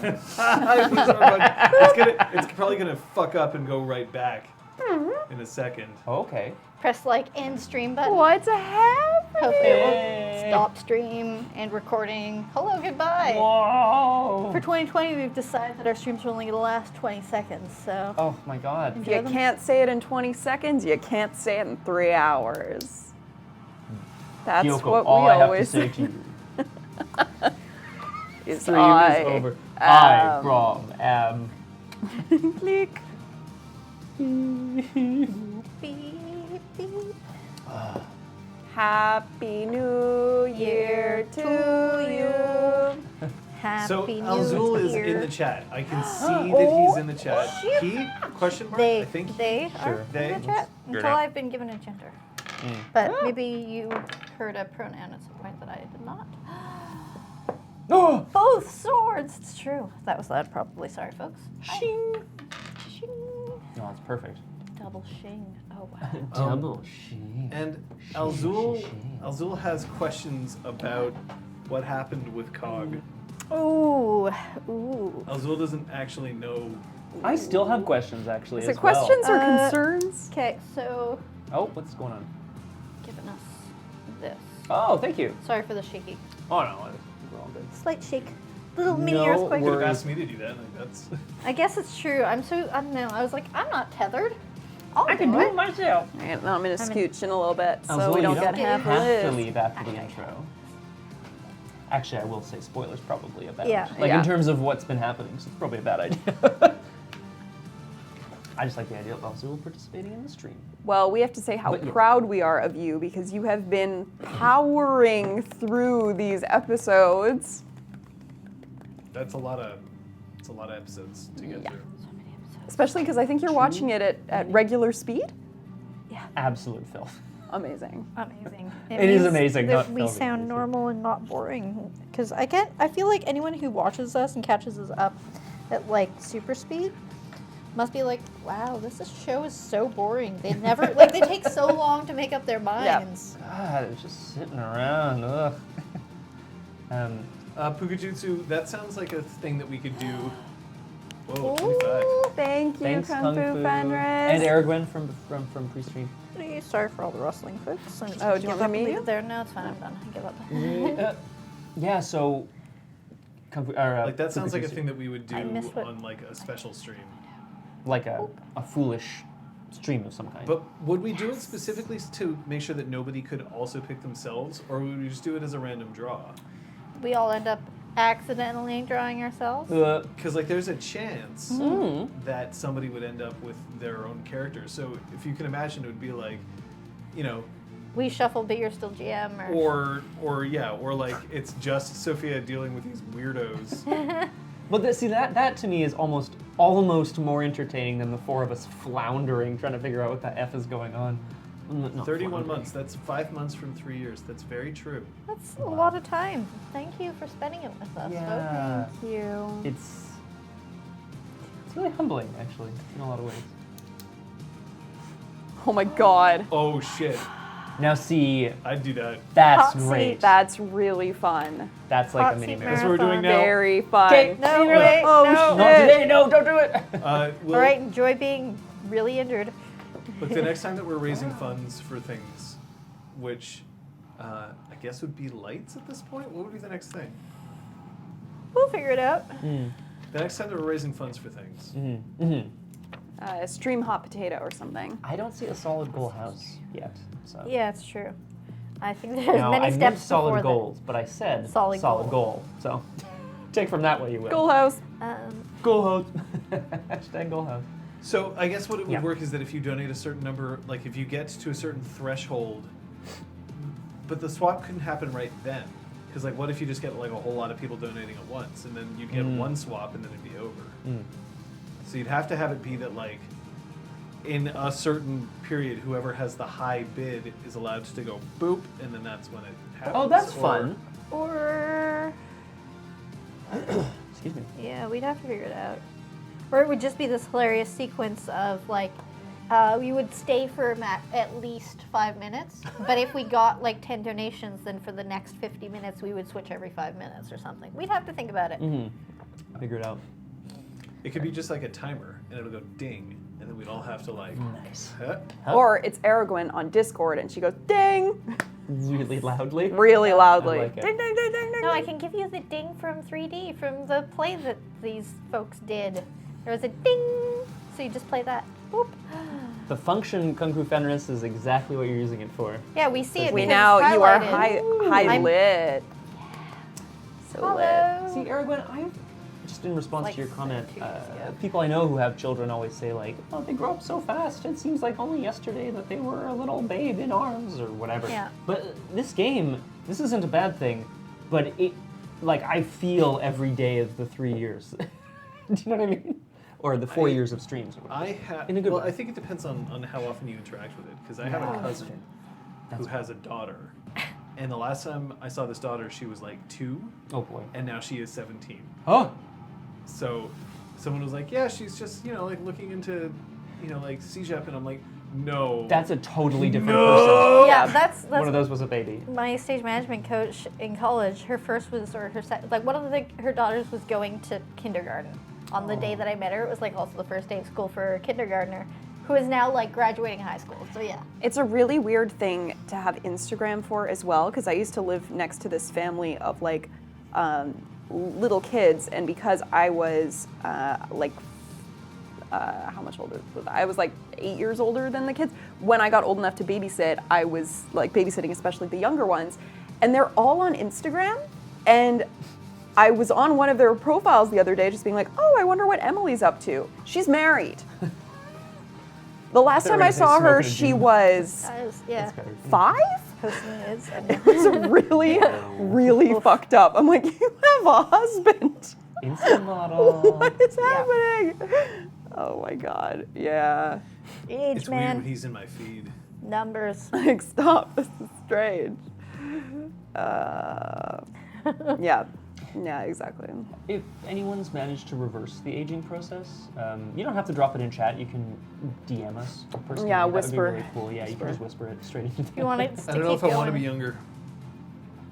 It's probably gonna fuck up and go right back in a second. Okay. Press end stream button. What's happening? Hopefully it will stop stream and recording. Hello, goodbye. Whoa. For 2020, we've decided that our streams are only going to last 20 seconds, so... Oh my God. Enjoy You them. can't say it in 20 seconds. You can't say it in 3 hours. That's Kyoko, what all we I have always to say to you. is For I you is over. I from am. Click. Beep, beep. Happy New Year to you. Happy So New Alzul is Year. in the chat. I can see that he's in the chat. He? Question mark? They, I think. they Sure. are They? in the chat until Sure. I've been given a gender. But maybe you heard a pronoun at some point that I did not. Oh. Both swords. It's true. That was loud, probably. Sorry, folks. Shing. Shing. No, it's perfect. Double shing. Oh wow. Double shing. And Alzul has questions about what happened with Cog. Ooh. Alzul doesn't actually know. I still have questions actually. Is as it questions well. or concerns? Okay, so Well. Oh, what's going on? giving us this. Oh, thank you. Sorry for the shaky. Oh no, we're all good. Slight shake. Little mini No earthquake. You could have worries. asked me to do that. Like, that's. I guess it's true. I don't know. I was like, I'm not tethered. I'll I can do it myself. All right, now I'm going to scooch in a little bit so Alzul, we don't you get half have of to this. leave after the intro. Actually, I will say spoilers probably a bad. Yeah. Like Yeah. in terms of what's been happening, so it's probably a bad idea. I just like the idea of Alzul participating in the stream. Well, we have to say how But yeah. proud we are of you because you have been powering through these episodes. That's a lot of. It's a lot of episodes to get Yeah. through. Especially because I think you're watching it at regular speed. Absolute filth. Amazing. Amazing. It is means amazing, that not we filthy, sound amazing. normal and not boring. Because I feel like anyone who watches us and catches us up at super speed must be like, wow, this show is so boring. They never they take so long to make up their minds. God, it's just sitting around. Ugh. Pukajutsu, that sounds like a thing that we could do. Whoa, Ooh. 25. Thank you, Thanks, Kung Fu Fenris. and Aragwen from pre-stream. Sorry for all the rustling, folks. Oh, do you want me to leave mute? it there? No, it's fine. I'm done. I give up. Yeah, so. Kung Fu, Like that sounds like a Pukajutsu. thing that we would do I missed what- on like a special stream. Like a foolish stream of some kind. But would we do it specifically to make sure that nobody could also pick themselves, or would we just do it as a random draw? We all end up accidentally drawing ourselves. Because like there's a chance that somebody would end up with their own character. So if you can imagine, it would be like, you know, We shuffle, but you're still GM, or or like it's just Sophia dealing with these weirdos. But that to me is almost more entertaining than the four of us floundering trying to figure out what the F is going on. Not 31 floundering. months. That's 5 months from 3 years. That's very true. that's a lot of time. Thank you for spending it with us. Yeah. Thank you. It's really humbling, actually, in a lot of ways. Oh my god. Oh shit! Now see, I'd do that. that's Hot seat. great. That's really fun. That's like Hot a mini seat marathon. That's what we're doing now. Very fun. Okay. No, wait, Oh, no. shit. Not today, no, don't do it! We'll, All right, enjoy being really injured. Look, the next time that we're raising funds for things, which I guess would be lights at this point, what would be the next thing? We'll figure it out. The next time that we're raising funds for things. Stream hot potato or something. I don't see a solid goal house yet, so. Yeah, it's true. I think there's Now, many I steps meant solid before goals, but I said Solid goal. goal. So take from that what you will. Goal house. that. Goal house. Hashtag goal house. So I guess what it would Yeah. work is that if you donate a certain number, like if you get to a certain threshold, but the swap couldn't happen right then. Because like what if you just get like a whole lot of people donating at once, and then you'd get one swap and then it'd be over. So you'd have to have it be that like in a certain period, whoever has the high bid is allowed to go boop, and then that's when it happens. Oh, that's Or- fun. Or Excuse me. yeah, we'd have to figure it out. Or it would just be this hilarious sequence of like, we would stay for at least 5 minutes, but if we got like 10 donations, then for the next 50 minutes we would switch every 5 minutes or something. We'd have to think about it. Figure it out. It could be just like a timer, and it'll go ding, and then we'd all have to like. Nice. Huh? Huh? Or it's Aragorn on Discord and she goes, ding! Really loudly. Really loudly. I like it. Ding, ding, ding, ding, ding. No, I can give you the ding from 3D from the play that these folks did. There was a ding, so you just play that. Boop. The function Kung Fu Fenris is exactly what you're using it for. Yeah, we see it. We because now, it's you are highlighted. high I'm- lit. So lit. Hello. See, Aragorn, I'm just in response Like to your comment. 2 years ago. People I know who have children always say like, "Oh, they grow up so fast. It seems like only yesterday that they were a little babe in arms or whatever." Yeah. But this game, this isn't a bad thing, but it, like, I feel every day of the 3 years. Do you know what I mean? Or the 4 years of streams. Or whatever. I have. In a good Well, way. I think it depends on how often you interact with it, because I have a cousin who has a daughter, and the last time I saw this daughter, she was like 2, Oh boy. and now she is 17. Oh. So, someone was like, "Yeah, she's just like looking into, like CJEP," and I'm like, "No, That's a totally different No! Yeah, person. that's One of those was a baby. my stage management coach in college. Her first was, or her like one of her daughters was going to kindergarten on the day that I met her. It was like also the first day of school for a kindergartner, who is now like graduating high school. So yeah. It's a really weird thing to have Instagram for as well, because I used to live next to this family of like little kids, and because I was how much older was I? I was like 8 years older than the kids. When I got old enough to babysit, I was like babysitting especially the younger ones, and they're all on Instagram, and I was on one of their profiles the other day just being like, oh, I wonder what Emily's up to. She's married. The last time I Everybody's saw her, smoking a she joint. was I was, yeah. That's better. 5? Posting nudes. It was really, really fucked up. I'm like, you have a husband. Instant model. What is happening? Oh my god. Yeah. Age, it's weird when man. he's in my feed." Numbers. Like, stop. This is strange. Yeah. Yeah, exactly. If anyone's managed to reverse the aging process, you don't have to drop it in chat. You can DM us personally. Yeah, That would be whisper. really cool. Yeah, you can just whisper it straight into the You want it to I don't know keep if I want to going. be younger.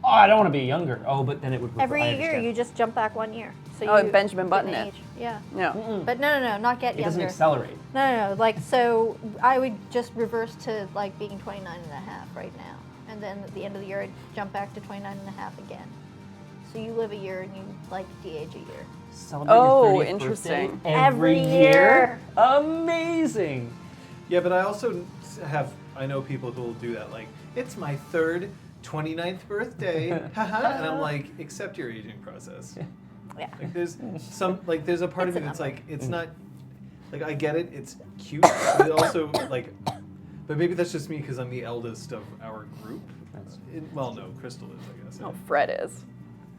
Oh, I don't want to be younger. Oh, but then it would. Every I year understand. you just jump back 1 year. So Oh, you Benjamin get Button an it. age. Yeah. No. But no, not get It doesn't younger. accelerate. No. Like, so I would just reverse to like being 29 and a half right now. And then at the end of the year, I'd jump back to 29 and a half again. So you live a year and you like de-age a year. Celebrate Oh, your 30th interesting. birthday Every every year. Amazing. Yeah, but I also I know people who will do that. Like, it's my third 29th birthday, haha, and I'm like, accept your aging process. Yeah. Like, there's there's a part It's of a me that's number. like, it's not, like, I get it, it's cute, but it also, like, but maybe that's just me because I'm the eldest of our group. Well, no, Crystal is, I guess. No, Fred is.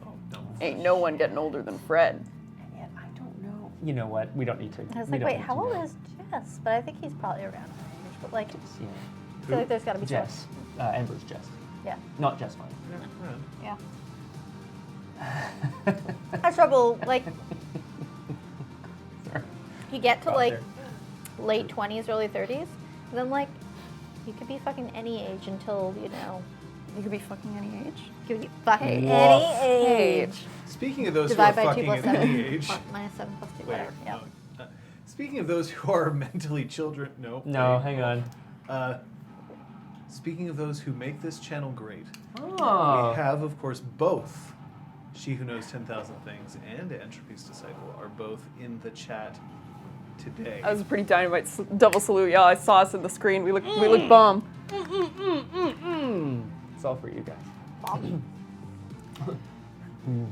Oh, no. Ain't no one getting older than Fred. And yet, I don't know. You know what? We don't need to. I was we like, don't wait, need how to old know. is Jess? But I think he's probably around that age. But like, Yeah. I feel like there's got to be Jess. Amber's Jess. Yeah. Not Jess Fine. Yeah, Yeah. I have trouble, like, Sorry. you get to Got like there. late 20s, early 30s, and then like, you could be fucking any age until, You could be fucking any age. you could be fucking Woof. any Hey. age. Speaking of those who are Divide by 2 fucking plus at 7. any age. Minus 7 plus 2, Wait, whatever. Yeah. no. Speaking of those who are mentally children, no. No, wait. hang on. Speaking of those who make this channel great, Oh. we have, of course, both She Who Knows 10,000 Things and Entropy's Disciple are both in the chat today. That was a pretty dynamite double salute. Yeah, I saw us in the screen. We look bomb. It's all for you guys. No,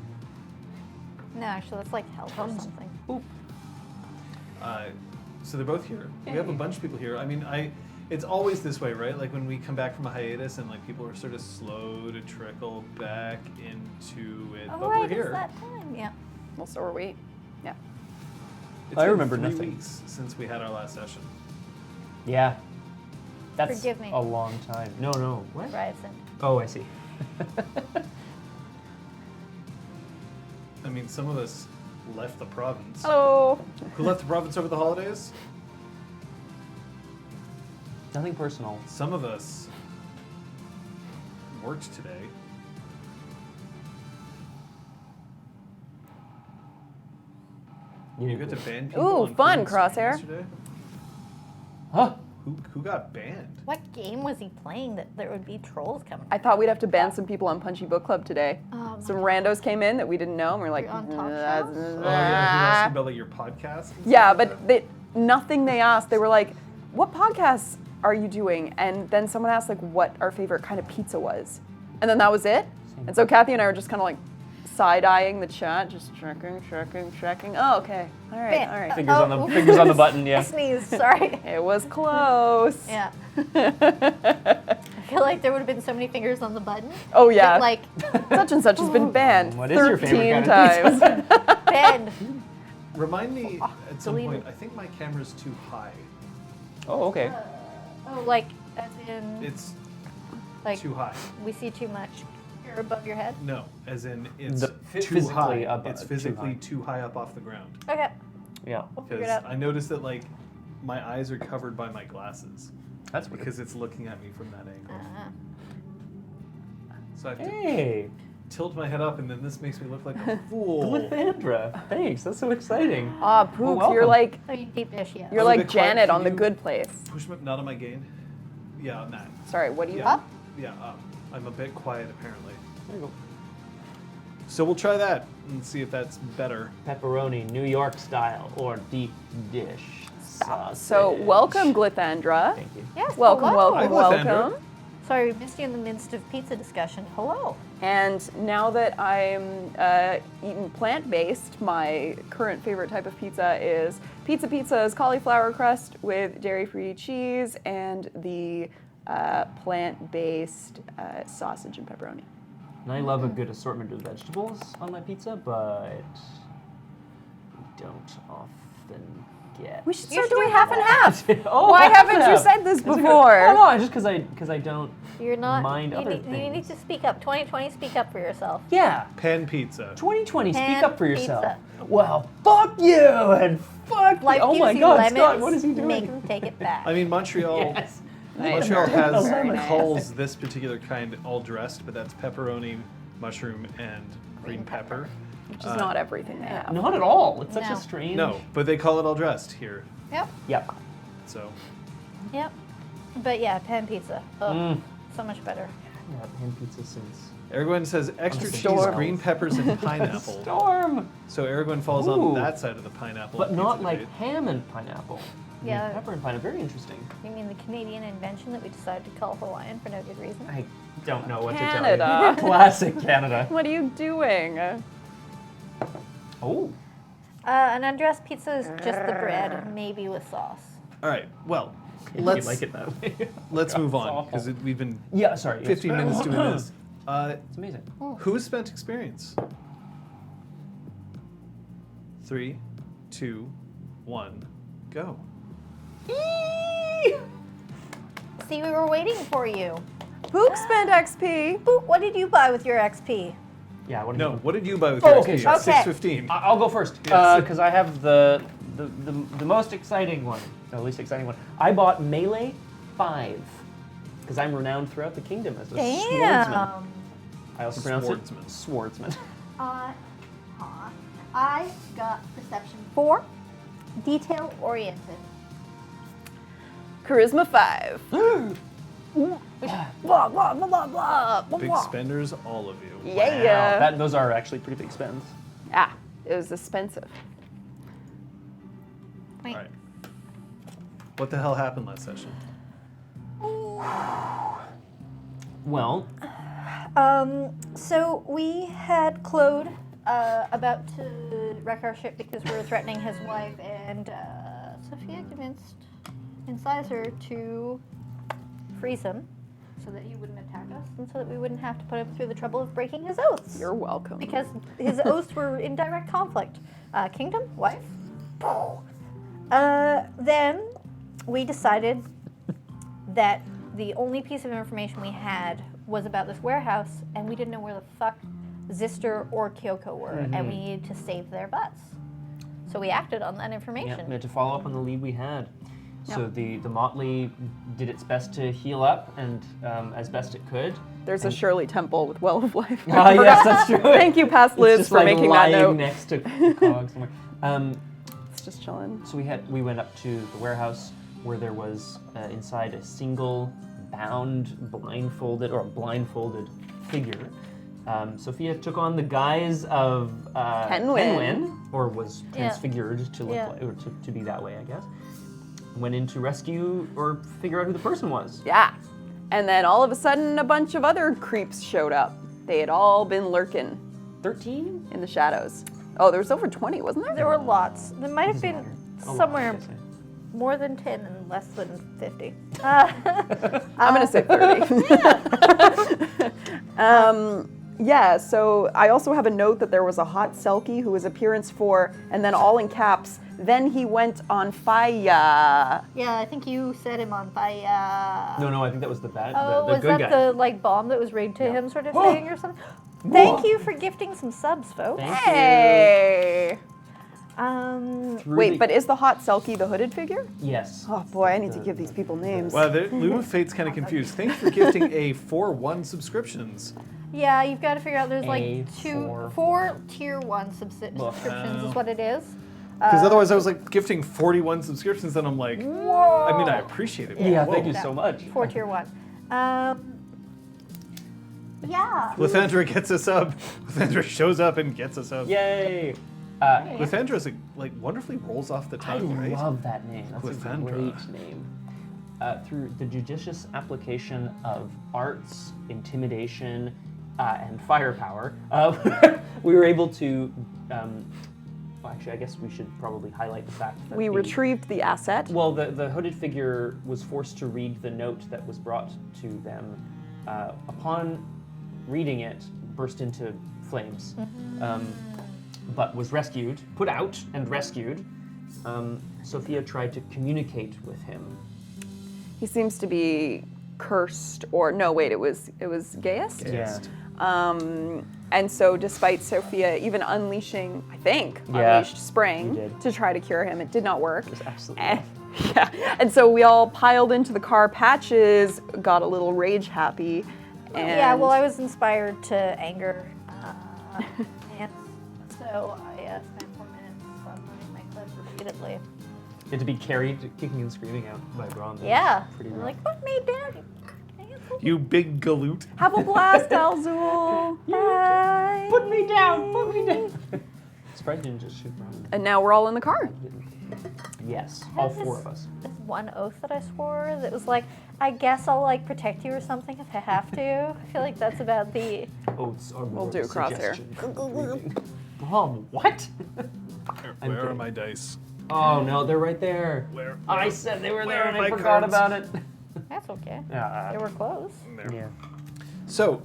actually, that's like health or something. Oop. So they're both here. We have a bunch of people here. I mean, it's always this way, right? Like when we come back from a hiatus and like people are sort of slow to trickle back into it, Oh, but right, we're it's here. that time. Yeah. Well, so are we. Yeah. It's I been remember 3 nothing. weeks since we had our last session. Yeah. That's Forgive me. a long time. No. What? Ryerson. Oh, I see. I mean, some of us left the province. Hello. Who left the province over the holidays? Nothing personal. Some of us worked today. You got to ban people. Ooh, on fun, Queen's Street Crosshair. yesterday? Huh? Who got banned? What game was he playing that there would be trolls coming? I thought we'd have to ban some people on Punchy Book Club today. Oh my Some randos came in that we didn't know, and we're like, You're on Talk "That's- Shows?" Oh yeah, who asked about like your podcast? and Yeah, stuff like but that? nothing they asked. They were like, "What podcasts are you doing?" And then someone asked like what our favorite kind of pizza was, and then that was it. And so Kathy and I were just kind of like side-eyeing the chat, just checking. Oh, okay, all right, Bam. all right. Fingers on the oops. fingers on the button. I Yeah. sneezed, sorry. It was close. Yeah. I feel like there would have been so many fingers on the button. Oh yeah. That, like, Such and such has been banned What is your 13 favorite kind of times. Ben. Remind me at some delete point. it. I think my camera's too high. Oh, okay. Oh, like, as in, It's like, too high. we see too much. You're above your head. No, as in it's The- too physically high. up- It's too physically high. too high up off the ground. Okay, Yeah. we'll figure Because it out. I noticed that like my eyes are covered by my glasses That's weird. because it's looking at me from that angle. So I have to Hey, tilt my head up, and then this makes me look like a fool. Lithandra. Thanks. That's so exciting. Ah, Poops, you're welcome. like Oh, you deep dish, yeah. you're I'm a like bit quiet. Janet Can on The you- Good Place. Push me not on my gain. Yeah, on that. Sorry, what do you Yeah. Up? Yeah, up. I'm a bit quiet apparently. There you go. So we'll try that and see if that's better. Pepperoni, New York style, or deep dish sausage. So welcome, Glithandra. Thank you. Yes, Welcome, hello. Hi, welcome, Glithandra. welcome. Sorry, we missed you in the midst of pizza discussion. Hello. And now that I'm eating plant-based, my current favorite type of pizza is pizza's cauliflower crust with dairy-free cheese and the plant-based sausage and pepperoni. And I love a good assortment of vegetables on my pizza, but we don't often get. We should You start should doing do half and half. Oh, Why half haven't and you half. said this That's a good- before? Oh, no, just because I don't. You're not. Mind you, other need, you need things. to speak up. 2020, speak up for yourself. Yeah. Pan pizza. 2020, speak Pan up for yourself. pizza. Well, fuck you and fuck Life you. Oh gives my you God, lemons, Scott, what is he doing? Make them take it back. I mean, Montreal. Yes. Montreal Nice. has Very nice. calls this particular kind all dressed, but that's pepperoni, mushroom, and green pepper. Which is not everything they have. Not at all. It's such No. a strange. No, but they call it all dressed here. Yep. Yep. So Yep. But yeah, pan pizza. Ugh, Mm. so much better. Yeah, pan pizza since. Aragorn says extra cheese, Storm. green peppers, and pineapple. Storm! So Aragorn falls Ooh. on that side of the pineapple. But pizza not like debate. ham and pineapple. Yeah. Pepper and pineapple. Very interesting. You mean the Canadian invention that we decided to call Hawaiian for no good reason? I don't know what to Canada. tell you. Classic Canada. What are you doing? Oh. An undressed pizza is just the bread, maybe with sauce. All right. Well, If let's you like it that way. let's God, move it's on awful. because we've been Yeah, sorry. yes. 15 minutes doing this. It's amazing. Who's spent experience? 3, 2, 1, go. See, we were waiting for you. Pook spent XP. Boop, what did you buy with your XP? Yeah, what do No, you what did you buy with Oh, your okay, XP? sure. Okay. 615. I'll go first Yes. because I have the most exciting one, or least exciting one. I bought Melee 5 because I'm renowned throughout the kingdom as a swordsman. Damn. I also pronounce Swordsman. it swordsman. I got perception 4, detail oriented. Charisma 5. Blah, blah, blah, blah, blah, blah, Big blah. spenders, all of you. Yeah. Those are actually pretty big spends. Ah, it was expensive. Wait. All right. What the hell happened last session? Well, So we had Claude about to wreck our ship because we were threatening his wife, and Sophia convinced Incisor to freeze him so that he wouldn't attack us and so that we wouldn't have to put him through the trouble of breaking his oaths. You're welcome. Because his oaths were in direct conflict. Kingdom, wife. Then we decided that the only piece of information we had was about this warehouse, and we didn't know where the fuck Zister or Kyoko were, and we needed to save their butts. So we acted on that yeah, information. we had to follow up on the lead we had. So the motley did its best to heal up and as best it could. There's a Shirley Temple with Well of Life. Ah, yes, that's true. Thank you, past It's Liz, just for like making that lying note. next to the cog somewhere. just chilling. So we went up to the warehouse where there was inside a single blindfolded figure. Sophia took on the guise of Kenwyn. or was Yeah. transfigured to look Yeah. like, or to be that way, I guess. Went in to rescue or figure out who the person was. Yeah. And then all of a sudden, a bunch of other creeps showed up. They had all been lurking 13? in the shadows. Oh, there was over 20, wasn't there? There were lots. There might have Doesn't been matter. A lot, somewhere I guess. more than 10 and less than 50. I'm gonna say 30. Yeah, so I also have a note that there was a hot Selkie who was appearance 4, and then all in caps, then he went on fire. Yeah, I think you set him on fire. No, I think that was the bad, Oh, the was good that guy. the like bomb that was rigged to him sort of thing or something? Thank you for gifting some subs, folks. Thank Hey! Through Wait, the- but is the hot Selkie the hooded figure? Yes. Oh boy, I need to give these people names. Wow, Loom of Fate's kind of confused. Thanks for gifting a 4-1 subscriptions. Yeah, you've got to figure out there's like A4. four tier 1 subscriptions is what it is. Because otherwise I was like gifting 41 subscriptions and I'm like, I mean, I appreciate it. Yeah, Whoa. thank you so much. 4 tier 1. Yeah. Lithandra gets us up. Lithandra shows up and gets us up. Yay! Lithandra's like wonderfully rolls off the I tongue, right? love that name. That's Cliffandra. a great name. Through the judicious application of arts, intimidation, and firepower, we were able to. Well, actually, I guess we should probably highlight the fact that We retrieved the asset. Well, the hooded figure was forced to read the note that was brought to them. Upon reading it, burst into flames, but was rescued, put out and rescued. Sophia tried to communicate with him. He seems to be cursed, or no, wait, it was Gaius? Yeah. And so despite Sophia even unleashing, I think, Yeah, unleashed he Spring did. to try to cure him, it did not work. It was absolutely And, yeah, and so we all piled into the car. Patches got a little rage happy. And Yeah, well, I was inspired to anger. And so I spent 4 minutes running my clip repeatedly. You had to be carried, kicking and screaming out by Braun. That was Yeah. Pretty I'm rough. like, put me down. You big galoot. have a blast, Alzul. Bye. Put me down! Put me down! Sprite didn't just shoot Braun. And now we're all in the car. Yes, all This- 4 of us. This one oath that I swore that was like, I guess I'll like protect you or something if I have to. I feel like that's about the. Oaths are more do a crosshair. suggestion. Mom, what? I'm Where are kidding. my dice? Oh no, they're right there. Where? I said they were Where there are and I my forgot cards? about it. That's okay. Yeah. They were close. There. Yeah. So,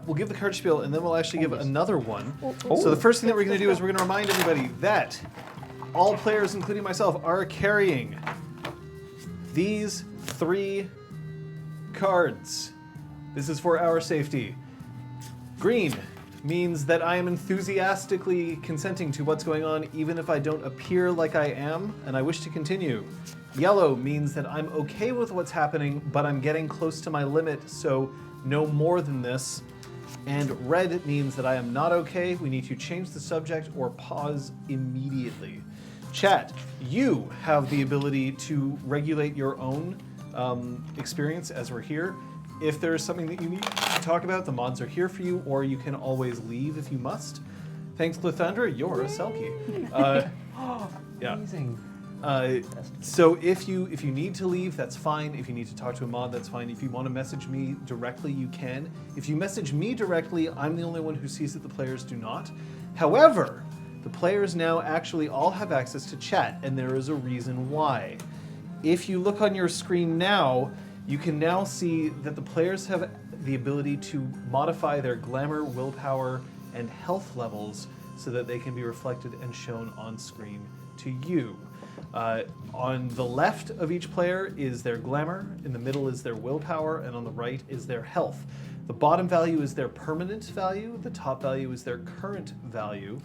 we'll give the card spiel and then we'll actually give yes. another one. Oh. So the first thing that we're going to do is we're going to remind everybody that all players, including myself, are carrying these 3 cards. This is for our safety. Green means that I am enthusiastically consenting to what's going on, even if I don't appear like I am, and I wish to continue. Yellow means that I'm okay with what's happening, but I'm getting close to my limit, so no more than this. And red means that I am not okay. We need to change the subject or pause immediately. Chat, you have the ability to regulate your own experience as we're here. If there's something that you need to talk about, the mods are here for you, or you can always leave if you must. Thanks, Lithandra, you're a Selkie. Yeah. Amazing. So if you need to leave, that's fine. If you need to talk to a mod, that's fine. If you want to message me directly, you can. If you message me directly, I'm the only one who sees it. The players do not. However, the players now actually all have access to chat, and there is a reason why. If you look on your screen now, you can now see that the players have the ability to modify their glamour, willpower, and health levels so that they can be reflected and shown on screen to you. On the left of each player is their glamour, in the middle is their willpower, and on the right is their health. The bottom value is their permanent value, the top value is their current value.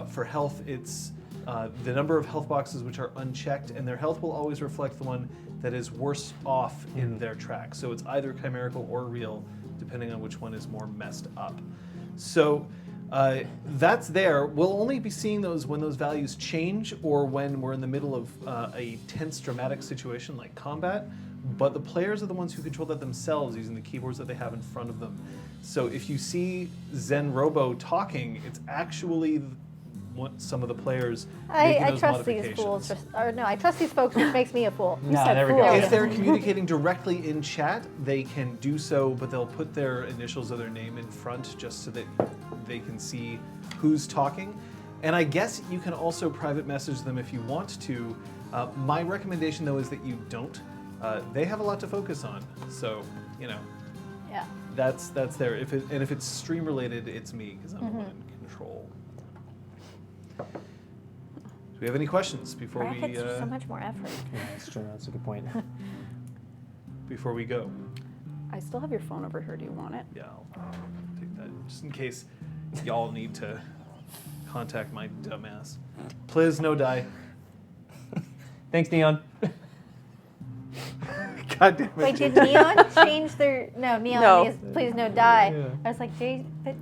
For health, it's the number of health boxes which are unchecked, and their health will always reflect the one that is worse off in their track. So it's either chimerical or real, depending on which one is more messed up. So That's there. We'll only be seeing those when those values change or when we're in the middle of a tense, dramatic situation like combat. But the players are the ones who control that themselves using the keyboards that they have in front of them. So if you see Zen Robo talking, it's actually some of the players making I those trust these modifications. fools. I trust these folks, which makes me a fool. No, there we go. fool. If they're communicating directly in chat, they can do so, but they'll put their initials or their name in front just so that they can see who's talking. And I guess you can also private message them if you want to. My recommendation, though, is that you don't. They have a lot to focus on, so, you know, Yeah. that's there. If it's stream related, it's me, because I'm the one in control. Do we have any questions before we Brackets are so much more effort. Yeah, that's true. That's a good point. before we go? I still have your phone over here. Do you want it? Yeah, I'll take that just in case y'all need to contact my dumbass. Please, no die. Thanks, Neon. God damn it. Wait, did Neon change their... No, Neon No. is please no die. Yeah. I was like, but...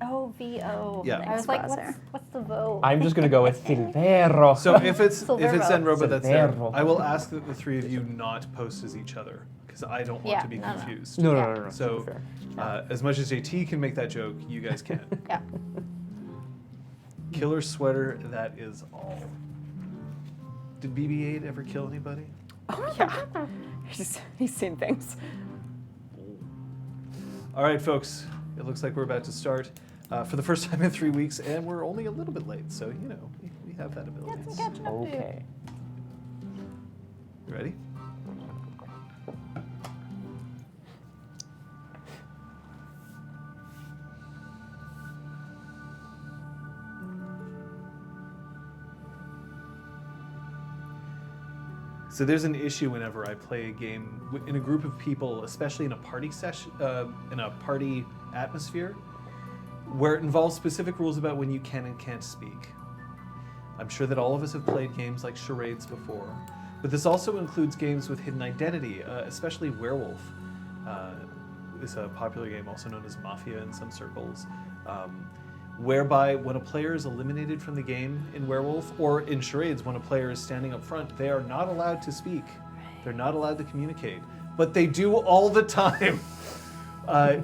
Oh, VO. Yeah. I was Thanks, like, Buzzer. what's the vote? I'm just gonna go with Silvero. So if it's Silvero. Zen Robo that's there, Silvero. I will ask that the three of you not post as each other because I don't want Yeah, to be no, no. confused. No. So super as much as JT can make that joke, you guys can. Yeah. Killer sweater, that is all. Did BB-8 ever kill anybody? Oh yeah. He's seen things. All right, folks. It looks like we're about to start for the first time in 3 weeks, and we're only a little bit late, so you know we have that ability. Got some catching up to do. Okay. You ready? So there's an issue whenever I play a game in a group of people, especially in a party session, in a party atmosphere, where it involves specific rules about when you can and can't speak. I'm sure that all of us have played games like Charades before, but this also includes games with hidden identity, especially Werewolf. Is a popular game also known as Mafia in some circles, whereby when a player is eliminated from the game in Werewolf, or in Charades when a player is standing up front, they are not allowed to speak. They're not allowed to communicate, but they do all the time.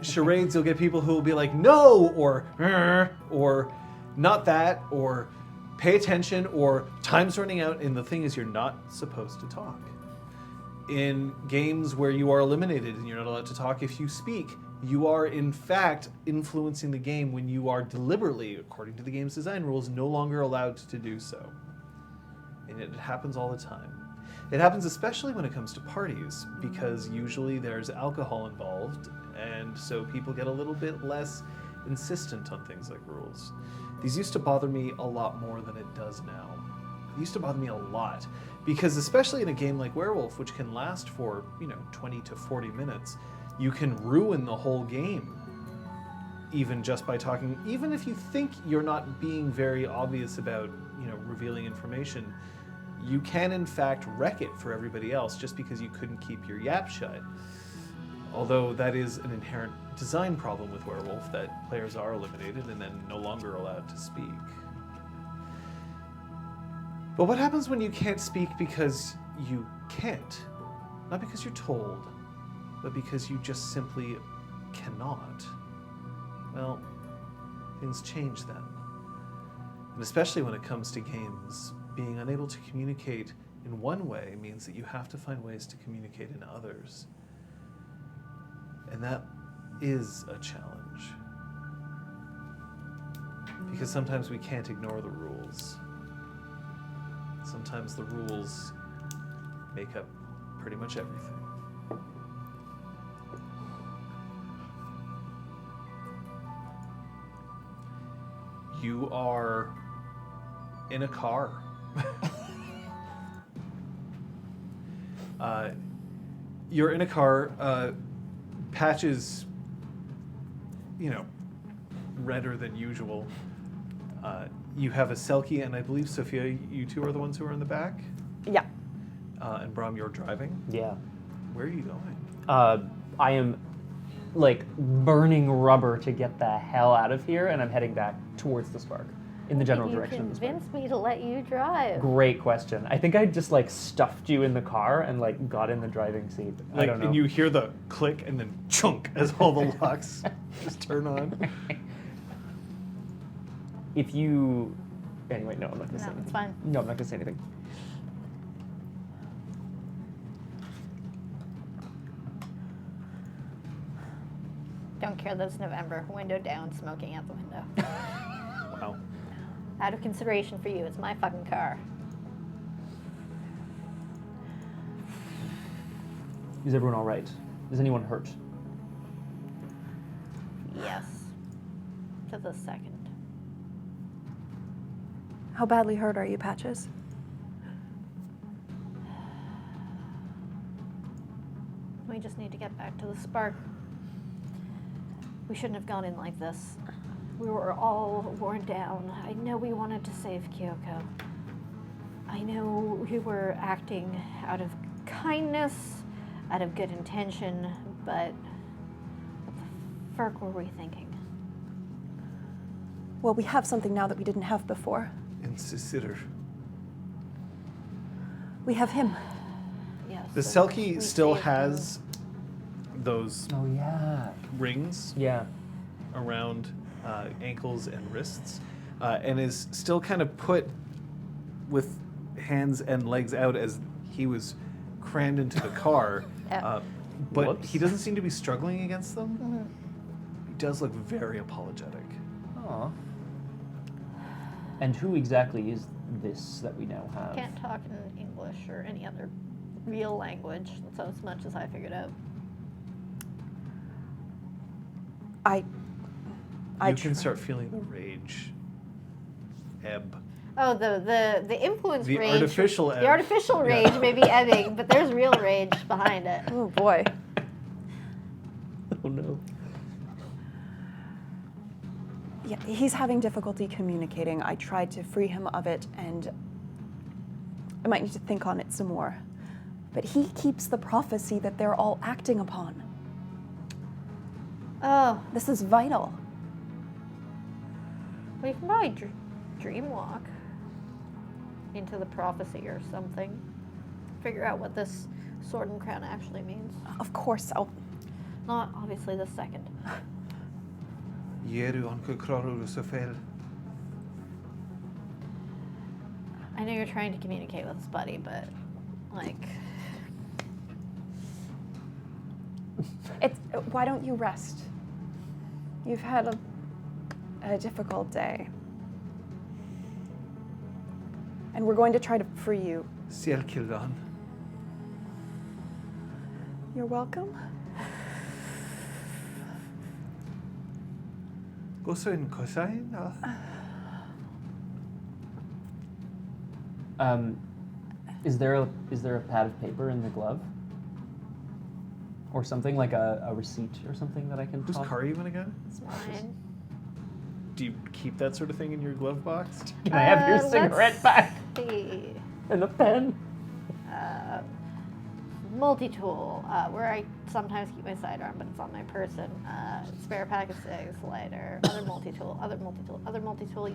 Charades, you'll get people who will be like, no, or not that, or pay attention, or time's running out, and the thing is you're not supposed to talk. In games where you are eliminated and you're not allowed to talk, if you speak, you are in fact influencing the game when you are deliberately, according to the game's design rules, no longer allowed to do so. And it happens all the time. It happens especially when it comes to parties, because usually there's alcohol involved, and so people get a little bit less insistent on things like rules. These used to bother me a lot more than it does now. It used to bother me a lot, because especially in a game like Werewolf, which can last for, 20 to 40 minutes, you can ruin the whole game, even just by talking. Even if you think you're not being very obvious about, revealing information, you can in fact wreck it for everybody else just because you couldn't keep your yap shut. Although that is an inherent design problem with Werewolf, that players are eliminated and then no longer allowed to speak. But what happens when you can't speak because you can't? Not because you're told, but because you just simply cannot. Well, things change then. And especially when it comes to games, being unable to communicate in one way means that you have to find ways to communicate in others. And that is a challenge. Because sometimes we can't ignore the rules. Sometimes the rules make up pretty much everything. You are in a car. You're in a car. Patch is, redder than usual. You have a Selkie, and I believe, Sophia, you two are the ones who are in the back? Yeah. And Brom, you're driving? Yeah. Where are you going? I am like burning rubber to get the hell out of here, and I'm heading back towards the spark, in the general direction of the spark. You convinced me to let you drive. Great question. I think I just like stuffed you in the car and like got in the driving seat. I Like, don't know. and you hear the click and then chunk as all the locks just turn on. If you, anyway, no, I'm not gonna say No, anything. it's fine. No, I'm not gonna say anything. Don't care that it's November. Window down, smoking out the window. Wow. Out of consideration for you, it's my fucking car. Is everyone all right? Is anyone hurt? Yes. To the second. How badly hurt are you, Patches? We just need to get back to the spark. We shouldn't have gone in like this. We were all worn down. I know we wanted to save Kyoko. I know we were acting out of kindness, out of good intention, but what the fuck were we thinking? Well, we have something now that we didn't have before. And Ciciter. We have him. Yes. The so Selkie we still saved has those Oh yeah. rings Yeah. around ankles and wrists, and is still kind of put with hands and legs out as he was crammed into the car. Yeah. But Whoops. he doesn't seem to be struggling against them. Mhm. He does look very apologetic. Aw. And who exactly is this that we now have? Can't talk in English or any other real language. That's as much as I figured out. You can start feeling the rage ebb. Oh, the influence The rage. artificial The ebb. artificial Yeah. rage may be ebbing, but there's real rage behind it. Oh boy. Oh no. Yeah, he's having difficulty communicating. I tried to free him of it, and I might need to think on it some more. But he keeps the prophecy that they're all acting upon. Oh, This is vital. we can probably dreamwalk into the prophecy or something. Figure out what this sword and crown actually means. Of course, Not obviously the second. Jeru an kukraru sofel. I know you're trying to communicate with us, buddy, but like, why don't you rest? You've had a difficult day. And we're going to try to free you. Ciel Kildan. You're welcome. Gosain Kosain? Is there a pad of paper in the glove? Or something like a receipt or something that I can Whose toss? car are you in again? it's mine. Do you keep that sort of thing in your glove box? Can I have your cigarette let's back see. and a pen? Multi-tool, where I sometimes keep my sidearm, but it's on my person. Spare pack of cigs, lighter, other multi-tool,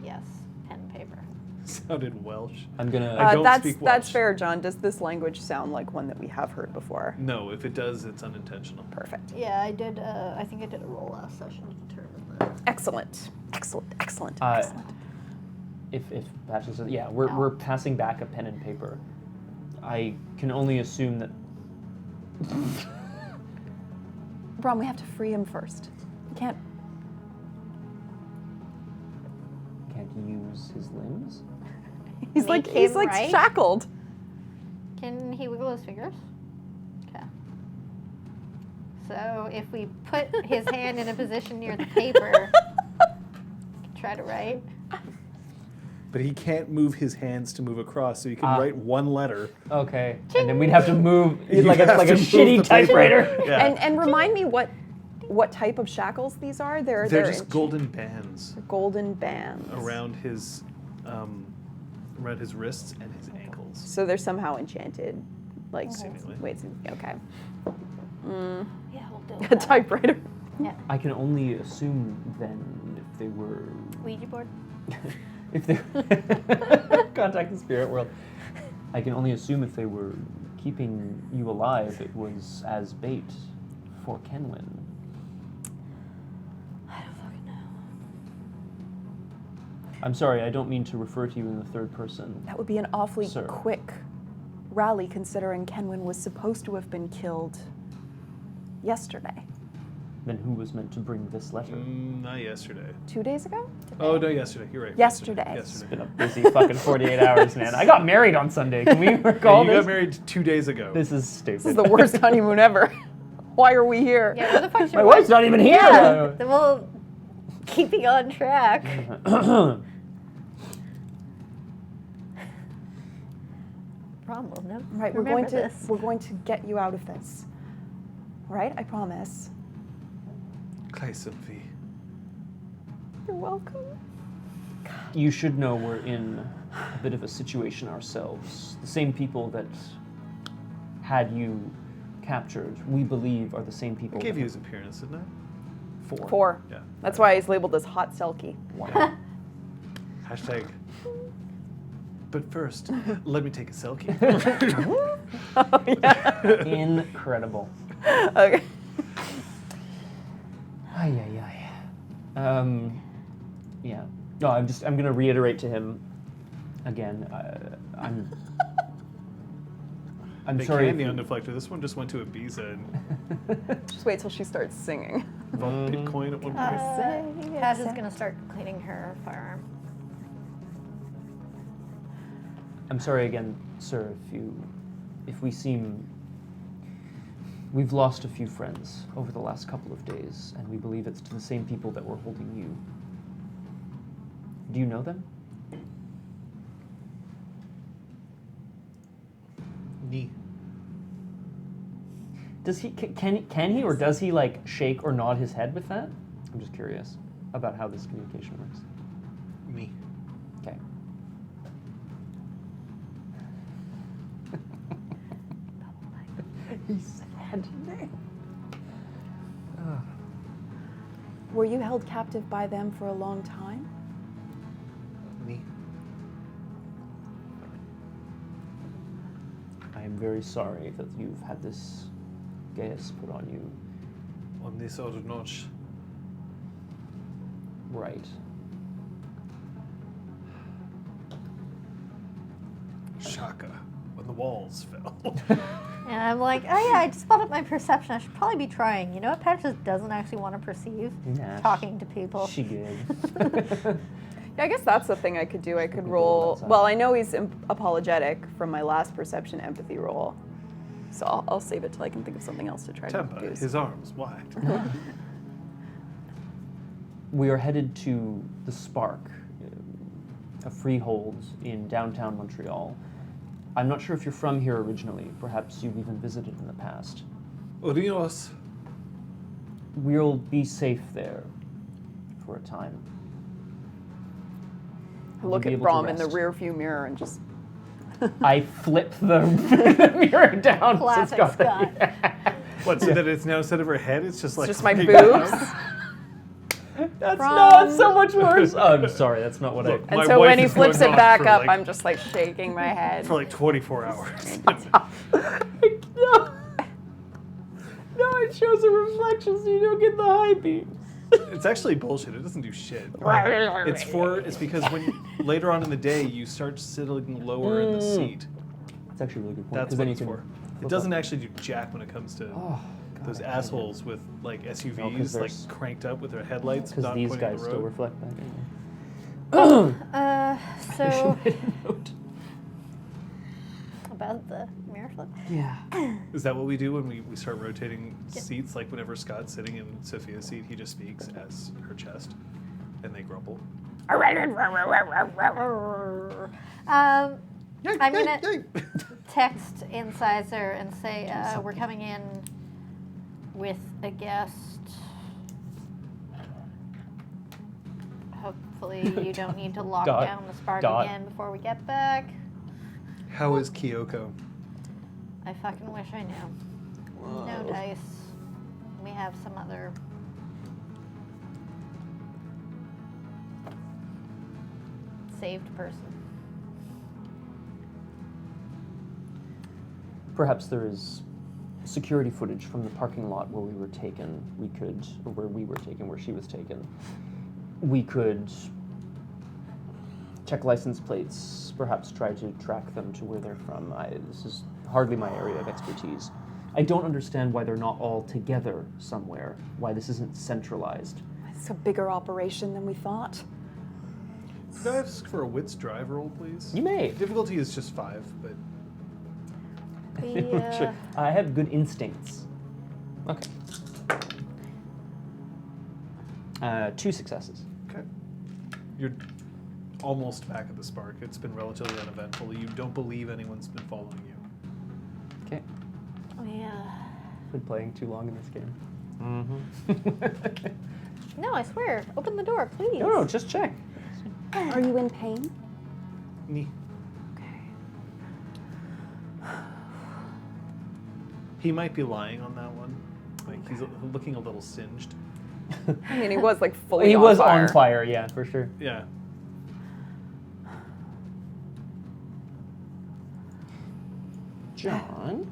yes, pen and paper. Sounded Welsh. I'm gonna. I don't that's speak that's Welsh. fair, John. Does this language sound like one that we have heard before? No, if it does, it's unintentional. Perfect. Yeah, I did, I think I did a roll last session to determine that. Excellent. Excellent. Excellent. Uh, Excellent. If Patches, yeah, we're passing back a pen and paper. I can only assume that. Brom, we have to free him first. We can't. Can't use his limbs. He's Make he's him like right? shackled. Can he wiggle his fingers? Okay. So if we put his hand in a position near the paper, try to write. But he can't move his hands to move across, so you can Ah. write one letter. Okay, and then we'd have to move You like a have to move shitty the paper. typewriter. Yeah. And remind me what type of shackles these are? They're just in- golden bands golden bands around his wrists and his ankles. So they're somehow enchanted, like Seemingly. Wait, okay. Yeah, we'll do A that. typewriter. Yeah. I can only assume then if they were Ouija board. If they contact the spirit world, I can only assume if they were keeping you alive, it was as bait for Kenwyn. I don't fucking know. I'm sorry, I don't mean to refer to you in the third person. That would be an awfully Sir. quick rally, considering Kenwyn was supposed to have been killed yesterday. Then who was meant to bring this letter? Not yesterday. 2 days ago? Oh, no, yesterday. You're right. Yesterday. It's been a busy fucking 48 hours, man. I got married on Sunday. Can we recall You this? got married 2 days ago. This is stupid. This is the worst honeymoon ever. Why are we here? Yeah, where the fuck's My your wife's not even here. Yeah. Well, keeping on track. Problem. No. Right, Remember this. we're going to get you out of this. All right, I promise. Okay, Sylvie. You're welcome. You should know we're in a bit of a situation ourselves. The same people that had you captured, we believe, are the same I people. gave that you his appearance, didn't I? 4. 4. Yeah. That's why he's labeled as hot selkie. Wow. Hashtag. But first, let me take a selfie. Oh, yeah. Incredible. Okay. Ay, ay, ay. Yeah. No, I'm going to reiterate to him again. I'm They sorry. can the undeflector. This one just went to Ibiza and Just wait till she starts singing. involved Bitcoin at one point. Pat is gonna start cleaning her firearm. I'm sorry again, sir, if we seem... We've lost a few friends over the last couple of days, and we believe it's to the same people that were holding you. Do you know them? Knee. Does he, can he, or does he, like, shake or nod his head with that? I'm just curious about how this communication works. Me. Okay. He said name. Were you held captive by them for a long time? Me. I am very sorry that you've had this geas put on you. On this other notch. Right. Shaka. When the walls fell. And I'm like, oh yeah, I just spelled up my perception. I should probably be trying. You know what? Pat just doesn't actually want to perceive Nah, talking to people. She good. Yeah, I guess that's the thing I could do. I could People roll. outside. Well, I know he's apologetic from my last perception empathy roll, so I'll save it till I can think of something else to try to Tempa, use. his arms wide. We are headed to the Spark, a freehold in downtown Montreal. I'm not sure if you're from here originally. Perhaps you've even visited in the past. Urinos. We'll be safe there for a time. I look You'll be at able to Brom in the rest. rear view mirror and just. I flip the mirror down. Classic so it's got Scott. The, What, so that it's now instead of her head, it's just like Just my fucking boobs. That's Brom. not so much worse. Oh, I'm sorry, that's not what Look, I... My And so wife when he is flips going it on back for, up, like- I'm just like shaking my head. For like 24 hours. No. No, it shows a reflection so you don't get the high beams. It's actually bullshit. It doesn't do shit. It's because when later on in the day you start sitting lower in the seat. That's actually a really good point. That's 'cause what then it's you can for. It flip doesn't up. actually do jack when it comes to Oh, God, those I hate it. assholes with like SUVs they're like cranked up with their headlights Because not these pointing at guys the still road. reflect back anyway. So Made a note. about the mirror flip. Yeah. Is that what we do when we start rotating seats? Like whenever Scott's sitting in Sophia's seat, he just speaks as her chest, and they grumble. I'm gonna text Incisor and say we're coming in with a guest. Hopefully you don't need to lock Dot. down the spark Dot. again before we get back. How is Kyoko? I fucking wish I knew. No dice. We have some other. saved person. Perhaps there is security footage from the parking lot where we were taken. Or where she was taken. We could check license plates, perhaps try to track them to where they're from. This is hardly my area of expertise. I don't understand why they're not all together somewhere, why this isn't centralized. It's a bigger operation than we thought. Could I ask for a wits drive roll, please? You may. Difficulty is just 5, but Sure. I have good instincts. Okay. 2 successes. okay. You're almost back at the spark. It's been relatively uneventful. You don't believe anyone's been following you. Okay. Oh, yeah. Been playing too long in this game. No, I swear. Open the door, please. No, just check. Are you in pain? Me. Okay. He might be lying on that one. Like he's looking a little singed. I mean, he was like fully He on was fire. on fire, yeah, for sure. Yeah. John,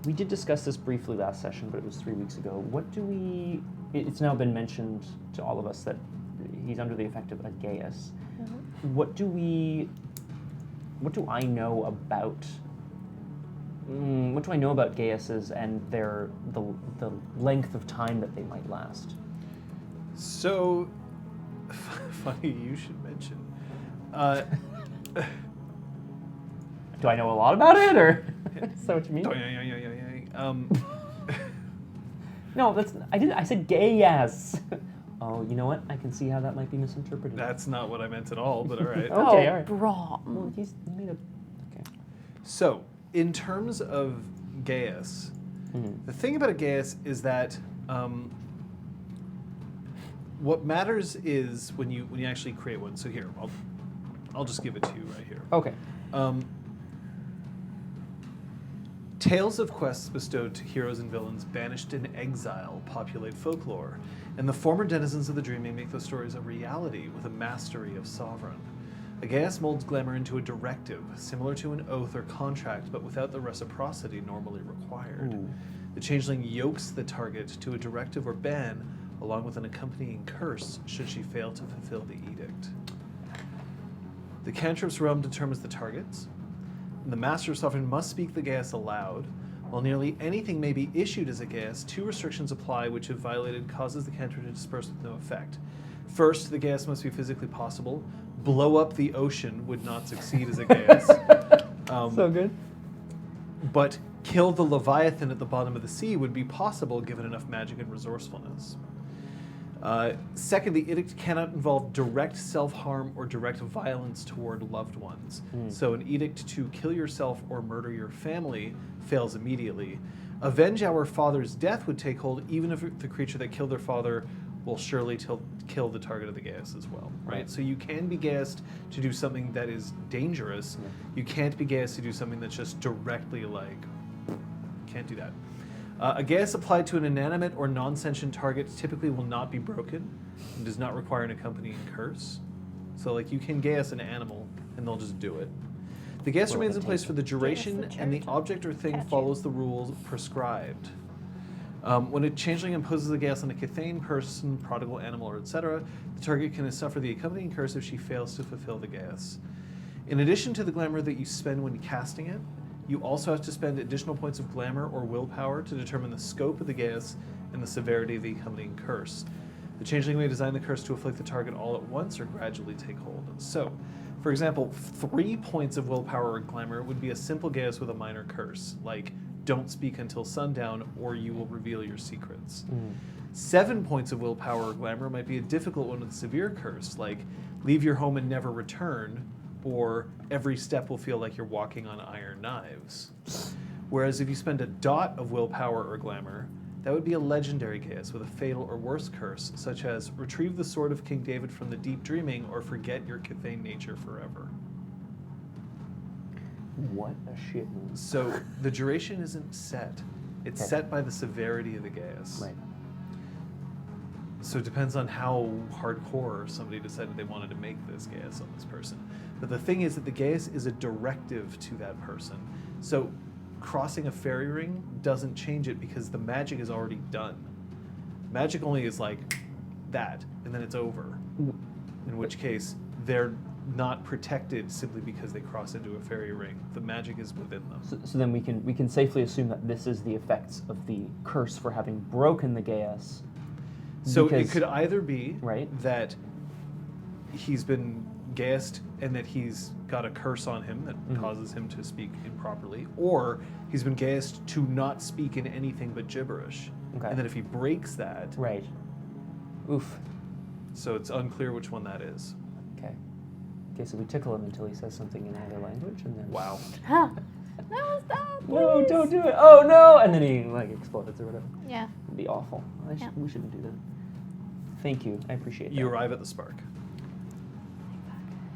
we did discuss this briefly last session, but it was 3 weeks ago. It's now been mentioned to all of us that he's under the effect of a Gaius. Mm-hmm. What do I know about Gaiuses and the length of time that they might last? So, funny you should mention. Do I know a lot about it, or is that what you mean? No, I said Gaius. Oh, you know what? I can see how that might be misinterpreted. That's not what I meant at all, but all right. Okay, all right. Brom. Well, he's made a... Okay. So, in terms of Gaius, the thing about a Gaius is that what matters is when you actually create one. So here, I'll just give it to you right here. Okay. Tales of quests bestowed to heroes and villains banished in exile populate folklore, and the former denizens of the dreaming make those stories a reality with a mastery of sovereign. A Gaius molds glamour into a directive, similar to an oath or contract, but without the reciprocity normally required. Ooh. The Changeling yokes the target to a directive or ban, along with an accompanying curse should she fail to fulfill the edict. The cantrip's realm determines the targets. The Master of Sovereign must speak the Gaius aloud. While nearly anything may be issued as a Gaius, 2 restrictions apply which, if violated, causes the cantrip to disperse with no effect. First, the Gaius must be physically possible. Blow up the ocean would not succeed as a Gaius. So good. But kill the Leviathan at the bottom of the sea would be possible given enough magic and resourcefulness. Second, the edict cannot involve direct self-harm or direct violence toward loved ones. So an edict to kill yourself or murder your family fails immediately. Avenge our father's death would take hold even if the creature that killed their father will surely kill the target of the Gaius as well, right? So you can be Gaiused to do something that is dangerous. You can't be Gaiused to do something that's just directly can't do that. A Gaius applied to an inanimate or non-sentient target typically will not be broken and does not require an accompanying curse. So you can Gaius an animal and they'll just do it. The Gaius remains in place for the duration and the object or thing follows the rules prescribed. When a changeling imposes a Gaius on a Cathane, person, prodigal animal, or etc., the target can suffer the accompanying curse if she fails to fulfill the Gaius. In addition to the glamour that you spend when casting it, you also have to spend additional points of glamour or willpower to determine the scope of the Gaius and the severity of the accompanying curse. The changeling may design the curse to afflict the target all at once or gradually take hold. So, for example, 3 points of willpower or glamour would be a simple Gaius with a minor curse, like don't speak until sundown or you will reveal your secrets. 7 points of willpower or glamour might be a difficult one with a severe curse, like leave your home and never return, or every step will feel like you're walking on iron knives. Whereas if you spend a dot of willpower or glamour, that would be a legendary Gaius with a fatal or worse curse, such as retrieve the sword of King David from the deep dreaming or forget your Cathane nature forever. What a shit move. So the duration isn't set. It's set by the severity of the Gaius. Right. So it depends on how hardcore somebody decided they wanted to make this Gaius on this person. But the thing is that the Gaius is a directive to that person. So crossing a fairy ring doesn't change it because the magic is already done. Magic only is like that, and then it's over. In which case, they're not protected simply because they cross into a fairy ring. The magic is within them. So then we can safely assume that this is the effects of the curse for having broken the Gaius. So because, it could either be right? that he's been Gaiused and that he's got a curse on him that causes him to speak improperly, or he's been Gaiused to not speak in anything but gibberish. Okay. And then if he breaks that, Right. Oof. so it's unclear which one that is. Okay. Okay, so we tickle him until he says something in another language, and then... Wow. Huh. No, stop. No, please. don't do it. Oh, no! And then he, like, explodes or whatever. Yeah. It'd be awful. Yeah. We shouldn't do that. Thank you. I appreciate that. You arrive at the spark.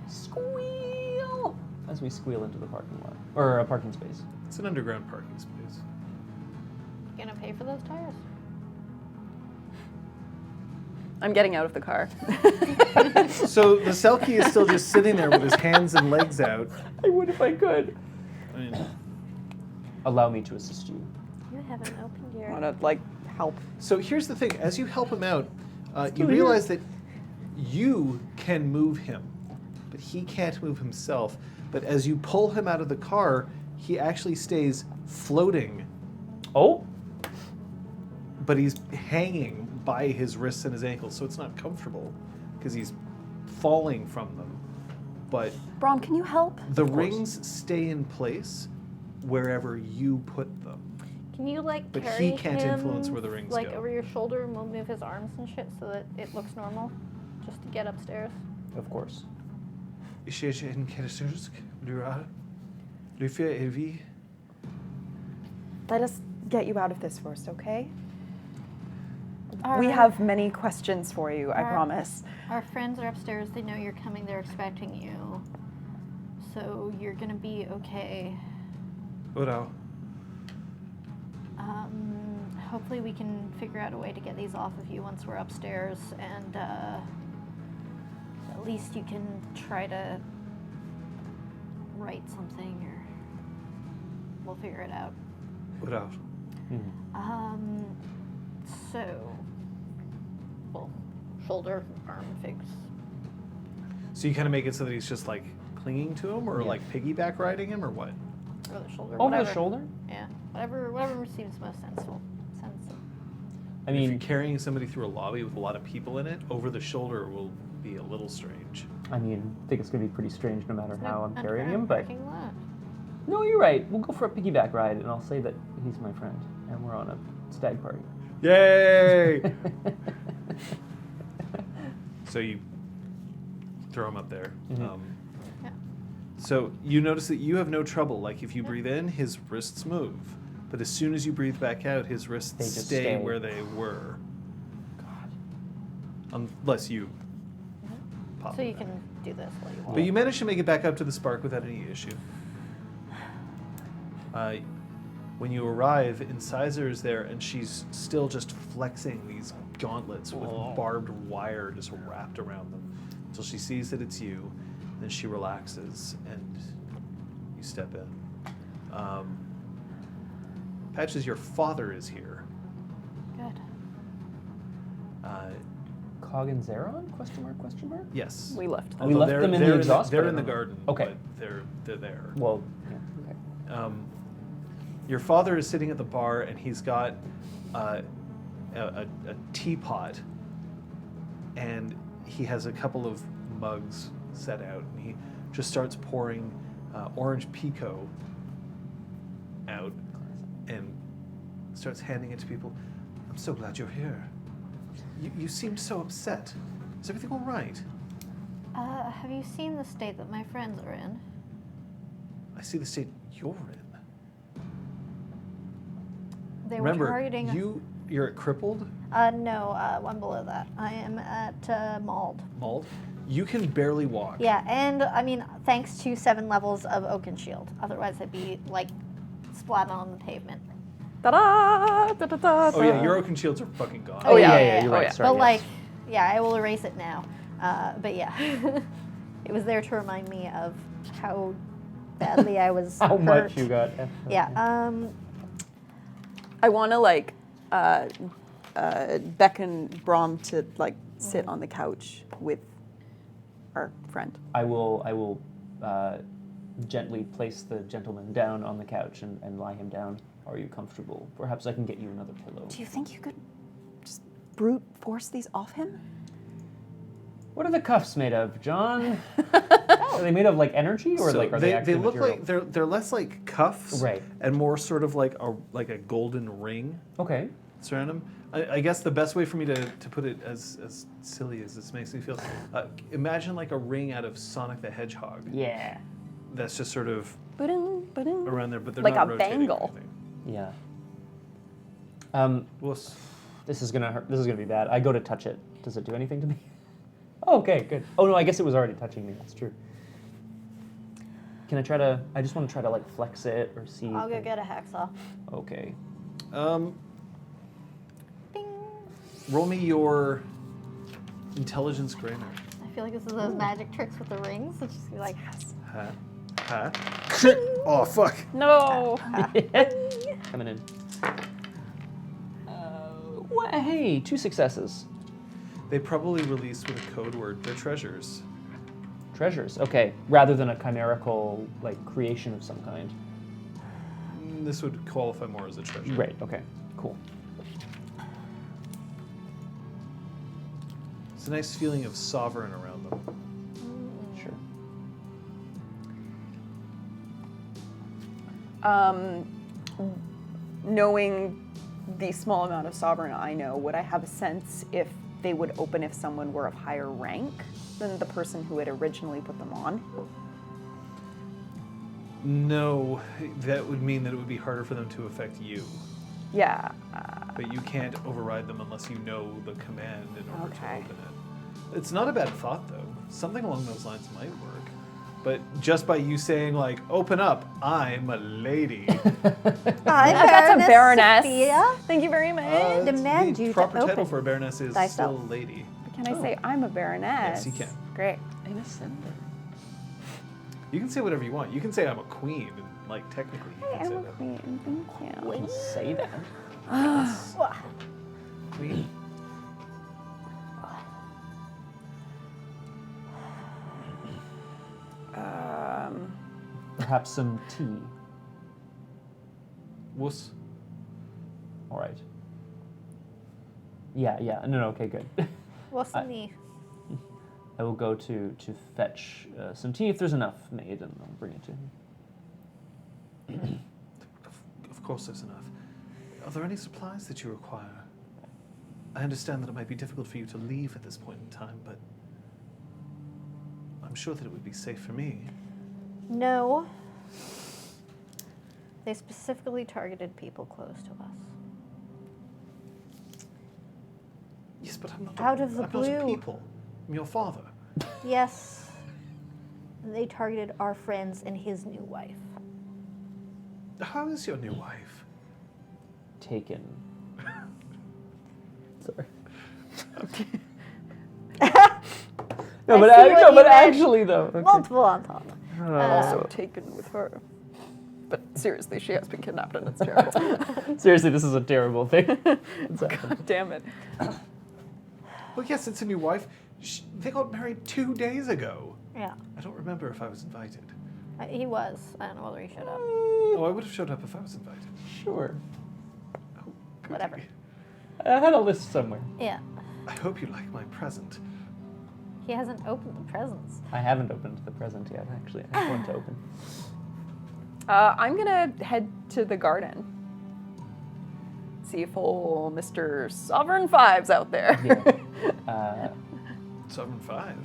Squeal! As we squeal into the parking lot. Or a parking space. It's an underground parking space. You gonna pay for those tires? I'm getting out of the car. So the Selkie is still just sitting there with his hands and legs out. I would if I could. I mean, Allow me to assist you. You haven't opened your. I want to, like, help. so here's the thing. As you help him out, you Still realize that you can move him, but he can't move himself. But as you pull him out of the car, he actually stays floating, Oh? but he's hanging by his wrists and his ankles, so it's not comfortable because he's falling from them. But Brom, can you help? the rings stay in place wherever you put them. Can you like But carry he can't him, influence where the rings like go. over your shoulder and we'll move his arms and shit so that it looks normal, just to get upstairs? Of course. Let us get you out of this first, okay? All We right. have many questions for you, I Our- promise. Our friends are upstairs. They know you're coming. They're expecting you. So you're gonna be okay. Hopefully we can figure out a way to get these off of you once we're upstairs, and at least you can try to write something, or we'll figure it out. So, well, shoulder, arm, figs. So you kind of make it so that he's just like clinging to him, or Yeah. like piggyback riding him, or what? Or the shoulder. Over whatever. the shoulder? Yeah, whatever seems most sensible. I If you're mean, carrying somebody through a lobby with a lot of people in it, over the shoulder will be a little strange. I think it's going to be pretty strange no matter how I'm carrying him, Underground but... parking lot. No, you're right. We'll go for a piggyback ride, and I'll say that he's my friend, and we're on a stag party. Yay! So you throw him up there. Mhm. Yeah. So you notice that you have no trouble. Like if you breathe in, his wrists move. But as soon as you breathe back out, his wrists They just stay stay. where they were. God. Unless you pop So them you back. can do this while you walk. But you managed to make it back up to the spark without any issue. When you arrive, Incisor is there, and she's still just flexing these gauntlets with barbed wire just wrapped around them until she sees that it's you. Then she relaxes, and you step in. Patches, your father is here. Good. Cog and Zeron? Question mark, question mark? Yes. We left them. We Although left they're- them in the they're exhaust, They're but I in the don't know. garden. Okay. But they're there. Well, yeah, okay. Your father is sitting at the bar, and he's got a teapot, and he has a couple of mugs set out, and he just starts pouring orange pico out and starts handing it to people. I'm so glad you're here. You seemed so upset. Is everything all right? Have you seen the state that my friends are in? I see the state you're in. They Remember, were targeting. you're at Crippled, No, one below that. I am at Mauled. Mauled. You can barely walk. Yeah, and I mean, thanks to 7 levels of Oaken Shield. Otherwise, I'd be like splat on the pavement. Ta-da! Da-da-da-da. Oh yeah, your oaken shields are fucking gone. Oh, yeah. You're Oh, right. yeah. Sorry, But yes. like, yeah, I will erase it now. But yeah, it was there to remind me of how badly I was how hurt. much you got. Yeah. I want to like beckon Brom to like sit on the couch with our friend. I will gently place the gentleman down on the couch and lie him down. Are you comfortable? Perhaps I can get you another pillow. Do you think you could just brute force these off him? What are the cuffs made of, John? Are they made of like energy, or So like are they actually look material? like they're less like cuffs, Right. and more sort of like a golden ring Okay. surround them. I guess the best way for me to put it, as silly as this makes me feel, imagine like a ring out of Sonic the Hedgehog. Yeah. That's just sort of Ba-ding, ba-ding. around there, but they're Like not a rotating or bangle. anything. Yeah. Wuss. This is gonna hurt. This is gonna be bad. I go to touch it. Does it do anything to me? Oh, okay, good. Oh no, I guess it was already touching me. That's true. Can I try to? I just want to try to like flex it or see. I'll go get a hacksaw. Okay. Bing. Roll me your intelligence grammar. I feel like this is those magic tricks with the rings. It's just like, Huh? Oh fuck! No. Coming in. Hey, 2 successes. They probably release with a code word. They're treasures. Treasures. Okay, rather than a chimerical like creation of some kind. This would qualify more as a treasure. Right. Okay. Cool. It's a nice feeling of sovereign around them. Sure. Knowing the small amount of sovereign I know, would I have a sense if they would open if someone were of higher rank than the person who had originally put them on? No, that would mean that it would be harder for them to affect you. Yeah. But you can't override them unless you know the command in order Okay. to open it. It's not a bad thought, though. Something along those lines might work. But just by you saying, like, open up, I'm a lady. That's a baroness. Sophia. Thank you very much. Demand the you to proper title open for a baroness is thyself. still lady. Can I say I'm a baroness? Yes, you can. Great. I'm ascendant. You can say whatever you want. You can say I'm a queen, and, like, technically you Hey, can say I'm a that. queen. Thank you. Don't say that. Queen. Perhaps some tea. Wuss. All right. Yeah. No. Okay. Good. What's the knee? I will go to fetch some tea if there's enough made, and I'll bring it to him. Of course there's enough. Are there any supplies that you require? I understand that it might be difficult for you to leave at this point in time, but I'm sure that it would be safe for me. No. They specifically targeted people close to us. Yes, but I'm not Out of the I'm not a blue. people. I'm your father. Yes. They targeted our friends and his new wife. How is your new wife? Taken. Sorry. No, but I see what you meant. actually though. Okay. Multiple on top. So taken with her. But seriously, she has been kidnapped and it's terrible. Seriously, this is a terrible thing. It's happened. Damn it. Well, yes, it's a new wife. They got married 2 days ago. Yeah. I don't remember if I was invited. He was. I don't know whether he showed up. Oh, I would have showed up if I was invited. Sure. Oh, goody. Whatever. I had a list somewhere. Yeah. I hope you like my present. He hasn't opened the presents. I haven't opened the present yet, actually. I have one to open. I'm gonna head to the garden. See if old Mr. Sovereign Five's out there. Yeah. Sovereign 5.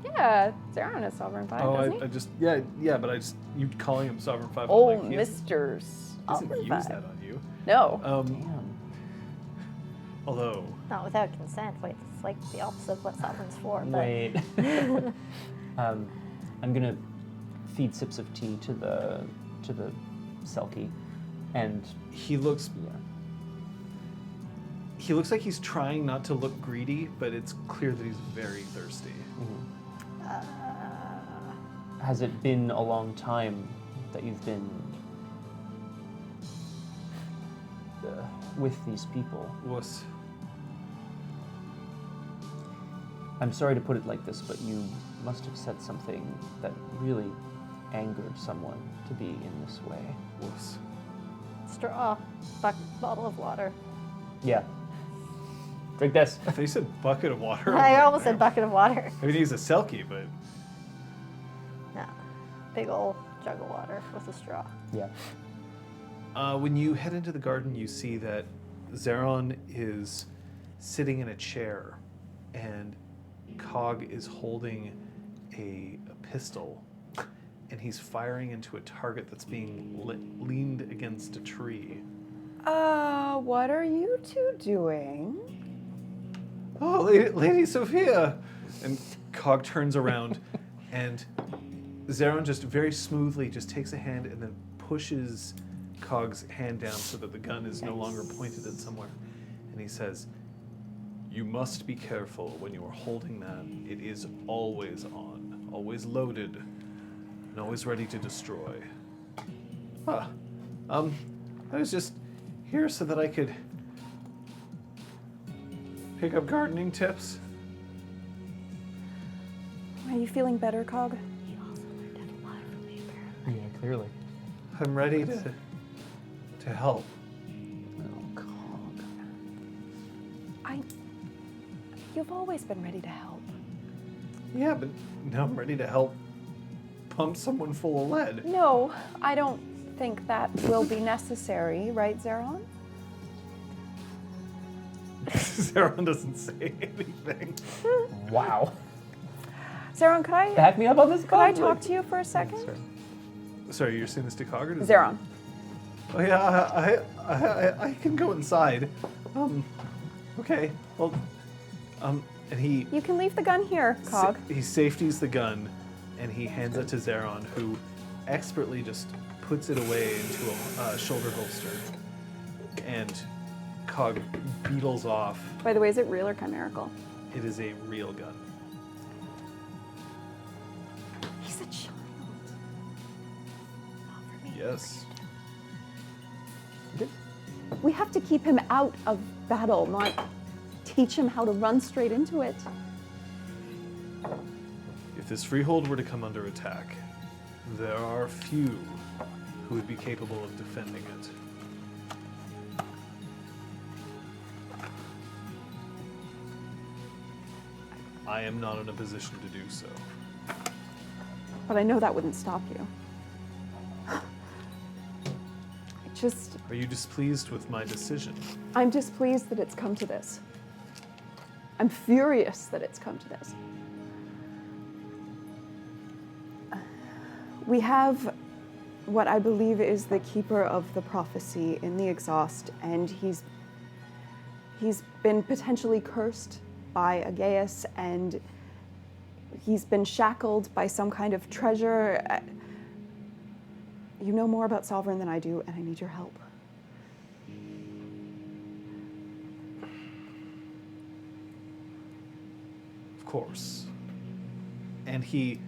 Yeah, Zaron is Sovereign Five, Oh, doesn't he? I just, yeah, but I just, you calling him Sovereign 5. Oh, I'm like, he hasn't- Mr. he hasn't Sovereign used Five. that on you. No. Damn. Although, Not without consent. Wait, it's like the opposite of what sovereign's for. But Wait. I'm gonna feed sips of tea to the Selkie, And He looks yeah. he looks like he's trying not to look greedy, but it's clear that he's very thirsty. Has it been a long time that you've been with these people? Wuss. I'm sorry to put it like this, but you must have said something that really angered someone to be in this way. Wuss. Straw. Bottle of water. Yeah. Drink this. I thought you said bucket of water. I almost said bucket of water. I mean, he's a selkie, but Nah. Big ol' jug of water with a straw. Yeah. when you head into the garden, you see that Zeron is sitting in a chair, and Cog is holding a pistol, and he's firing into a target that's being leaned against a tree. What are you two doing? Oh, Lady Sophia! And Cog turns around, and Zeron just very smoothly just takes a hand and then pushes Cog's hand down so that the gun is no longer pointed at somewhere. And he says, "You must be careful when you are holding that. It is always on, always loaded, and always ready to destroy." I was just here so that I could pick up gardening tips. Are you feeling better, Cog? He also learned a lot from me, apparently. Yeah, clearly. I'm ready to help. Oh, Cog. You've always been ready to help. Yeah, but now I'm ready to help pump someone full of lead. No, I don't think that will be necessary, right, Zeron? Zeron doesn't say anything. Wow. Zeron, could I Back me up on this, could I Cog? talk to you for a second? Sorry. Sorry, you're saying this to Cog or to Zeron. Oh yeah, I can go inside. Okay. Well, and he You can leave the gun here, Cog. he safeties the gun, and he hands it to Zeron, who expertly just puts it away into a shoulder holster. And Cog beetles off. By the way, is it real or chimerical? It is a real gun. He's a child. Not for me. Yes. We have to keep him out of battle, not teach him how to run straight into it. If this freehold were to come under attack, there are few who would be capable of defending it. I am not in a position to do so. But I know that wouldn't stop you. Are you displeased with my decision? I'm displeased that it's come to this. I'm furious that it's come to this. We have what I believe is the keeper of the prophecy in the exhaust, and he's been potentially cursed by Aegeus, and he's been shackled by some kind of treasure. You know more about Sovereign than I do, and I need your help. Of course. And he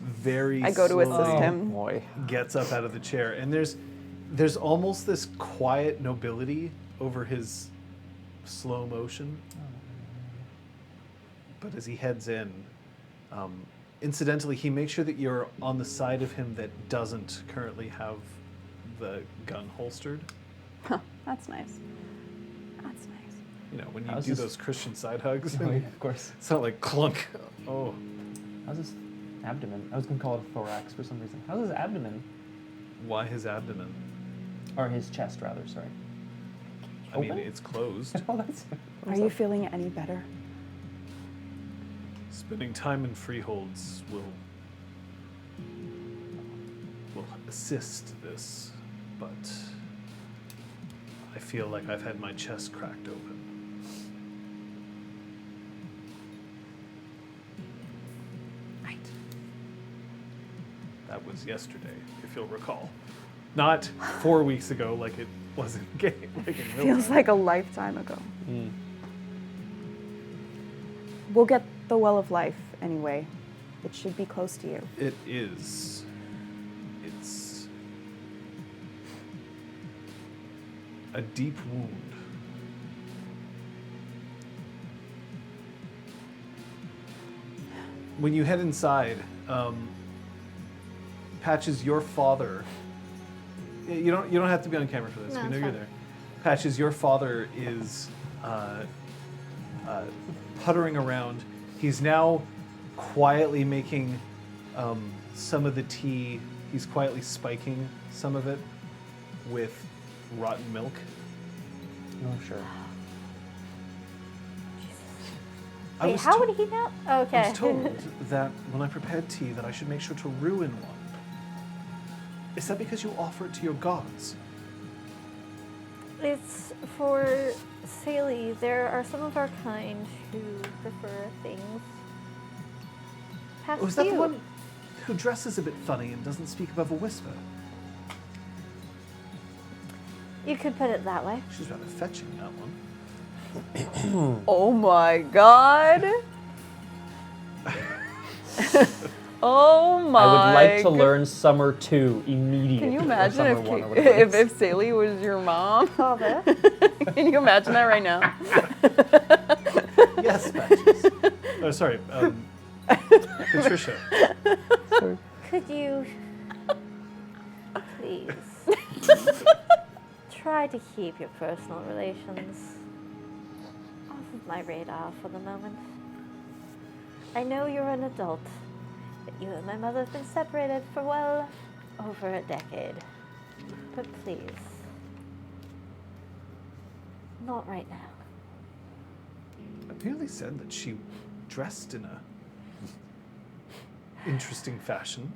very I go to assist slowly him. Boy. gets up out of the chair, and there's almost this quiet nobility over his slow motion. But as he heads in, incidentally, he makes sure that you're on the side of him that doesn't currently have the gun holstered. Huh, that's nice. That's nice. You know, when you How's do this- those Christian side hugs, Oh, yeah, of course. it's not like clunk. Oh, How's his abdomen? I was going to call it a thorax for some reason. How's his abdomen? why his abdomen? Or his chest, rather, sorry. I mean, Open? it's closed. Oh, that's... Are you feeling any better? Spending time in freeholds will assist this, but I feel like I've had my chest cracked open. Right. That was yesterday, if you'll recall. Not 4 weeks ago, like it was in game. Like in real Feels time. like a lifetime ago. We'll get the Well of Life anyway. It should be close to you. It is. It's a deep wound. When you head inside, Patches, your father. You don't have to be on camera for this. No, we know it's you're fine. there. Patches, your father is puttering around. He's now quietly making some of the tea. He's quietly spiking some of it with rotten milk. Oh, sure. I Wait, was how to- would he know? I Okay. was told that when I prepared tea that I should make sure to ruin one. Is that because you offer it to your gods? It's for Saley. There are some of our kind who prefer things past Oh, is that you. the one who dresses a bit funny and doesn't speak above a whisper? You could put it that way. She's rather fetching, that one. Oh my god. Oh my. I would like to god. learn Summer 2 immediately. Can you or imagine Summer if, 1 or whatever it is. if Saley was your mom? Father. Can you imagine that right now? Yes, Patches. Oh, sorry. Patricia. Could you please try to keep your personal relations off of my radar for the moment? I know you're an adult, but you and my mother have been separated for well over a decade. But please, not right now. I merely said that she dressed in a interesting fashion.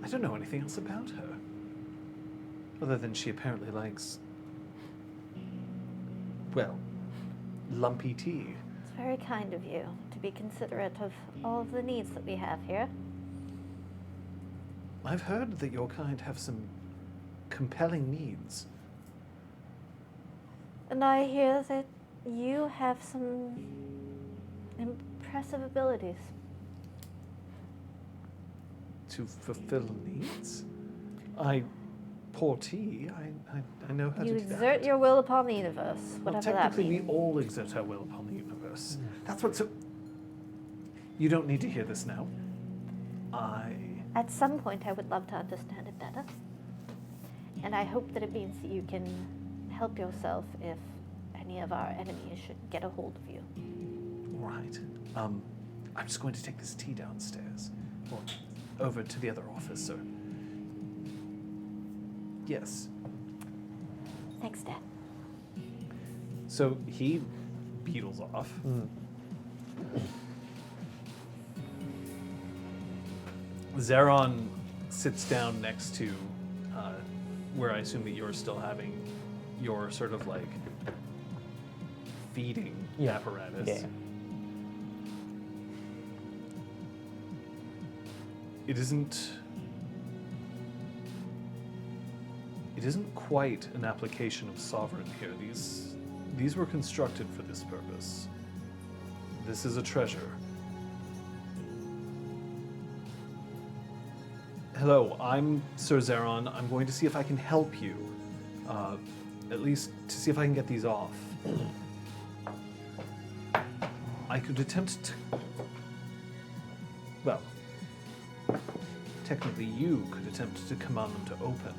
I don't know anything else about her. Other than she apparently likes, well, lumpy tea. It's very kind of you to be considerate of all of the needs that we have here. I've heard that your kind have some compelling needs. And I hear that you have some impressive abilities. To fulfill needs? I pour tea. I know how You to do that. exert your will upon the universe, Well, whatever that technically, means. we all exert our will upon the universe. That's what's so. You don't need to hear this now. At some point, I would love to understand it better. And I hope that it means that you can help yourself if any of our enemies should get a hold of you. Right. I'm just going to take this tea downstairs. Or over to the other office, sir. Yes. Thanks, Dad. So he beetles off. Zeron sits down next to where I assume that you're still having your sort of like feeding apparatus. Yeah. It isn't quite an application of sovereign here. These were constructed for this purpose. This is a treasure. Hello, I'm Sir Zeron. I'm going to see if I can help you. At least to see if I can get these off. I could attempt to... Well, technically you could attempt to command them to open.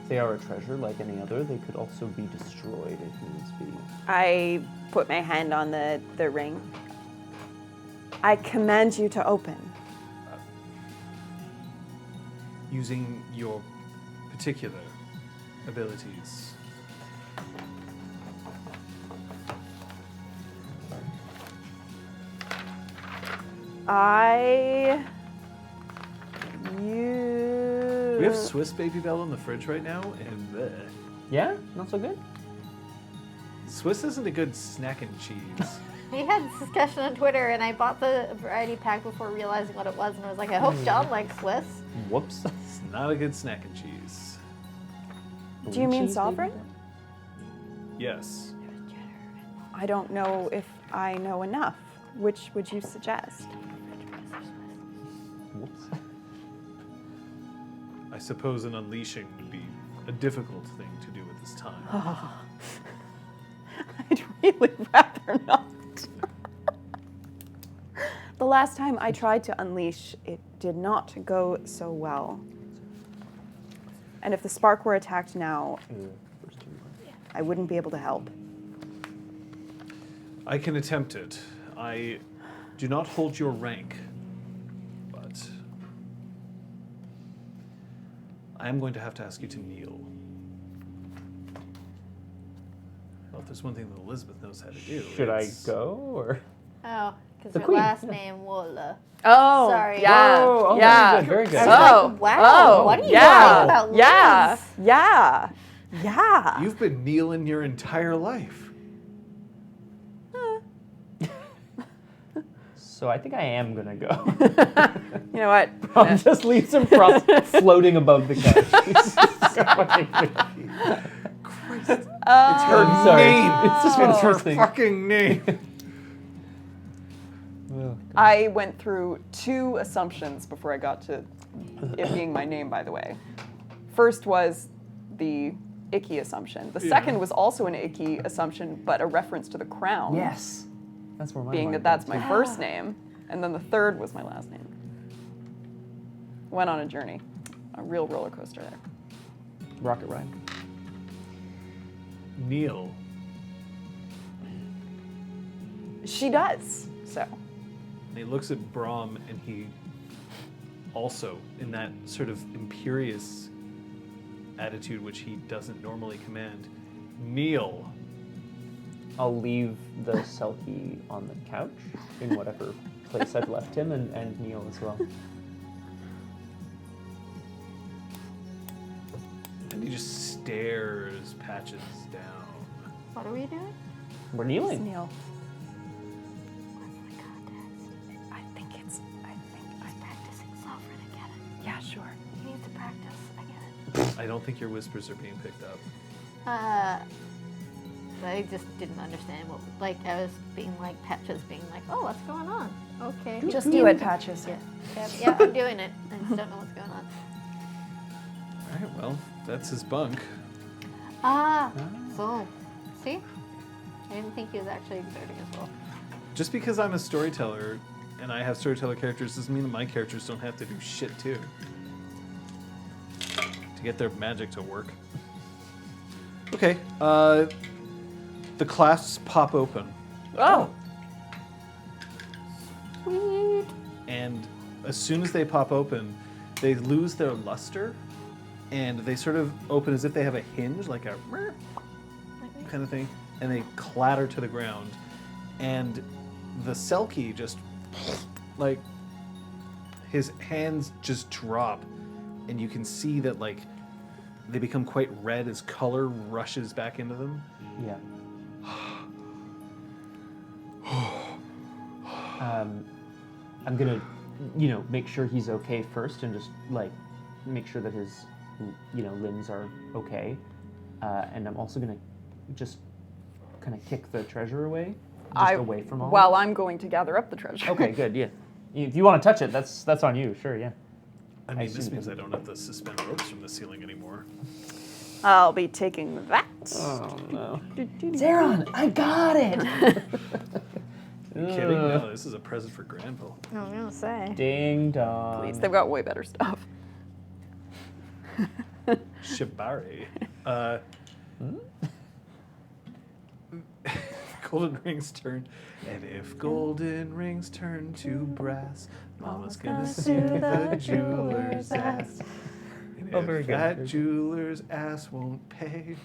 If they are a treasure like any other, they could also be destroyed if needs be. I put my hand on the ring. I command you to open. Using your particular abilities. We have Swiss Baby Bell in the fridge right now, and Yeah? Not so good? Swiss isn't a good snack and cheese. We had this discussion on Twitter, and I bought the variety pack before realizing what it was, and I was like, I hope John likes Swiss. Whoops. It's not a good snack and cheese. Do you mean Cheese, sovereign? baby? Yes. I don't know if I know enough. Which would you suggest? Whoops. I suppose an unleashing would be a difficult thing to do at this time. I'd really rather not. The last time I tried to unleash, it did not go so well. And if the spark were attacked now, I wouldn't be able to help. I can attempt it. I do not hold your rank, but I am going to have to ask you to kneel. Well, if there's one thing that Elizabeth knows how to do, Should I it's- go or? Oh, because The her queen, last yeah. name Wola. Oh, Sorry. yeah, Oh, oh, yeah. very good, very I good. was Oh, like, wow, what are you talking about, Liz? Yeah. You've been kneeling your entire life. So I think I am gonna go. You know what? I'll just leave some props floating above the couch. Christ. It's her Sorry. name. It's just It's her interesting. fucking name. I went through 2 assumptions before I got to it being my name, by the way. First was the icky assumption. The second was also an icky assumption, but a reference to the crown. Yes. That's where my Being mind that that's went my to. first name, and then the third was my last name. Went on a journey, a real roller coaster there. Rocket ride. Neale. She does, so. And he looks at Brahm, and he also, in that sort of imperious attitude which he doesn't normally command, Neale. I'll leave the Selkie on the couch in whatever place I've left him, and Neale as well. And he just stares Patches down. What are we doing? We're It's kneeling. Neale. What's the context? I think I'm practicing sovereign again. yeah, sure. He needs to practice. I get it. I don't think your whispers are being picked up. I just didn't understand what, like, I was being like, Patches being like, oh, what's going on? Okay. Just do it, Patches. Yeah, I'm doing it. I just don't know what's going on. All right, well, that's his bunk. So, see? I didn't think he was actually exerting as well. Just because I'm a storyteller and I have storyteller characters doesn't mean that my characters don't have to do shit too. To get their magic to work. Okay, the clasps pop open. Oh. Sweet. And as soon as they pop open, they lose their luster and they sort of open as if they have a hinge, like a kind of thing, and they clatter to the ground. And the Selkie just, like, his hands just drop, and you can see that, like, they become quite red as color rushes back into them. Yeah. I'm gonna, make sure he's okay first, and just like make sure that his, limbs are okay. And I'm also gonna just kind of kick the treasure away, away from all. While I'm going to gather up the treasure. Okay, good. Yeah. If you want to touch it, that's on you. Sure. Yeah. I mean, this assume means it I don't have to suspend ropes from the ceiling anymore. I'll be taking that. Oh no. Zeron, I got it. Are you kidding? No, this is a present for Granville. I was gonna say. Ding dong. Please, they've got way better stuff. Shibari. Golden rings turn, and if golden rings turn to brass, Mama's gonna sue the jeweler's ass. And Oh, if very good, that very good. jeweler's ass won't pay,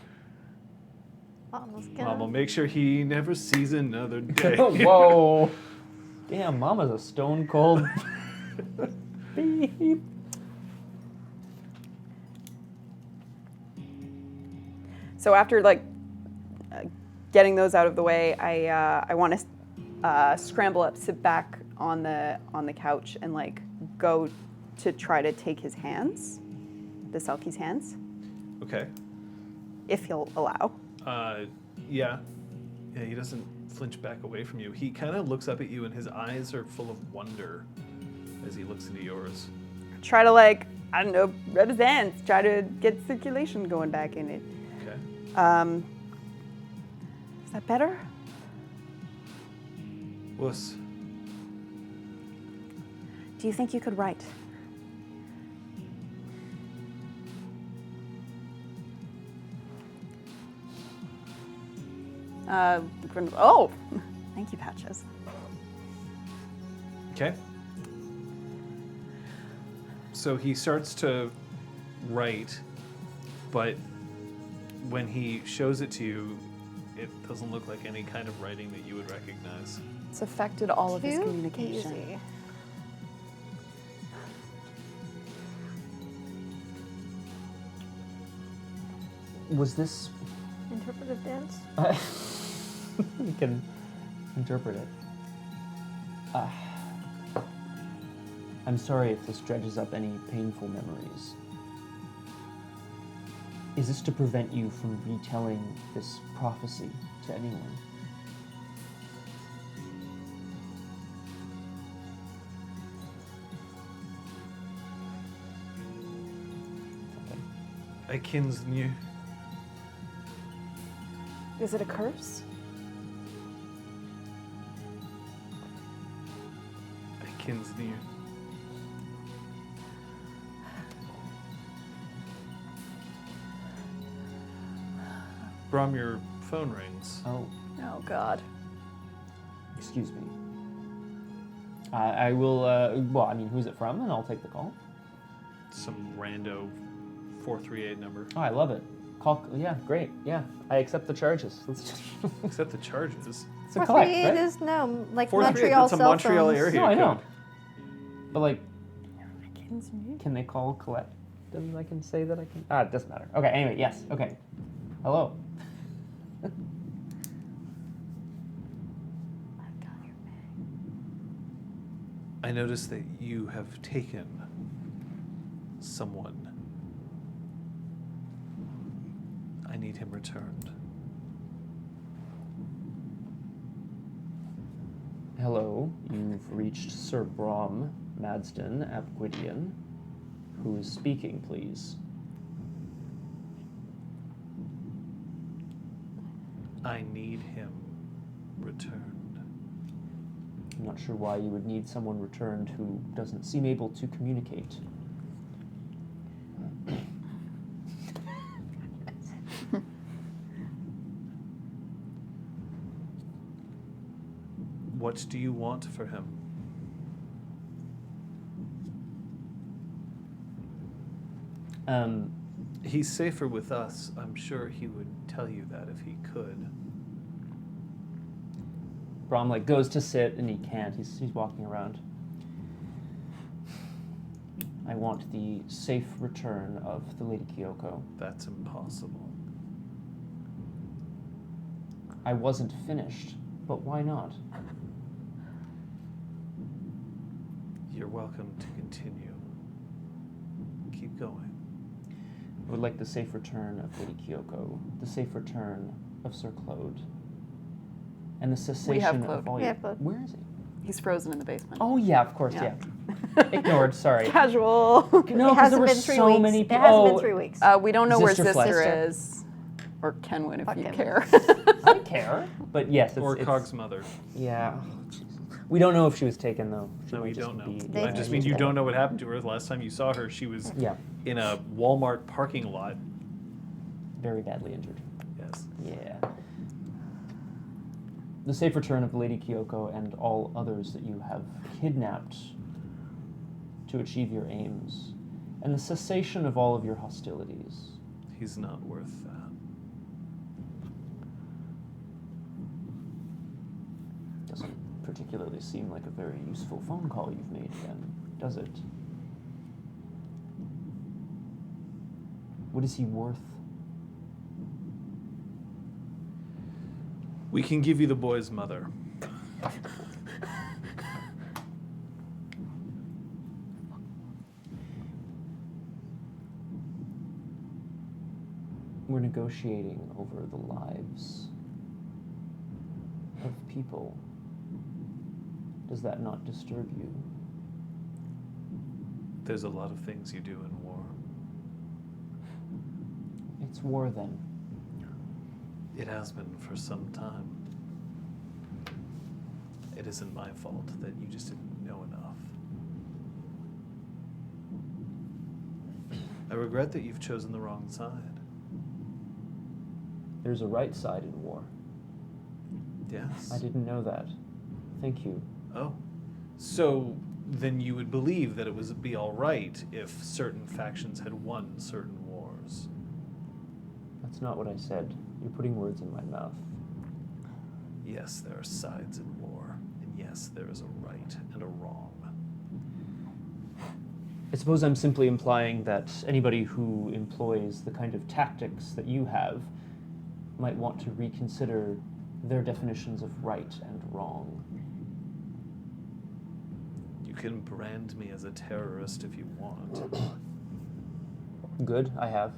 Mama's gonna. Mama make sure he never sees another day. Whoa. Damn, Mama's a stone cold. Beep. So after getting those out of the way, I want to scramble up, sit back on the couch, and like go to try to take his hands, the Selkie's hands, Okay. if he'll allow. Yeah. Yeah, he doesn't flinch back away from you. He kind of looks up at you, and his eyes are full of wonder as he looks into yours. Try to like, I don't know, rub his hands, try to get circulation going back in it. Okay. Is that better? Wuss. Do you think you could write? Oh, thank you, Patches. Okay. So he starts to write, but when he shows it to you, it doesn't look like any kind of writing that you would recognize. It's affected all of his Too communication. easy. Was this? Interpretive dance. You can interpret it. I'm sorry if this dredges up any painful memories. Is this to prevent you from retelling this prophecy to anyone? Okay. I kins you. Is it a curse? I kins you. Brom, your phone rings. Oh, Oh, God. excuse me. I will, well, I mean, who's it from? And I'll take the call. Some rando 438 number. Oh, I love it. Call, yeah, great. Yeah, I accept the charges. Let's just, Except the charges. it's a collect, 438 right? is no, like 438, Montreal that's a cell Montreal phones. area No, I know. code. But like, can they call collect? Then I can say that I can. Ah, it doesn't matter. Okay. Anyway, yes. Okay. Hello. I noticed that you have taken someone. I need him returned. Hello. You've reached Sir Brom Madsden ap Gwydion. Who is speaking, please? I need him returned. I'm not sure why you would need someone returned who doesn't seem able to communicate. What do you want for him? He's safer with us. I'm sure he would tell you that if he could. Brom like goes to sit and he can't. He's walking around. I want the safe return of the Lady Kyoko. That's impossible. I wasn't finished, but why not? You're welcome to continue. Keep going. I would like the safe return of Lady Kyoko, the safe return of Sir Claude, and the cessation Claude. of all We your... have Claude. Where is he? He's frozen in the basement. Oh yeah, of course, Yeah. yeah. Ignored, sorry. Casual. No, It because hasn't there were been 3 so weeks. many It people. hasn't been 3 weeks. We don't know where Zister Zister Flex. is. Or Kenwin, if Fuck you him. care. I care, but yes, Or it's Cog's mother. yeah. Oh, Jesus. We don't know if she was taken though. She No, might you just don't know. be- They- I just mean you don't know what happened to her. The last time you saw her, she was Yeah, in a Walmart parking lot. very badly injured. Yes. Yeah. The safe return of Lady Kyoko and all others that you have kidnapped to achieve your aims, and the cessation of all of your hostilities. He's not worth that. Doesn't particularly seem like a very useful phone call you've made then, does it? What is he worth? We can give you the boy's mother. We're negotiating over the lives of people. Does that not disturb you? There's a lot of things you do in war. It's war then. It has been for some time. It isn't my fault that you just didn't know enough. I regret that you've chosen the wrong side. There's a right side in war. Yes. I didn't know that. Thank you. Oh. So then you would believe that it would be all right if certain factions had won certain wars. That's not what I said. You're putting words in my mouth. Yes, there are sides in war, and yes, there is a right and a wrong. I suppose I'm simply implying that anybody who employs the kind of tactics that you have might want to reconsider their definitions of right and wrong. You can brand me as a terrorist if you want. Good, I have.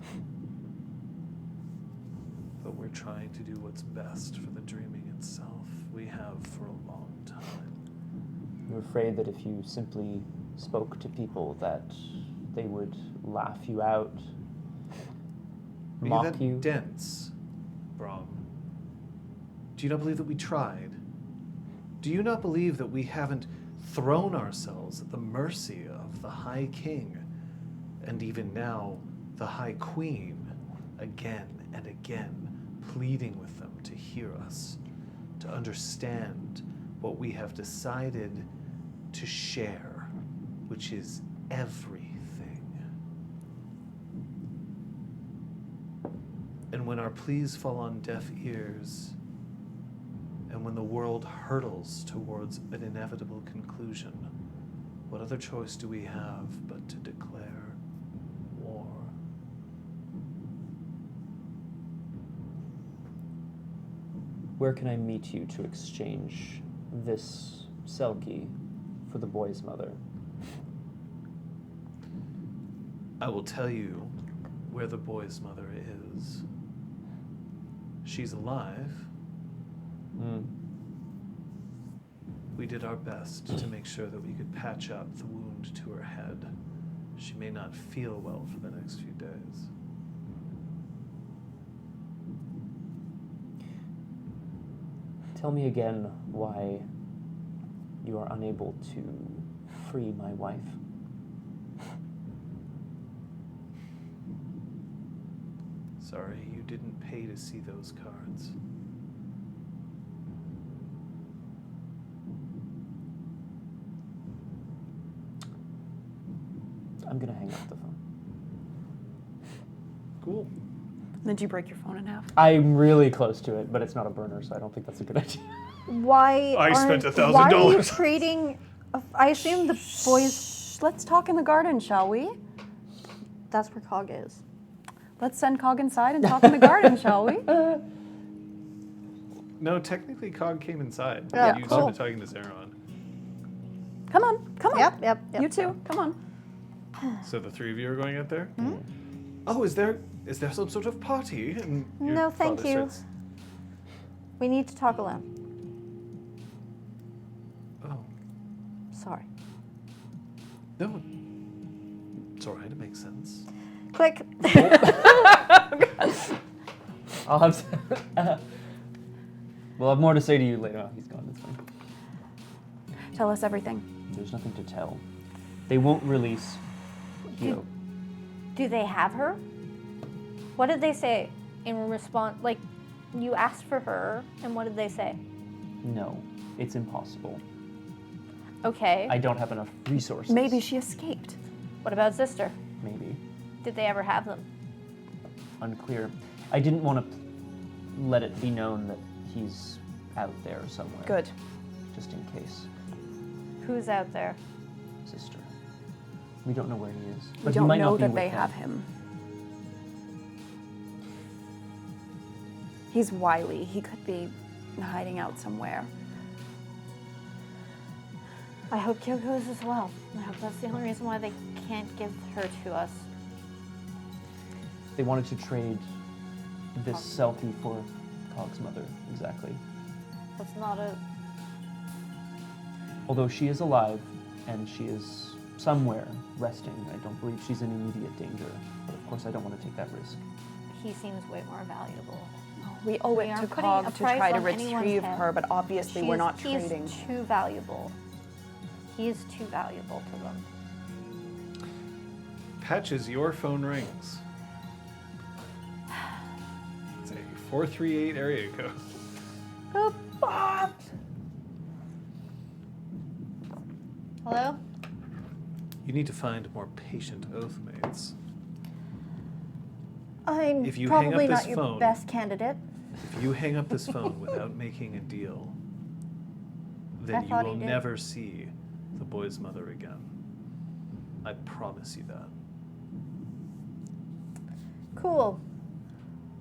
But we're trying to do what's best for the dreaming itself. We have for a long time. You're afraid that if you simply spoke to people that they would laugh you out, Are mock you that you. dense, Brom? Do you not believe that we tried? Do you not believe that we haven't thrown ourselves at the mercy of the High King, and even now the High Queen, again and again, pleading with them to hear us, to understand what we have decided to share, which is everything. And when our pleas fall on deaf ears, and when the world hurtles towards an inevitable conclusion, what other choice do we have but to declare war? Where can I meet you to exchange this selkie for the boy's mother? I will tell you where the boy's mother is. She's alive. We did our best to make sure that we could patch up the wound to her head. She may not feel well for the next few days. Tell me again why you are unable to free my wife. Sorry, you didn't pay to see those cards. I'm gonna hang up the phone. Cool. Did you break your phone in half? I'm really close to it, but it's not a burner, so I don't think that's a good idea. Why I spent aren't- $1,000. Why are you trading? I assume the boys. Shh, let's talk in the garden, shall we? That's where Cog is. Let's send Cog inside and talk in the garden, shall we? No, technically Cog came inside. Yeah, You cool. started talking to Zeron. Come on, come on. Yep. You too, come on. So the three of you are going out there? Oh, is there some sort of party? And your No, thank father you. starts- We need to talk alone. Oh, Sorry. no. It's all right. It makes sense. Click. I'll have. We'll have more to say to you later. Oh, he's gone. That's fine. Tell us everything. There's nothing to tell. They won't release. Do they have her? What did they say in response? Like, you asked for her, and what did they say? No, it's impossible. Okay. I don't have enough resources. Maybe she escaped. What about Sister? Maybe. Did they ever have them? Unclear. I didn't want to let it be known that he's out there somewhere. Good. Just in case. Who's out there? Sister. We don't know where he is. We But he don't might know not be that with they them. have him. He's wily. He could be hiding out somewhere. I hope Kyoko is as well. I hope that's the only reason why they can't give her to us. They wanted to trade this selfie for Cog's mother, exactly. That's not a... Although she is alive and she is somewhere resting, I don't believe she's in immediate danger. But of course, I don't want to take that risk. He seems way more valuable. We owe We it to aren't putting a Cog to price try to on anyone's retrieve head. her, but obviously we're not trading. He's too valuable. He is too valuable to them. Patches, your phone rings. It's a 438 area code. Boop, bop. Hello? You need to find more patient oathmates. I'm If you hang probably up not this your phone- best candidate. If you hang up this phone without making a deal, then I you thought will he did. never see the boy's mother again. I promise you that. Cool.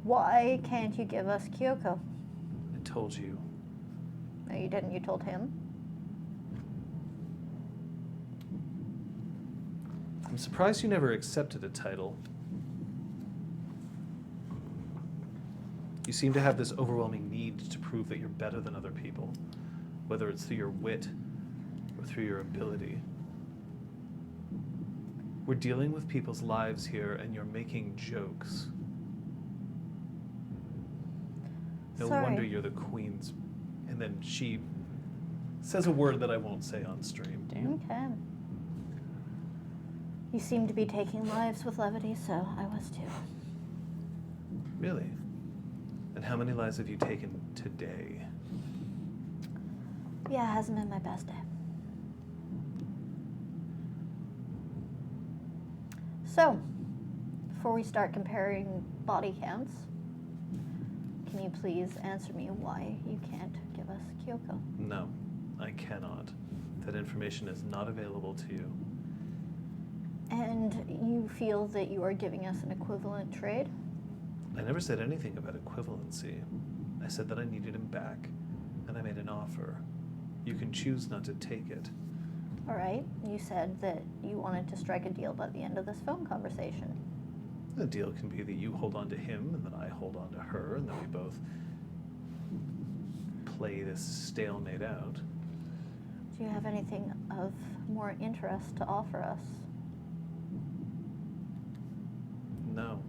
Why can't you give us Kyoko? I told you. No, you didn't. You told him. I'm surprised you never accepted a title. You seem to have this overwhelming need to prove that you're better than other people, whether it's through your wit or through your ability. We're dealing with people's lives here, and you're making jokes. No Sorry. wonder you're the queen's. And then she says a word that I won't say on stream. Damn. Okay. You seem to be taking lives with levity, so I was too. Really? And how many lives have you taken today? Yeah, it hasn't been my best day. So, before we start comparing body counts, can you please answer me why you can't give us Kyoko? No, I cannot. That information is not available to you. And you feel that you are giving us an equivalent trade? I never said anything about equivalency. I said that I needed him back, and I made an offer. You can choose not to take it. All right, you said that you wanted to strike a deal by the end of this phone conversation. The deal can be that you hold on to him, and then I hold on to her, and then we both play this stalemate out. Do you have anything of more interest to offer us? No.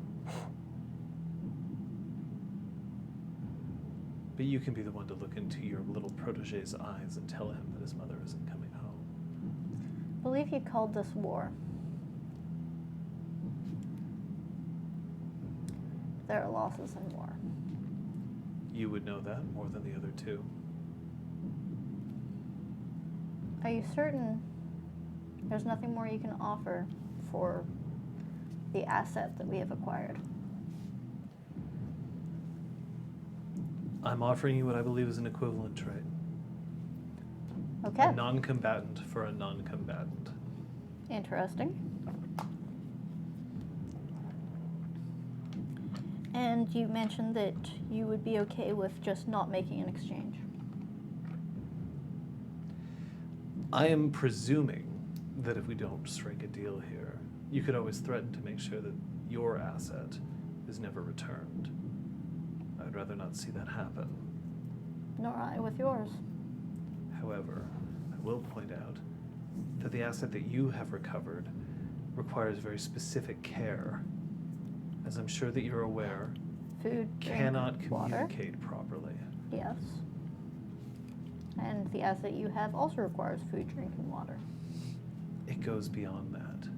But you can be the one to look into your little protege's eyes and tell him that his mother isn't coming home. I believe you called this war. There are losses in war. You would know that more than the other two. Are you certain there's nothing more you can offer for the asset that we have acquired? I'm offering you what I believe is an equivalent trade. Okay. A non-combatant for a non-combatant. Interesting. And you mentioned that you would be okay with just not making an exchange. I am presuming that if we don't strike a deal here, you could always threaten to make sure that your asset is never returned. I would rather not see that happen. Nor I with yours. However, I will point out that the asset that you have recovered requires very specific care. As I'm sure that you're aware, Food, cannot drink, water. communicate properly. Yes. And the asset you have also requires food, drink, and water. It goes beyond that.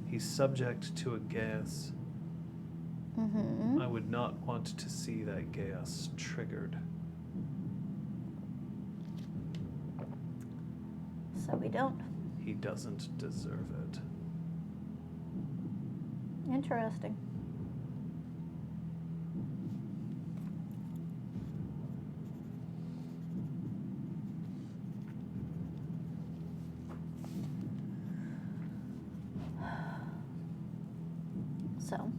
He's subject to a gas. Mm-hmm. I would not want to see that gas triggered. So we don't. He doesn't deserve it. Interesting. So,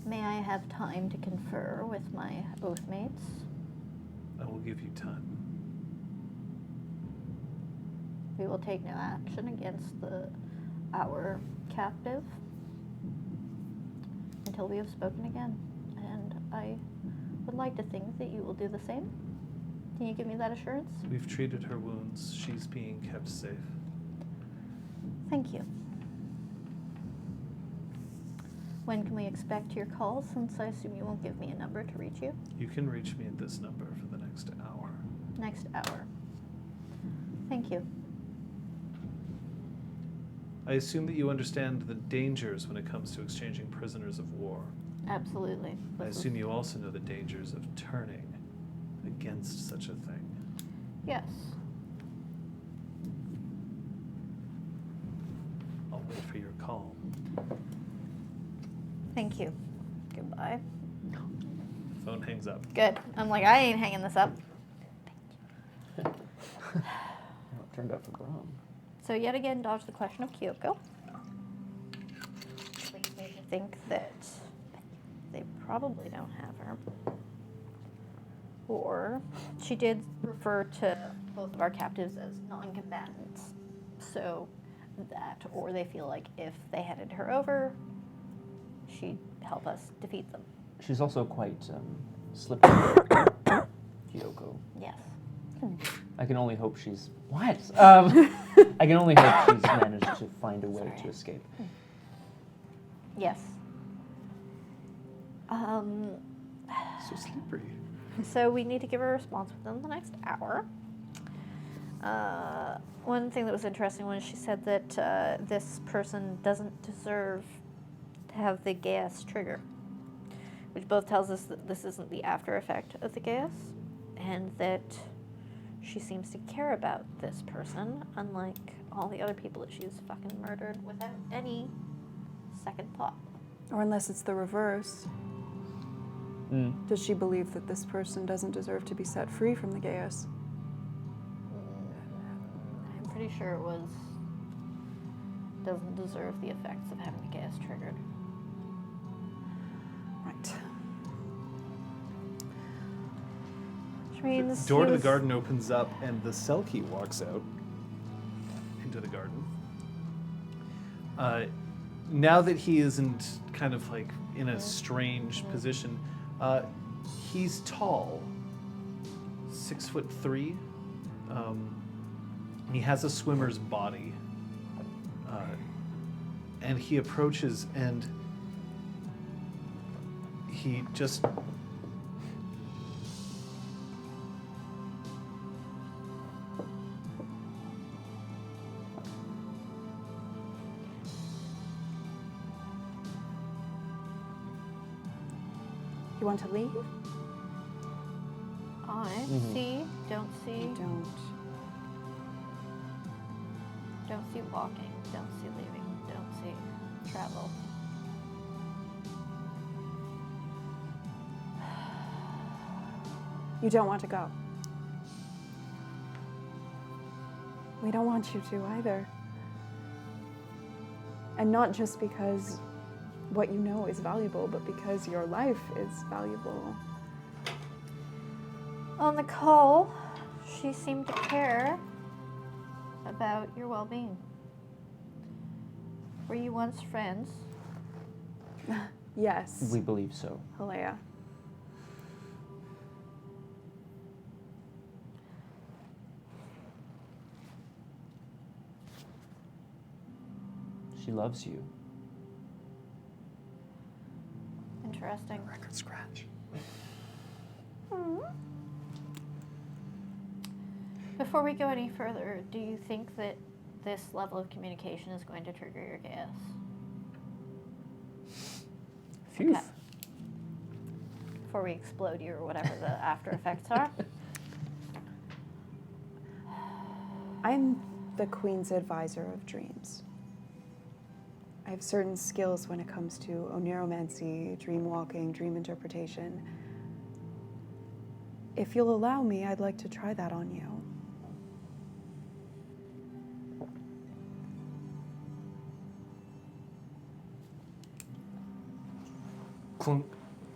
may I have time to confer with my oathmates? I will give you time. We will take no action against our captive until we have spoken again. And I would like to think that you will do the same. Can you give me that assurance? We've treated her wounds. She's being kept safe. Thank you. When can we expect your call, since I assume you won't give me a number to reach you? You can reach me at this number for the next hour. Next hour. Thank you. I assume that you understand the dangers when it comes to exchanging prisoners of war. Absolutely. I assume you also know the dangers of turning against such a thing. Yes. I'll wait for your call. Thank you. Goodbye. Phone hangs up. Good. I'm like, I ain't hanging this up. Well, it turned out for Brom. So yet again, dodge the question of Kyoko. Leads me to think that they probably don't have her. Or she did refer to both of our captives as non-combatants. So that, or they feel like if they handed her over, she'd help us defeat them. She's also quite slippery, Kyoko. Yes. I can only hope she's... What? I can only hope she's managed to find a way Sorry. to escape. Yes. So slippery. So we need to give her a response within the next hour. One thing that was interesting was she said that this person doesn't deserve to have the gas trigger, which both tells us that this isn't the after effect of the gas, and that she seems to care about this person, unlike all the other people that she's fucking murdered without any second thought. Or unless it's the reverse. Does she believe that this person doesn't deserve to be set free from the gas? I'm pretty sure it was doesn't deserve the effects of having the gas triggered. Right. Which means The door he to the was- garden opens up and the Selkie walks out into the garden. Now that he isn't kind of like in a strange position, he's tall, 6'3". He has a swimmer's body, and he approaches and he just You want to leave? I see, don't see, don't see walking, don't see leaving, don't see travel. You don't want to go. We don't want you to either. And not just because what you know is valuable, but because your life is valuable. On the call, she seemed to care about your well-being. Were you once friends? Yes, We believe so. Halea. She loves you. Interesting. record scratch. Before we go any further, do you think that this level of communication is going to trigger your gas? Phew. Okay. Before we explode you or whatever the after effects are? I'm the Queen's advisor of dreams. I have certain skills when it comes to oniromancy, dream walking, dream interpretation. If you'll allow me, I'd like to try that on you. Clunk.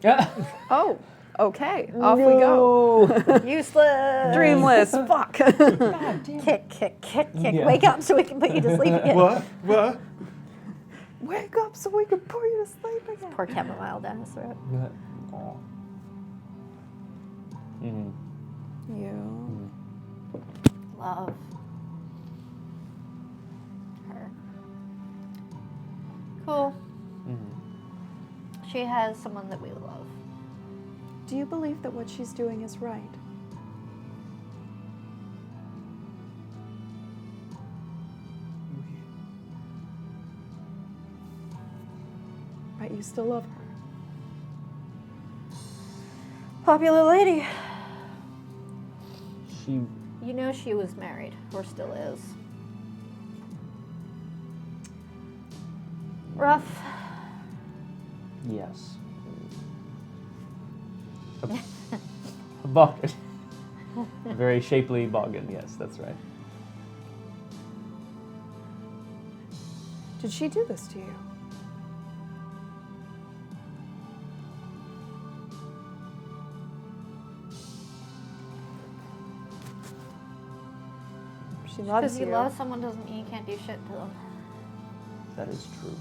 Yeah. Oh, Okay, off we go. Useless. Dreamless. Fuck. Kick. Yeah. Wake up so we can put you to sleep again. What? Wake up so we can put you to sleep again. Pour chamomile down his throat. Aw. Mhm. You. Love her. Cool. Mhm. She has someone that we love. Do you believe that what she's doing is right? But you still love her. Popular lady. She. You know she was married, or still is. Rough. Yes. A boggin. A very shapely boggin, yes, that's right. Did she do this to you? She loves Because you. you love someone doesn't mean you can't do shit to them. That is true.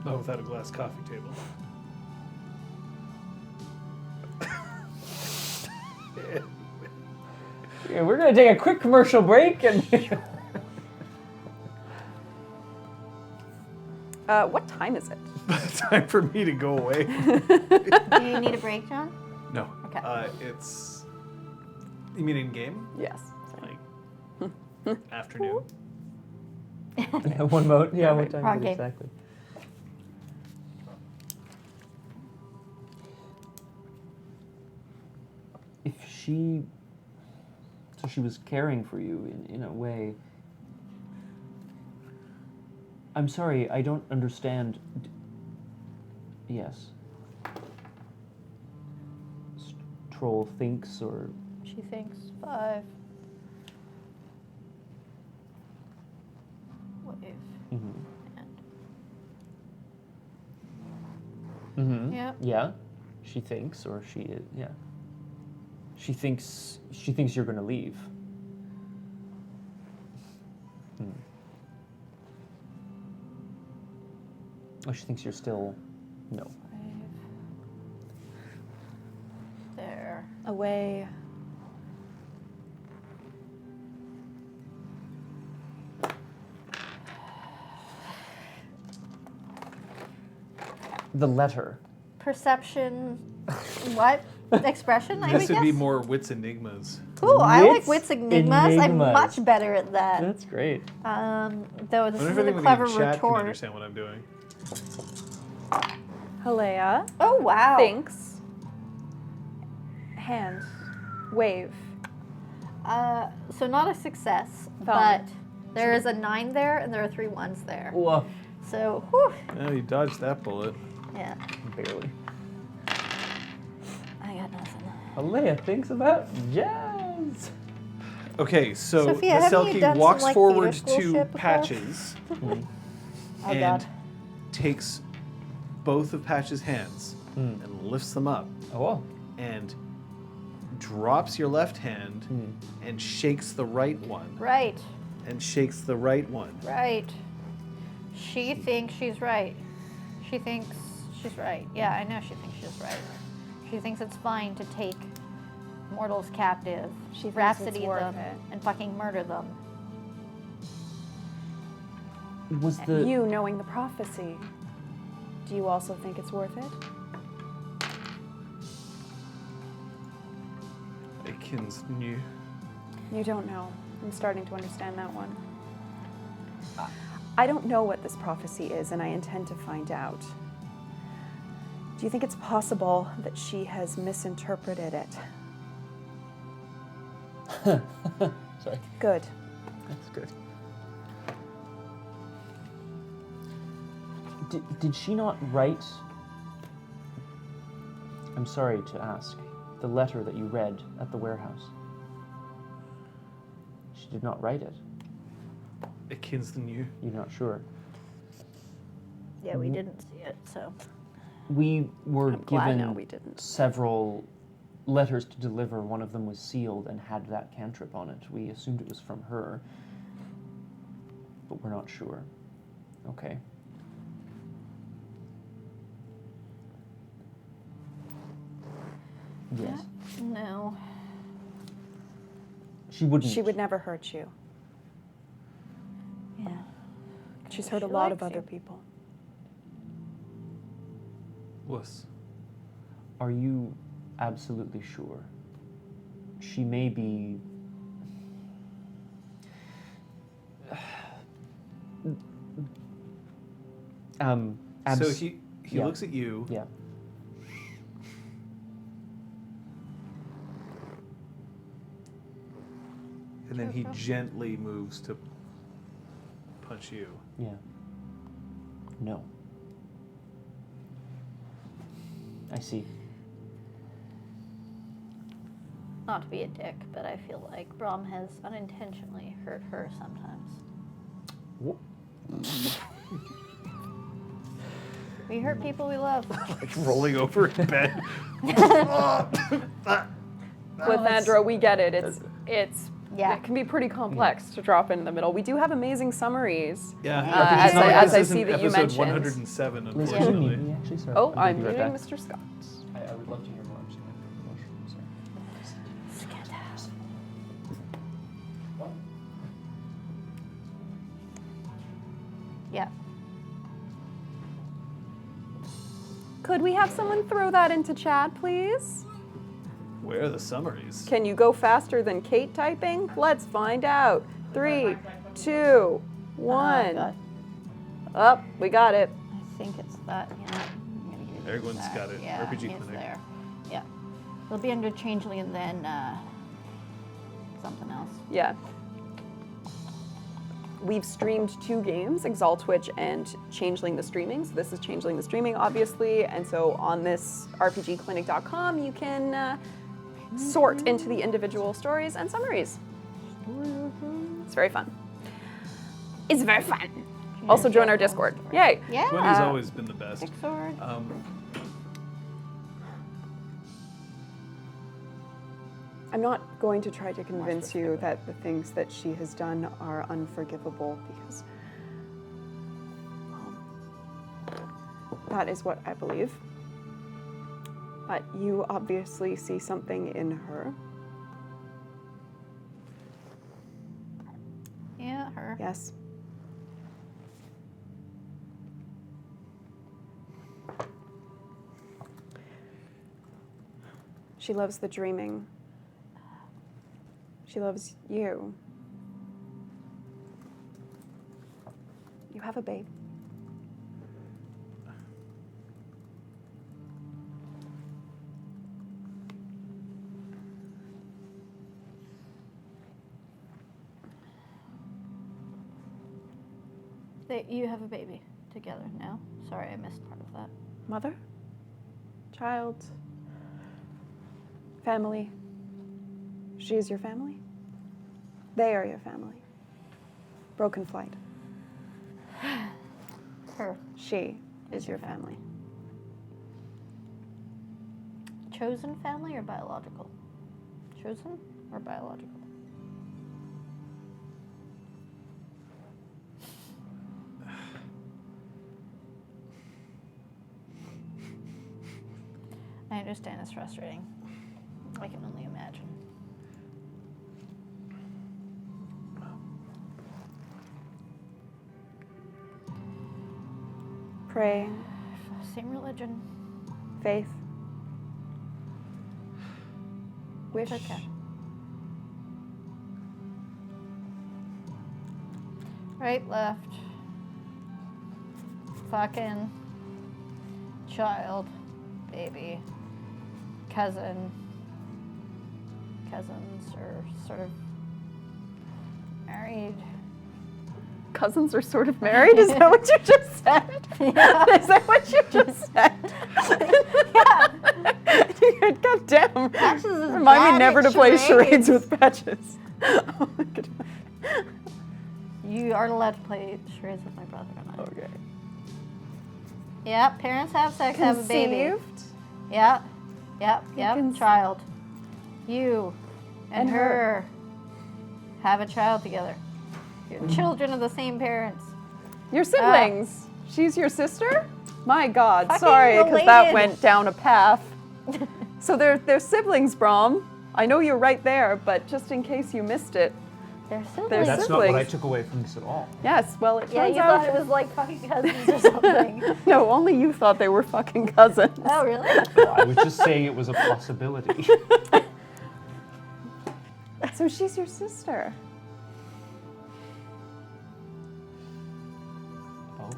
Not without a glass coffee table. Yeah, we're gonna take a quick commercial break and. What time is it? Time for me to go away. Do you need a break, John? No. Okay. It's. You mean in game? Yes. Like afternoon. Yeah, one mode. Yeah, what time Wrong is it game. exactly? If she. So she was caring for you in a way. I'm sorry, I don't understand. Yes. Troll thinks or. She thinks 5. Wave. Mm-hmm. And Mm-hmm. Yep. Yeah. She thinks, or she is. Yeah. She thinks you're gonna leave. Hmm. Oh, she thinks you're still. No. 5. There. Away. The letter. Perception. What? Expression, I would This would guess? be more wits enigmas. Ooh, I like Wits wits enigmas. I'm enigmas. much better at that. That's great. Though this I wonder is if a anyone clever in chat can retort. understand what I'm doing. Halea. Oh wow. Thinks. Hand. Wave. So not a success, Thumb. but there is a 9 there and there are 3 1s there. Woof. So, whew, Oh, you dodged that bullet. yeah, Barely. I got nothing. Alea thinks about jazz. Okay, so Sophia, the haven't you Selkie done some, walks like, forward theater school to shit before? Patches Oh and god. takes both of Patch's hands Mm. and lifts them up Oh. and drops your left hand and shakes the right one Right, and shakes the right one. right. She thinks she's right. She thinks she's right. Yeah, I know she thinks she's right. She thinks it's fine to take mortals captive, She thinks rhapsody it's worth them, it. and fucking murder them. Was the You knowing the prophecy. Do you also think it's worth it? Aikens knew. You don't know. I'm starting to understand that one. I don't know what this prophecy is, and I intend to find out. Do you think it's possible that she has misinterpreted it? Sorry. Good. That's good. Did she not write? I'm sorry to ask. The letter that you read at the warehouse. She did not write it. Aikens knew. You're not sure. Yeah, we didn't see it, so. We were I'm glad given now we didn't. several letters to deliver. One of them was sealed and had that cantrip on it. We assumed it was from her, but we're not sure. Okay. Yes. No. She wouldn't. She would never hurt you. Yeah. She's hurt a She lot of likes other you. people. Wuss. Are you absolutely sure? She may be. So he yeah. looks at you. Yeah. And then he gently moves to punch you. Yeah. No. I see. Not to be a dick, but I feel like Brom has unintentionally hurt her sometimes. We hurt people we love. Like rolling over in bed. With Andro, we get it. It's Yeah. It can be pretty complex to drop in the middle. We do have amazing summaries. Yeah. As It's not like I this see isn't that you episode mentioned. 107, Liz, can you unfortunately. mute me, actually? Sorry. Oh, I'll I'm be right muting back. Mr. Scott. I would love to hear more. I'm just going to promotion. Sorry. Yeah. Could we have someone throw that into chat, please? Where are the summaries? Can you go faster than Kate typing? Let's find out. 3, 2, 1. God. Up, we got it. I think it's that. Yeah. I'm gonna give you Everyone's that. got it. Yeah, RPG it's Clinic. there. Yeah. It'll be under Changeling and then something else. Yeah. We've streamed 2 games, Exaltwitch and Changeling the Streaming. So this is Changeling the Streaming, obviously. And so on this rpgclinic.com, you can sort into the individual stories and summaries. It's very fun. It's very fun. Also join our Discord. Yay. Yeah. Wendy's always been the best. Big sword. I'm not going to try to convince you that the things that she has done are unforgivable, because that is what I believe. But you obviously see something in her. Yeah, her. Yes. She loves the dreaming. She loves you. You have a babe. You have a baby together now. Sorry, I missed part of that. Mother, child, family. She is your family. They are your family. Broken Flight. Her. She is your family. Chosen family or biological? Chosen or biological? I understand it's frustrating. I can only imagine. Praying, Same religion. faith, wish. It's okay. Right, left. Fucking child, baby, cousin. Cousins are sort of married. Cousins are sort of married? Is that what you just said? Yeah. Is that what you just said? Yeah. God damn. Patches is Remind bad me never at to play charades. charades with Patches. Oh my goodness. You are allowed to play charades with my brother and I. Okay. Yep, parents have sex, have a baby. Conceived. Yep. can- Child. You and her have a child together. You're children of the same parents. Your siblings. She's your sister? My God, Fucking sorry, because that related. went down a path. So they're siblings, Brom. I know you're right there, but just in case you missed it. They're siblings. They're That's not what I siblings. took away from this at all. Yes, well, it Yeah, turns you out. thought it was like fucking cousins or something. No, only you thought they were fucking cousins. Oh, really? I was just saying it was a possibility. So she's your sister. Oh,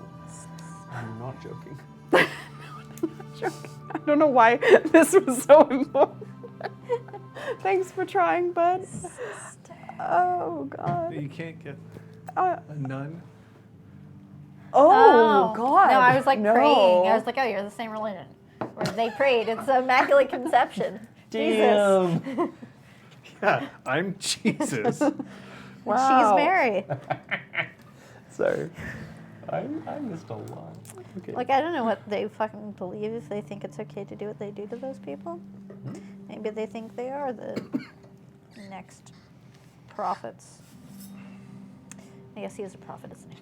I'm not joking. I don't know why this was so important. Thanks for trying, bud. Oh, God. You can't get Uh, a nun. oh, God. No, I was like no. praying. I was like, oh, you're the same religion. Or they prayed. It's immaculate conception. Jesus. Damn. Yeah, I'm Jesus. Wow. She's Mary. Sorry. I missed a lot. Okay. Like, I don't know what they fucking believe if they think it's okay to do what they do to those people. Maybe they think they are the next prophets. I guess he is a prophet, isn't he?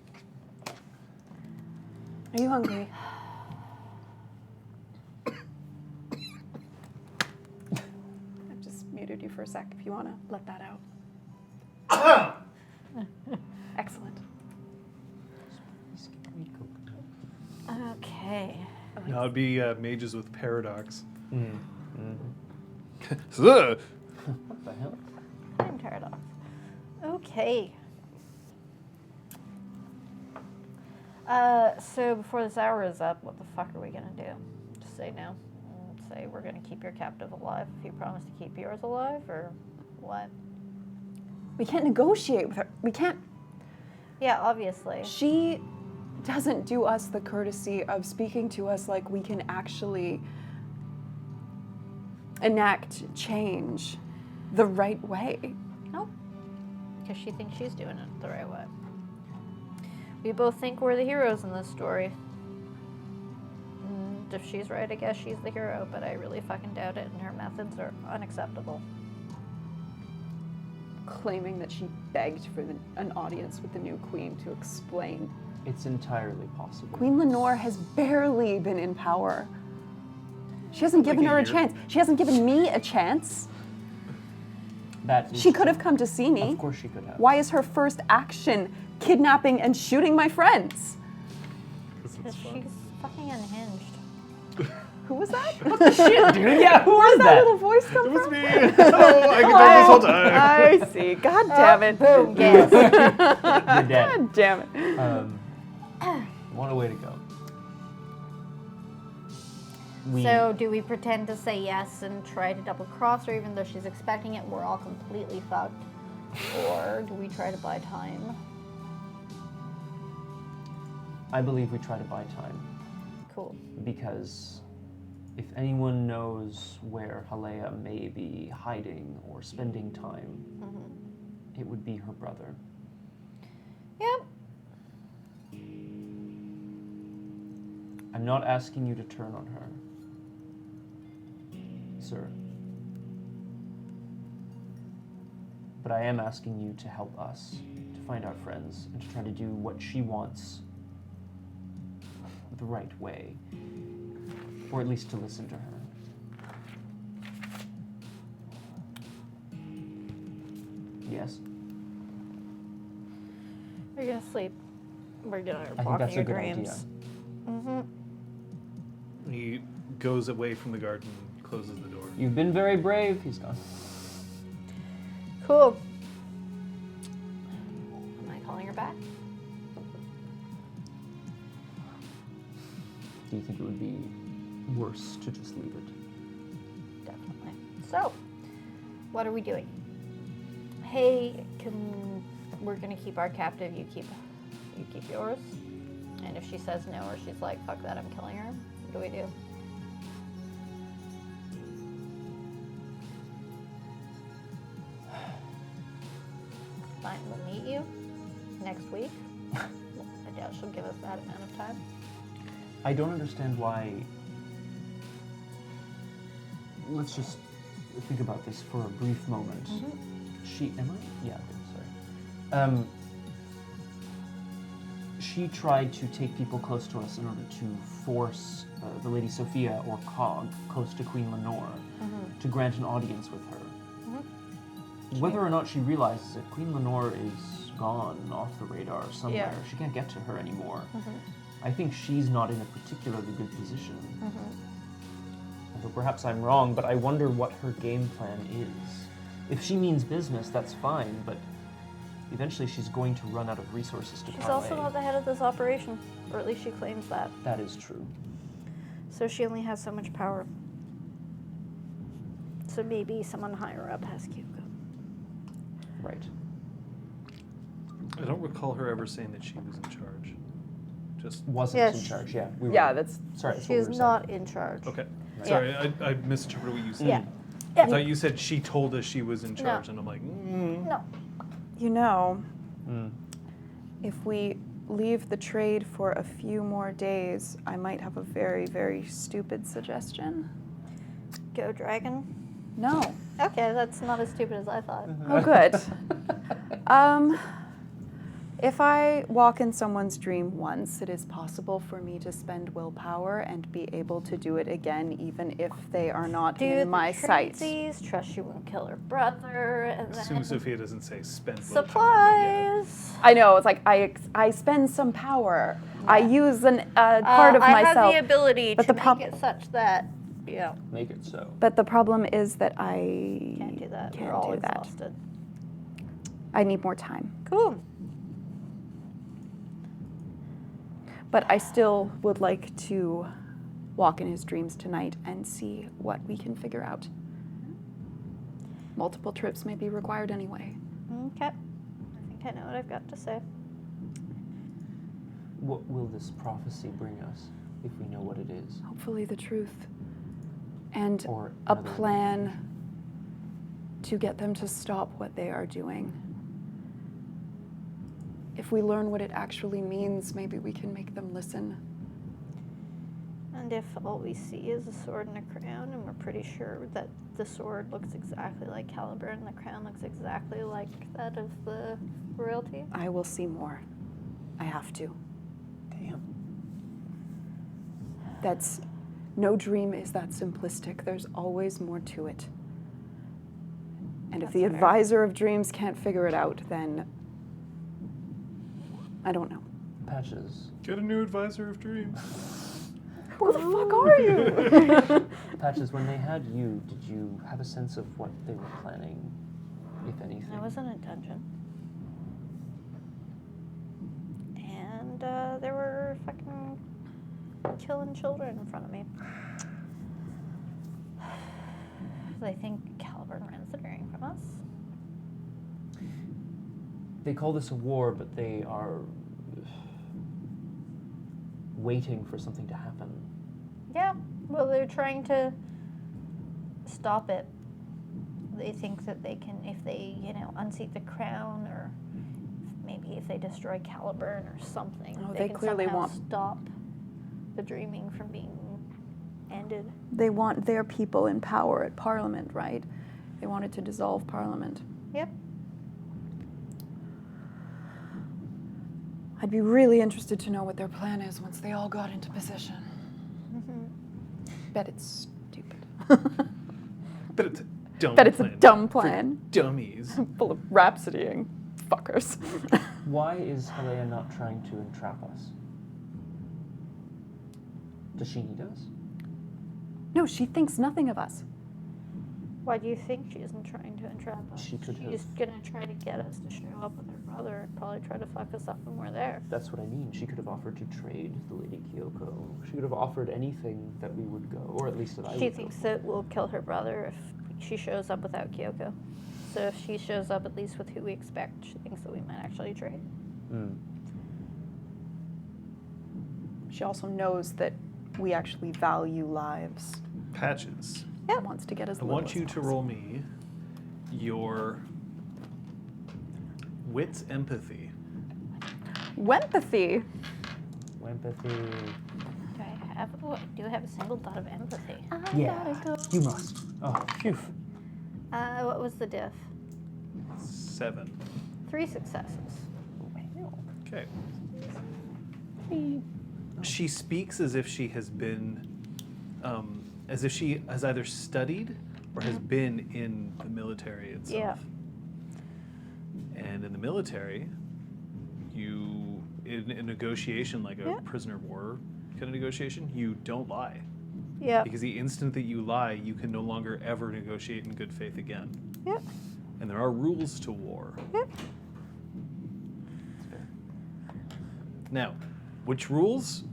Are you hungry? I've just muted you for a sec if you want to let that out. Excellent. Okay. No, it'd be mages with paradox. What the hell? I'm tired of. Okay. So before this hour is up, what the fuck are we gonna do? Just say no. Say we're gonna keep your captive alive if you promise to keep yours alive, or what? We can't negotiate with her. We can't. Yeah, obviously. She doesn't do us the courtesy of speaking to us like we can actually enact change the right way. Nope. Because she thinks she's doing it the right way. We both think we're the heroes in this story. And if she's right, I guess she's the hero, but I really fucking doubt it, and her methods are unacceptable. Claiming that she begged for an audience with the new queen to explain. It's entirely possible. Queen Lenore has barely been in power. She hasn't given Like a her a year. chance. She hasn't given me a chance. That is She could true. have come to see me. Of course she could have. Why is her first action kidnapping and shooting my friends? Because she's fucking unhinged. Who was that? Shit, dude. Yeah, who Where's was that that? little voice come It was from? me. Oh, I can talk this whole time. I see. God damn it. Boom, yes. You're dead. God damn it. What a way to go. We, So do we pretend to say yes and try to double cross her even though she's expecting it, we're all completely fucked? Or do we try to buy time? I believe we try to buy time. Cool. Because if anyone knows where Halea may be hiding or spending time, it would be her brother. Yep. I'm not asking you to turn on her, sir. But I am asking you to help us to find our friends and to try to do what she wants the right way, or at least to listen to her. Yes? You're gonna sleep. We're gonna I think walk in that's a your good dreams. idea. Mm-hmm. He goes away from the garden, closes the door. You've been very brave. He's gone. Cool. Am I calling her back? Do you think it would be worse to just leave it? Definitely. So, what are we doing? Hey, we're gonna keep our captive, you keep yours? And if she says no, or she's like, fuck that, I'm killing her, what do we do? Fine, we'll meet you next week. I doubt she'll give us that amount of time. I don't understand why. Let's just think about this for a brief moment. Am I? Yeah, okay, sorry. She tried to take people close to us in order to force the Lady Sophia, or Cog, close to Queen Lenore, to grant an audience with her. Whether or not she realizes it, Queen Lenore is gone off the radar somewhere. She can't get to her anymore. I think she's not in a particularly good position. Although perhaps I'm wrong, but I wonder what her game plan is. If she means business, that's fine, but eventually she's going to run out of resources to She's also not the head of this operation, or at least she claims that. That is true. So she only has so much power. So maybe someone higher up has Kyoko. Right. I don't recall her ever saying that she was in charge. Just Wasn't in charge, yeah. That's... Sorry, that's She what is we were not in charge. okay. Yeah. Sorry, I misinterpreted what you said. Yeah. I thought you said she told us she was in charge, and I'm like, No. You know, saying. if we leave the trade for a few more days, I might have a very, very stupid suggestion. Go Dragon. No. Okay, that's not as stupid as I thought. Oh, good. If I walk in someone's dream once, it is possible for me to spend willpower and be able to do it again, even if they are not in my sight. Trust you won't kill her brother, and assume then Sophia doesn't say spend supplies. I know, it's like I spend some power. I use a part of I myself. have the ability but to the make it such that, Make it so. But the problem is that I can't do that. Can't We're all do that. exhausted. I need more time. Cool. But I still would like to walk in his dreams tonight and see what we can figure out. Multiple trips may be required anyway. Okay. I think I know what I've got to say. What will this prophecy bring us, if we know what it is? Hopefully the truth. And Or a another- plan to get them to stop what they are doing. If we learn what it actually means, maybe we can make them listen. And if all we see is a sword and a crown, and we're pretty sure that the sword looks exactly like Caliber and the crown looks exactly like that of the royalty. I will see more. I have to. Damn. No dream is that simplistic. There's always more to it. And if That's the fair. advisor of dreams can't figure it out, then I don't know. Patches. Get a new advisor of dreams. Who the fuck are you? Patches, when they had you, did you have a sense of what they were planning, if anything? I was in a dungeon. And there were fucking killing children in front of me. They think Caliber and Ren's hearing from us. They call this a war, but they are waiting for something to happen. Yeah, well, they're trying to stop it. They think that they can, if they, unseat the crown, or maybe if they destroy Caliburn or something, Oh, they they can clearly somehow want- stop the dreaming from being ended. They want their people in power at Parliament, right? They wanted to dissolve Parliament. Yep. I'd be really interested to know what their plan is once they all got into position. Bet it's stupid. But it's a dumb Bet it's a plan. dumb For plan. dummies. Full of rhapsodying fuckers. Why is Helea not trying to entrap us? Does she need us? No, she thinks nothing of us. Why do you think she isn't trying to entrap us? She could She's gonna try to get us to show up with her brother and probably try to fuck us up when we're there. That's what I mean. She could have offered to trade the Lady Kyoko. She could have offered anything that we would go, or at least that I She would thinks go. that we'll kill her brother if she shows up without Kyoko. So if she shows up at least with who we expect, she thinks that we might actually trade. Mm. She also knows that we actually value lives. Patches. And wants to get as I little want as you to possible. roll me your wits empathy. Wempathy. Empathy. Do I do have a single dot of empathy. Yeah, you must. Oh, phew. What was the diff? 7. 3 successes. Okay. She speaks as if she has been, as if she has either studied or has been in the military itself. Yeah. And in the military, you, in a negotiation, like a prisoner of war kind of negotiation, you don't lie. Yeah. Because the instant that you lie, you can no longer ever negotiate in good faith again. Yep. And there are rules to war. Yep. Now, which rules?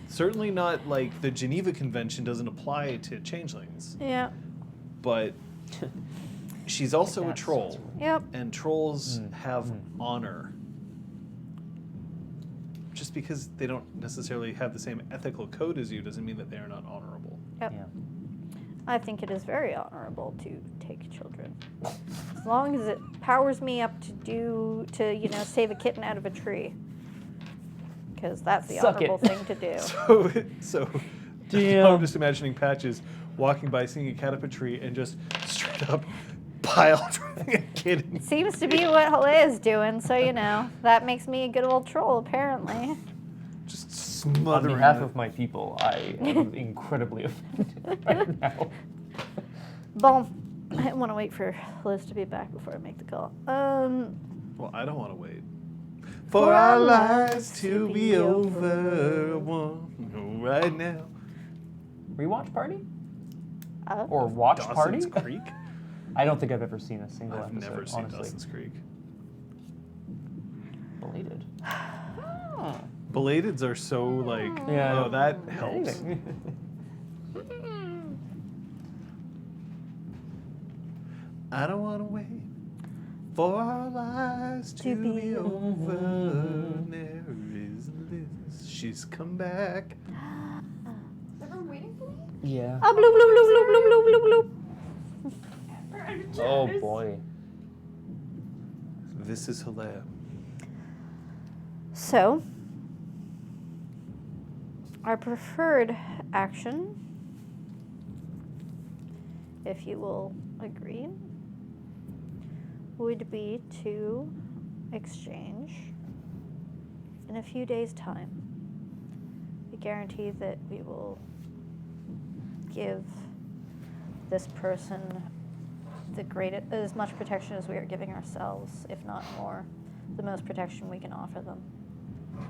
Certainly not like the Geneva Convention doesn't apply to changelings, Yeah. but she's also a That's- troll, Yep. and trolls have honor. Just because they don't necessarily have the same ethical code as you doesn't mean that they are not honorable. Yep. Yeah. I think it is very honorable to take children, as long as it powers me up to save a kitten out of a tree, because that's the Suck it. honorable thing to do. So Damn. I'm just imagining Patches walking by, seeing a cat up a tree, and just straight up pile driving a kid. In. Seems to be what Halea's doing, so that makes me a good old troll, apparently. Just On smothering. behalf it. of my people, I am incredibly offended right now. Boom. I want to wait for Liz to be back before I make the call. Well, I don't want to wait. For our lives to be over, I want to know right now. Rewatch party? Uh, Or watch Dawson's party? Creek? I don't think I've ever seen a single I've episode, never seen honestly. Dawson's Creek. Belated. Belateds are so like, Yeah. oh, that helps. Anything. I don't want to wait for our lives to be over. There is Liz. She's come back. Is everyone waiting for me? Yeah. bloop, bloop, bloop, bloop, bloop, bloop, bloop. Oh boy. This is Halea. So, our preferred action, if you will agree, would be to exchange in a few days' time. We guarantee that we will give this person as much protection as we are giving ourselves, if not more, the most protection we can offer them.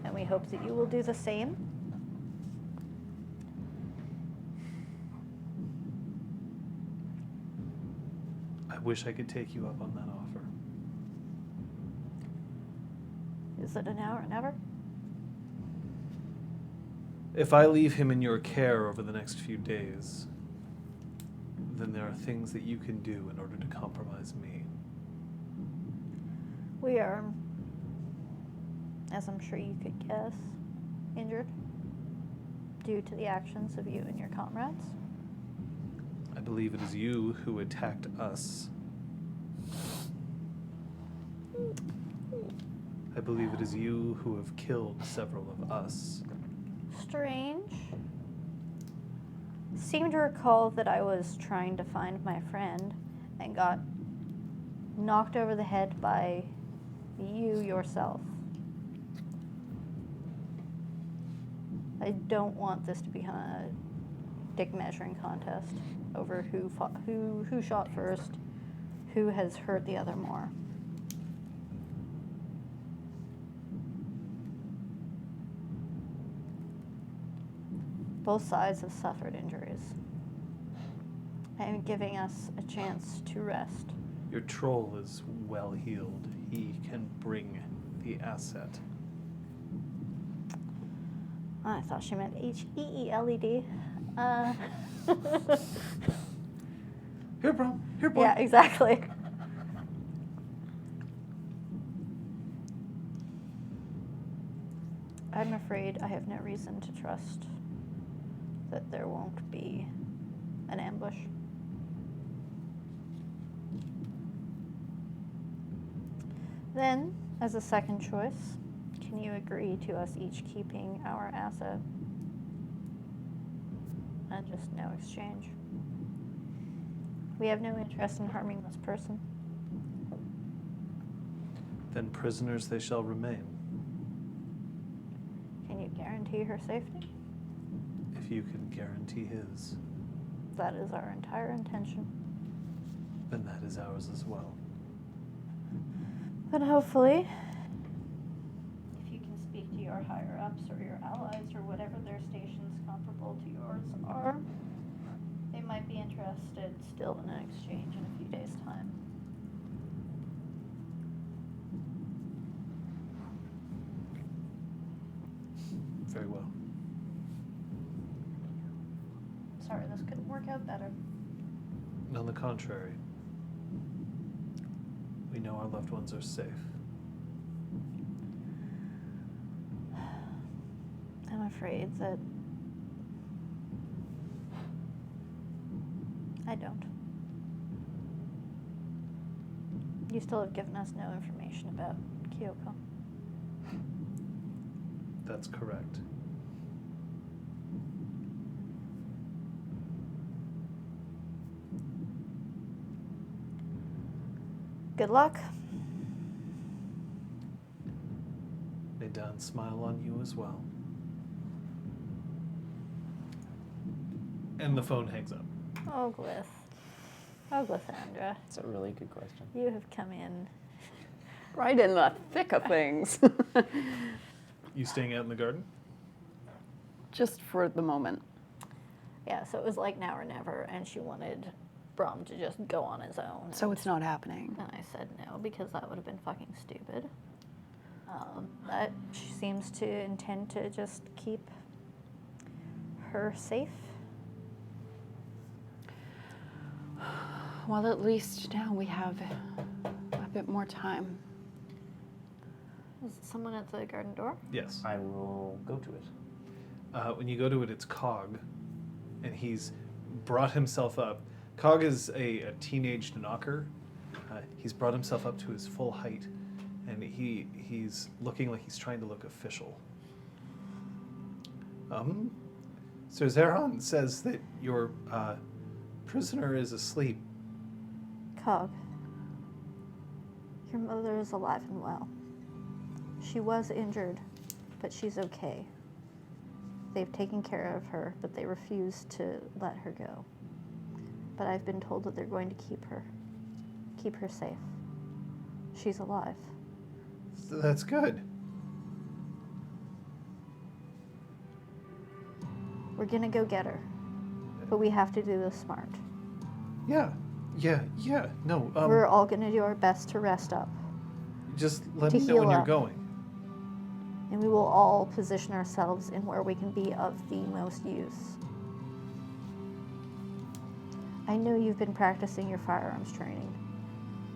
And we hope that you will do the same. I wish I could take you up on that offer. Is it an hour and ever? If I leave him in your care over the next few days, then there are things that you can do in order to compromise me. We are, as I'm sure you could guess, injured due to the actions of you and your comrades. I believe it is you who attacked us. I believe it is you who have killed several of us. Strange. Seem to recall that I was trying to find my friend and got knocked over the head by you yourself. I don't want this to be a dick measuring contest over who shot first, who has hurt the other more. Both sides have suffered injuries and giving us a chance to rest. Your troll is well healed. He can bring the asset. I thought she meant H-E-E-L-E-D. Here, bro. Here, boy. Yeah, exactly. I'm afraid I have no reason to trust that there won't be an ambush. Then, as a second choice, can you agree to us each keeping our asset and just no exchange. We have no interest in harming this person. Then prisoners they shall remain. Can you guarantee her safety? If you can guarantee his, That is our entire intention. then that is ours as well. But hopefully, if you can speak to your higher-ups or your allies or whatever their stations comparable to yours are, they might be interested still in an exchange in a few days' time. Very well. Sorry, this couldn't work out better. On the contrary, we know our loved ones are safe. I'm afraid that I don't. You still have given us no information about Kyoko. That's correct. Good luck. May Dan smile on you as well. And the phone hangs up. Oh, Glyph. Oh, Glyssandra. That's a really good question. You have come in. Right in the thick of things. You staying out in the garden? Just for the moment. Yeah, so it was like now or never, and she wanted Brom to just go on his own. So it's not happening. And I said no, because that would have been fucking stupid. But she seems to intend to just keep her safe. Well, at least now we have a bit more time. Is someone at the garden door? Yes. I will go to it. When you go to it, it's Cog, and he's brought himself up. Cog is a teenage knocker. He's brought himself up to his full height, and he's looking like he's trying to look official. So Zeron says that your prisoner is asleep. Cog, your mother is alive and well. She was injured, but she's okay. They've taken care of her, but they refuse to let her go. But I've been told that they're going to keep her safe. She's alive. So that's good. We're gonna go get her, but we have to do this smart. Yeah. No, We're all gonna do our best to rest up, just let to me know when heal you're up. going. and we will all position ourselves in where we can be of the most use. I know you've been practicing your firearms training,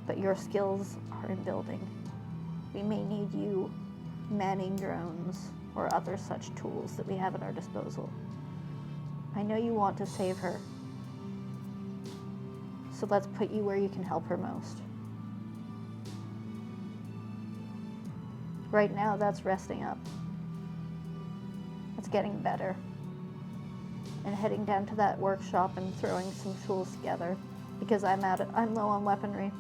but your skills are in building. We may need you manning drones or other such tools that we have at our disposal. I know you want to save her, so let's put you where you can help her most. Right now, that's resting up. That's getting better. And heading down to that workshop and throwing some tools together, because I'm low on weaponry.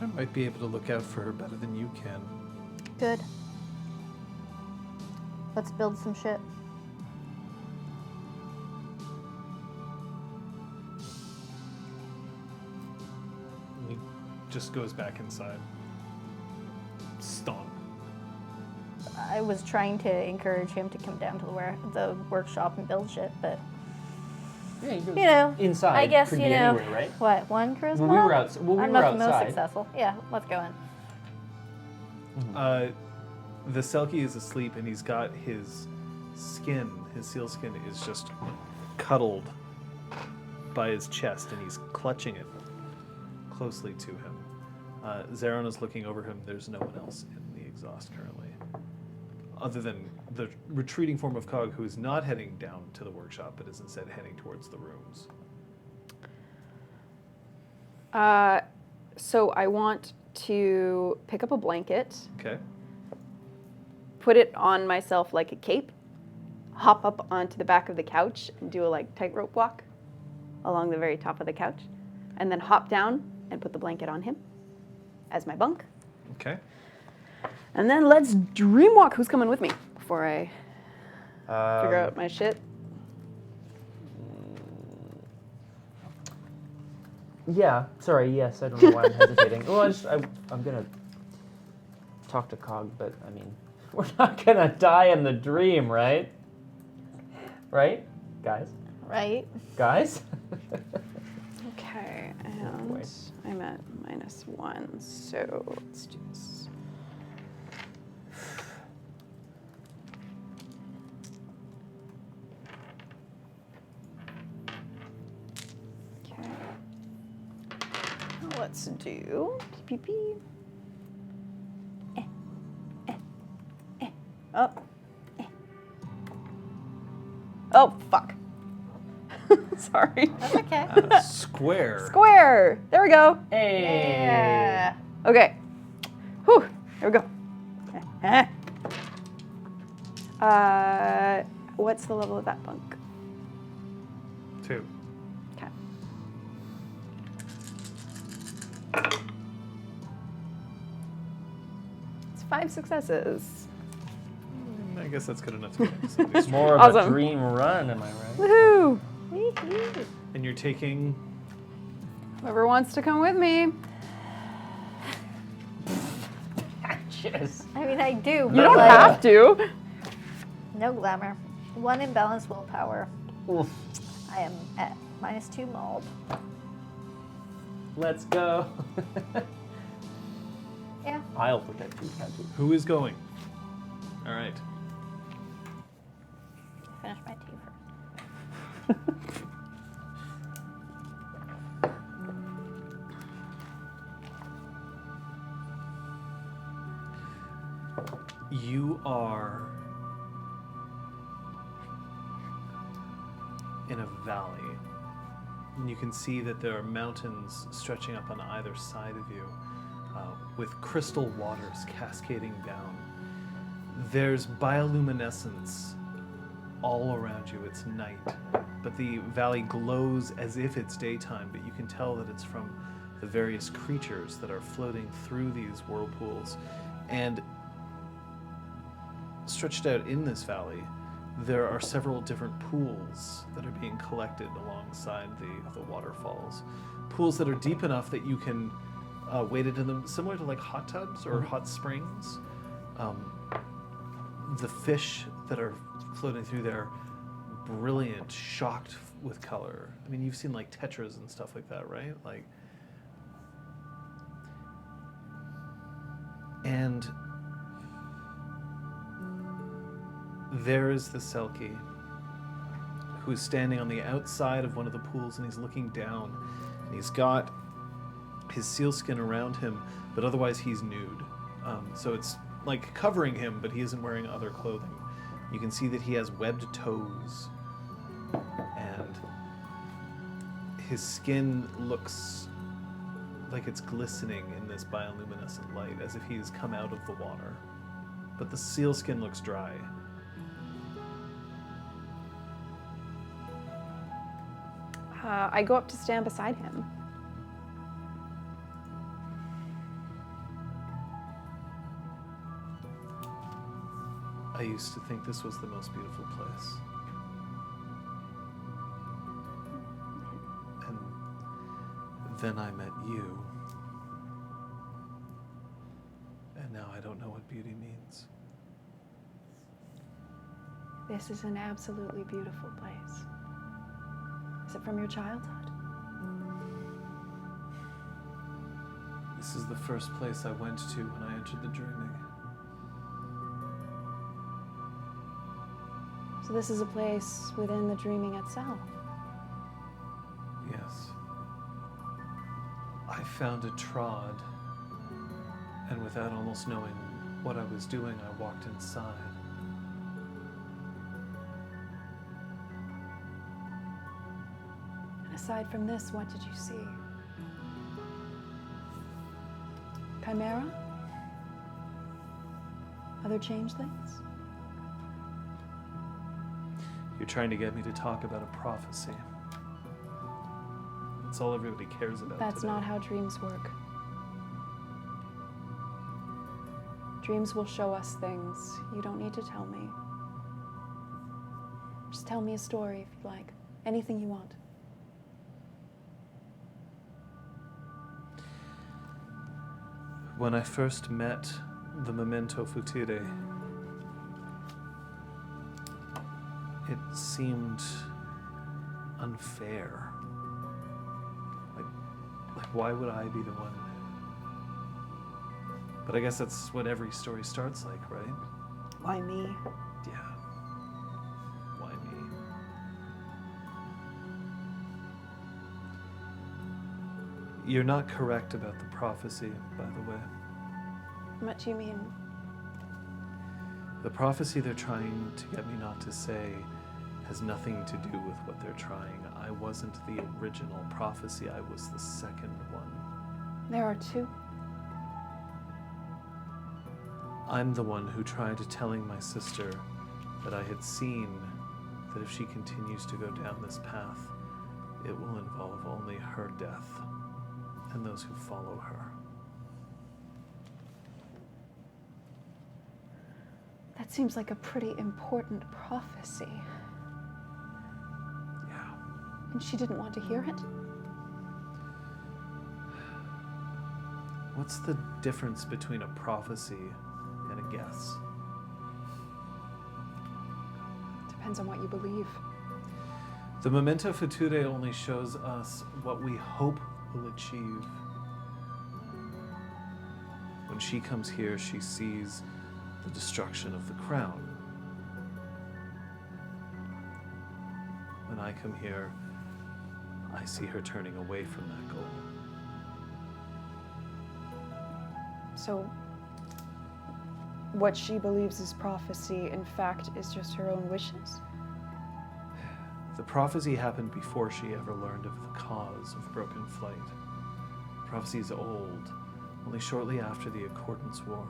I might be able to look out for her better than you can. Good. Let's build some shit. And he just goes back inside. Stomp. I was trying to encourage him to come down to the workshop and build shit, but Yeah, you, you know, inside. I guess could you be know anywhere, right? what, one charisma. Well, we were outside. Well, we I'm were not the most outside. successful. Yeah, let's go in. The Selkie is asleep and he's got his skin, his seal skin is just cuddled by his chest and he's clutching it closely to him. Zeron is looking over him. There's no one else in the exhaust currently. Other than the retreating form of Cog, who is not heading down to the workshop, but is instead heading towards the rooms. So I want to pick up a blanket, Okay. put it on myself like a cape, hop up onto the back of the couch and do a like tightrope walk along the very top of the couch, and then hop down and put the blanket on him as my bunk. Okay. And then let's dream walk. Who's coming with me before I figure out my shit? Yeah, sorry, yes, I don't know why I'm hesitating. Well, I'm gonna talk to Cog, but I mean, we're not gonna die in the dream, right? Right? Guys? Right? Guys? Okay, Boy. and I'm at -1, so let's do this. Okay. Let's do pee. Oh. Oh, fuck. Sorry. That's okay. Square. Square. There we go. Hey! Yeah. Okay. Whew. There we go. What's the level of that bunk? 2. Okay. It's 5 successes. I guess that's good enough to get us at least. More of a Awesome. dream run, am I right? Woohoo! And you're taking. Whoever wants to come with me. Yes. I mean, I do. You but, don't like, have to. No glamour. 1 imbalanced willpower. Oof. I am at -2 mold. Let's go. Yeah. I'll protect you, can't you? Who is going? All right. Finish my tea first. You are in a valley, and you can see that there are mountains stretching up on either side of you, with crystal waters cascading down. There's bioluminescence all around you. It's night, but the valley glows as if it's daytime, but you can tell that it's from the various creatures that are floating through these whirlpools. And stretched out in this valley, there are several different pools that are being collected alongside the waterfalls. Pools that are deep enough that you can wade into them, similar to like hot tubs or hot springs. The fish that are floating through there, brilliant, shocked with color. I mean, you've seen like tetras and stuff like that, right? Like, and there is the Selkie, who's standing on the outside of one of the pools, and he's looking down, and he's got his sealskin around him, but otherwise he's nude. So it's like covering him, but he isn't wearing other clothing. You can see that he has webbed toes, and his skin looks like it's glistening in this bioluminescent light, as if he's come out of the water. But the sealskin looks dry. I go up to stand beside him. I used to think this was the most beautiful place. And then I met you. And now I don't know what beauty means. This is an absolutely beautiful place. Is it from your childhood? This is the first place I went to when I entered the dreaming. So this is a place within the dreaming itself. Yes. I found a trod, and without almost knowing what I was doing, I walked inside. And aside from this, what did you see? Chimera? Other changelings? You're trying to get me to talk about a prophecy. That's all everybody cares about That's today. not how dreams work. Dreams will show us things. You don't need to tell me. Just tell me a story if you like. Anything you want. When I first met the Memento Futile, it seemed unfair. Like why would I be the one? But I guess that's what every story starts like, right? Why me? Yeah. Why me? You're not correct about the prophecy, by the way. What do you mean? The prophecy they're trying to get me not to say has nothing to do with what they're trying. I wasn't the original prophecy, I was the second one. There are two. I'm the one who tried telling my sister that I had seen that if she continues to go down this path, it will involve only her death and those who follow her. That seems like a pretty important prophecy. Yeah. And she didn't want to hear it? What's the difference between a prophecy and a guess? Depends on what you believe. The Memento Futile only shows us what we hope will achieve. When she comes here, she sees the destruction of the crown. When I come here, I see her turning away from that goal. So, what she believes is prophecy, in fact, is just her own wishes? The prophecy happened before she ever learned of the cause of broken flight. The prophecy is old, only shortly after the Accordance War.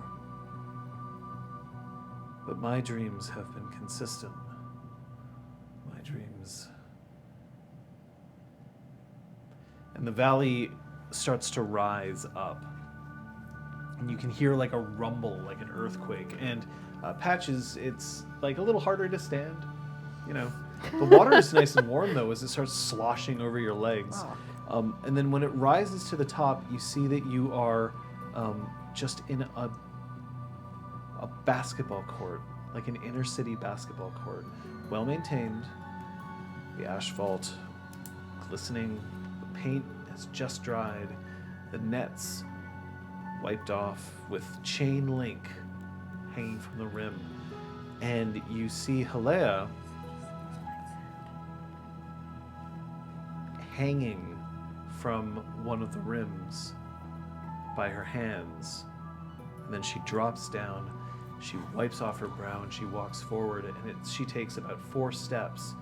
But my dreams have been consistent. My dreams. And the valley starts to rise up. And you can hear like a rumble, like an earthquake. And Patches, it's like a little harder to stand, you know. The water is nice and warm though as it starts sloshing over your legs. And then when it rises to the top, you see that you are just in a basketball court, like an inner city basketball court. Well maintained, the asphalt glistening, the paint has just dried, the nets wiped off with chain link hanging from the rim. And you see Halea hanging from one of the rims by her hands. And then she drops down, she wipes off her brow, and she walks forward, and she takes about 4 steps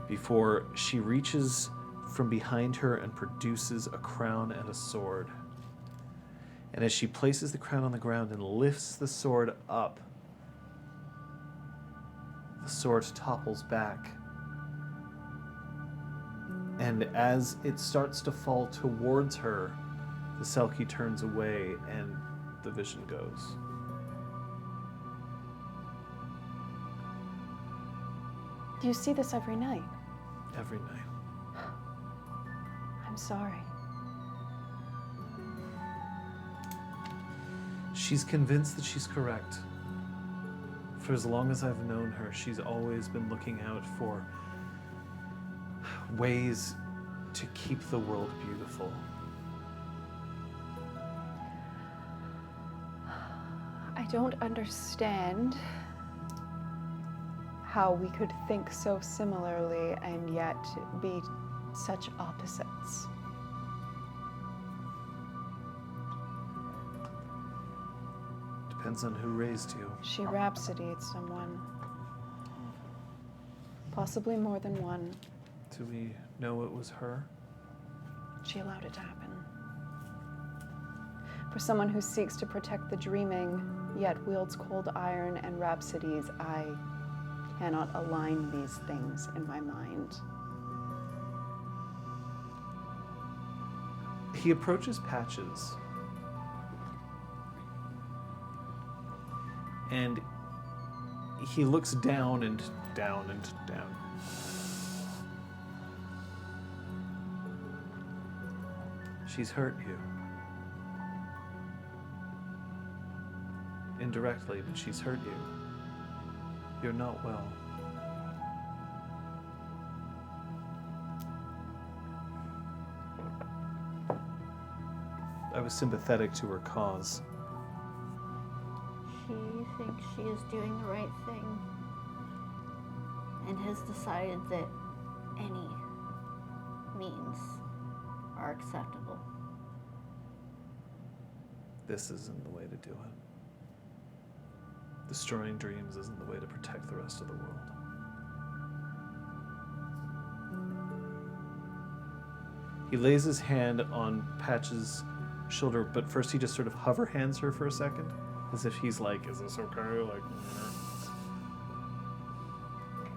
before she reaches from behind her and produces a crown and a sword. And as she places the crown on the ground and lifts the sword up, the sword topples back. And as it starts to fall towards her, the Selkie turns away and the vision goes. Do you see this every night? Every night. I'm sorry. She's convinced that she's correct. For as long as I've known her, she's always been looking out for ways to keep the world beautiful. I don't understand how we could think so similarly and yet be such opposites. Depends on who raised you. She rhapsodied someone. Possibly more than one. Do we know it was her? She allowed it to happen. For someone who seeks to protect the dreaming, yet wields cold iron and rhapsodies, I cannot align these things in my mind. He approaches Patches. And he looks down and down and down. She's hurt you. Indirectly, but she's hurt you. You're not well. I was sympathetic to her cause. She thinks she is doing the right thing and has decided that any means are acceptable. This isn't the way to do it. Destroying dreams isn't the way to protect the rest of the world. He lays his hand on Patch's shoulder, but first he just sort of hover hands her for a second, as if he's like, is this okay? Like,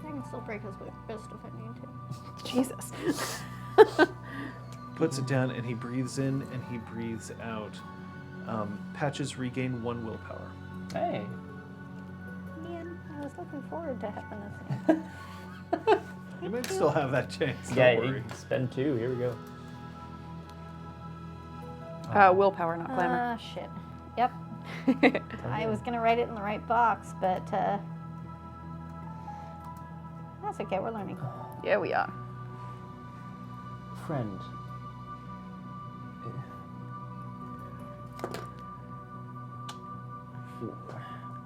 I can still break his wrist if I need to. Jesus. puts it down, and he breathes in and he breathes out. Patches regain 1 willpower. Hey. Man, I was looking forward to having this thing. You might still have that chance. Don't Yeah, worry. spend 2. Here we go. Willpower, not glamour. Ah, shit. Yep. I was gonna write it in the right box, but that's okay. We're learning. Yeah, we are. Friend.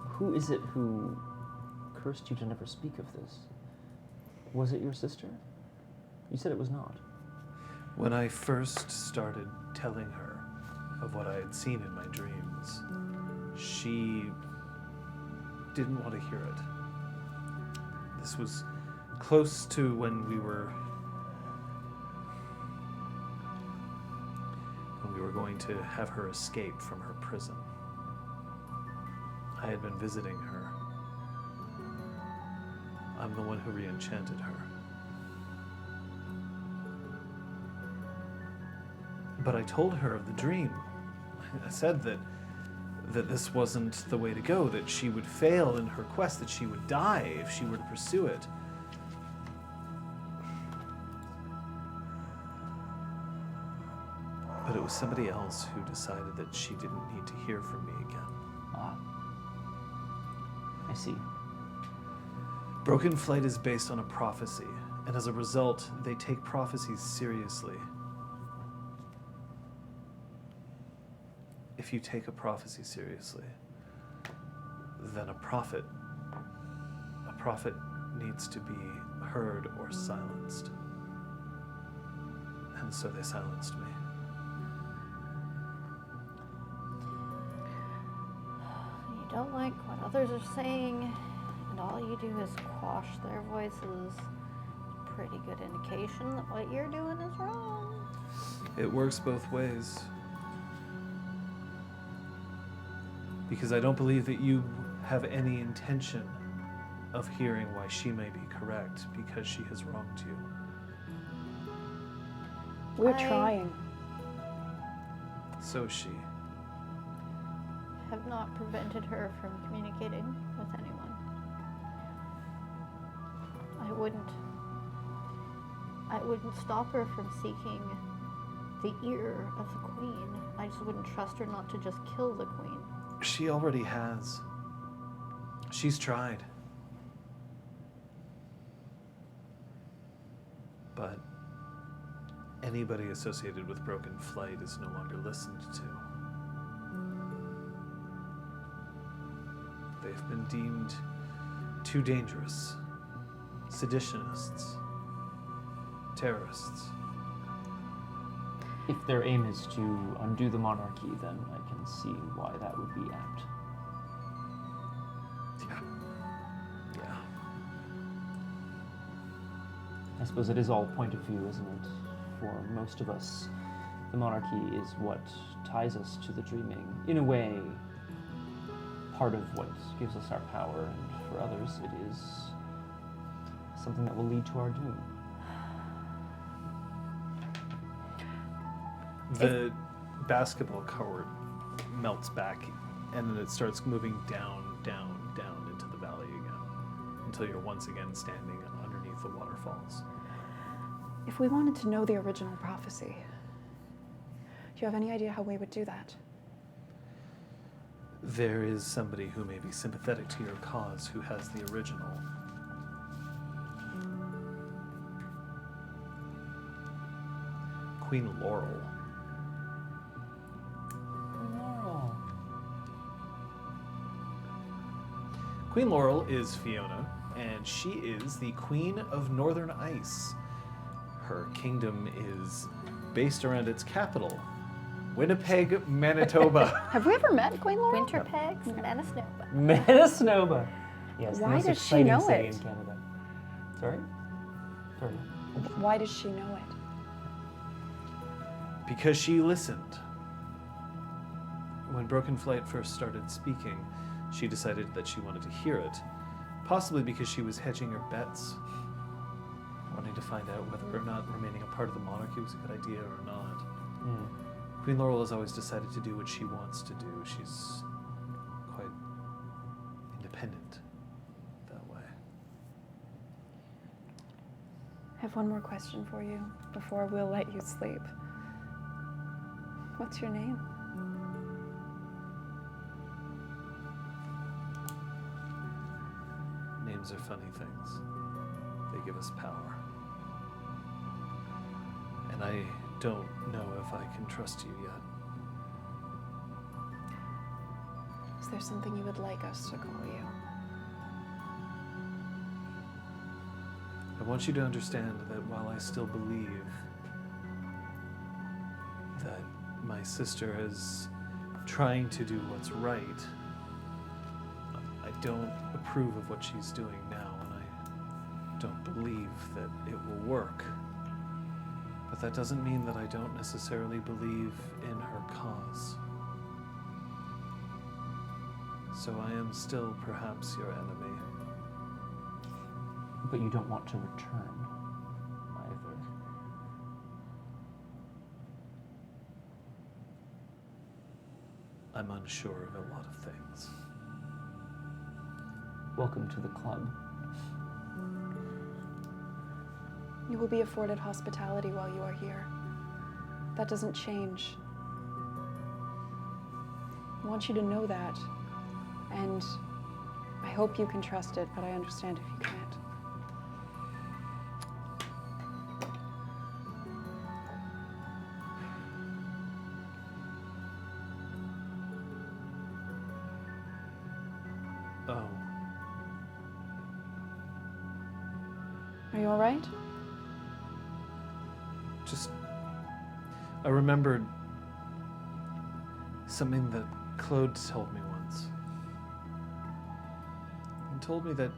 Who is it who cursed you to never speak of this? Was it your sister? You said it was not. When I first started telling her of what I had seen in my dreams, she didn't want to hear it. This was close to when we were going to have her escape from her prison. I had been visiting her. I'm the one who re-enchanted her. But I told her of the dream. I said that this wasn't the way to go, that she would fail in her quest, that she would die if she were to pursue it. But it was somebody else who decided that she didn't need to hear from me again. Ah. I see. Broken Flight is based on a prophecy, and as a result, they take prophecies seriously. If you take a prophecy seriously, then a prophet needs to be heard or silenced. And so they silenced me. You don't like what others are saying, and all you do is quash their voices. Pretty good indication that what you're doing is wrong. It works both ways. Because I don't believe that you have any intention of hearing why she may be correct, because she has wronged you. We're I- trying. So is she. Have not prevented her from communicating with anyone. I wouldn't stop her from seeking the ear of the queen. I just wouldn't trust her not to just kill the queen. She already has. She's tried. But anybody associated with Broken Flight is no longer listened to. They've been deemed too dangerous. Seditionists. Terrorists. If their aim is to undo the monarchy, then I can see why that would be apt. Yeah. I suppose it is all point of view, isn't it? For most of us, the monarchy is what ties us to the dreaming. In a way, part of what gives us our power, and for others, it is something that will lead to our doom. The basketball court melts back, and then it starts moving down into the valley again, until you're once again standing underneath the waterfalls. If we wanted to know the original prophecy, do you have any idea how we would do that? There is somebody who may be sympathetic to your cause who has the original. Queen Laurel. Queen Laurel is Fiona, and she is the Queen of Northern Ice. Her kingdom is based around its capital, Winnipeg, Manitoba. Have we ever met Queen Laurel? Winterpegs, Manitoba. Manitoba. Yes, the Why most does she exciting know city it? in Canada. Sorry? Sorry. Why does she know it? Because she listened. When Broken Flight first started speaking, she decided that she wanted to hear it, possibly because she was hedging her bets, wanting to find out whether or not remaining a part of the monarchy was a good idea or not. Queen Laurel has always decided to do what she wants to do. She's quite independent that way. I have one more question for you before we'll let you sleep. What's your name? Names are funny things. They give us power. And I don't know if I can trust you yet. Is there something you would like us to call you? I want you to understand that while I still believe that my sister is trying to do what's right, I don't approve of what she's doing now, and I don't believe that it will work. But that doesn't mean that I don't necessarily believe in her cause. So I am still perhaps your enemy. But you don't want to return either. I'm unsure of a lot of things. Welcome to the club. You will be afforded hospitality while you are here. That doesn't change. I want you to know that. And I hope you can trust it, but I understand if you can't. Oh, Are you all right? just... I remembered something that Claude told me once. He told me that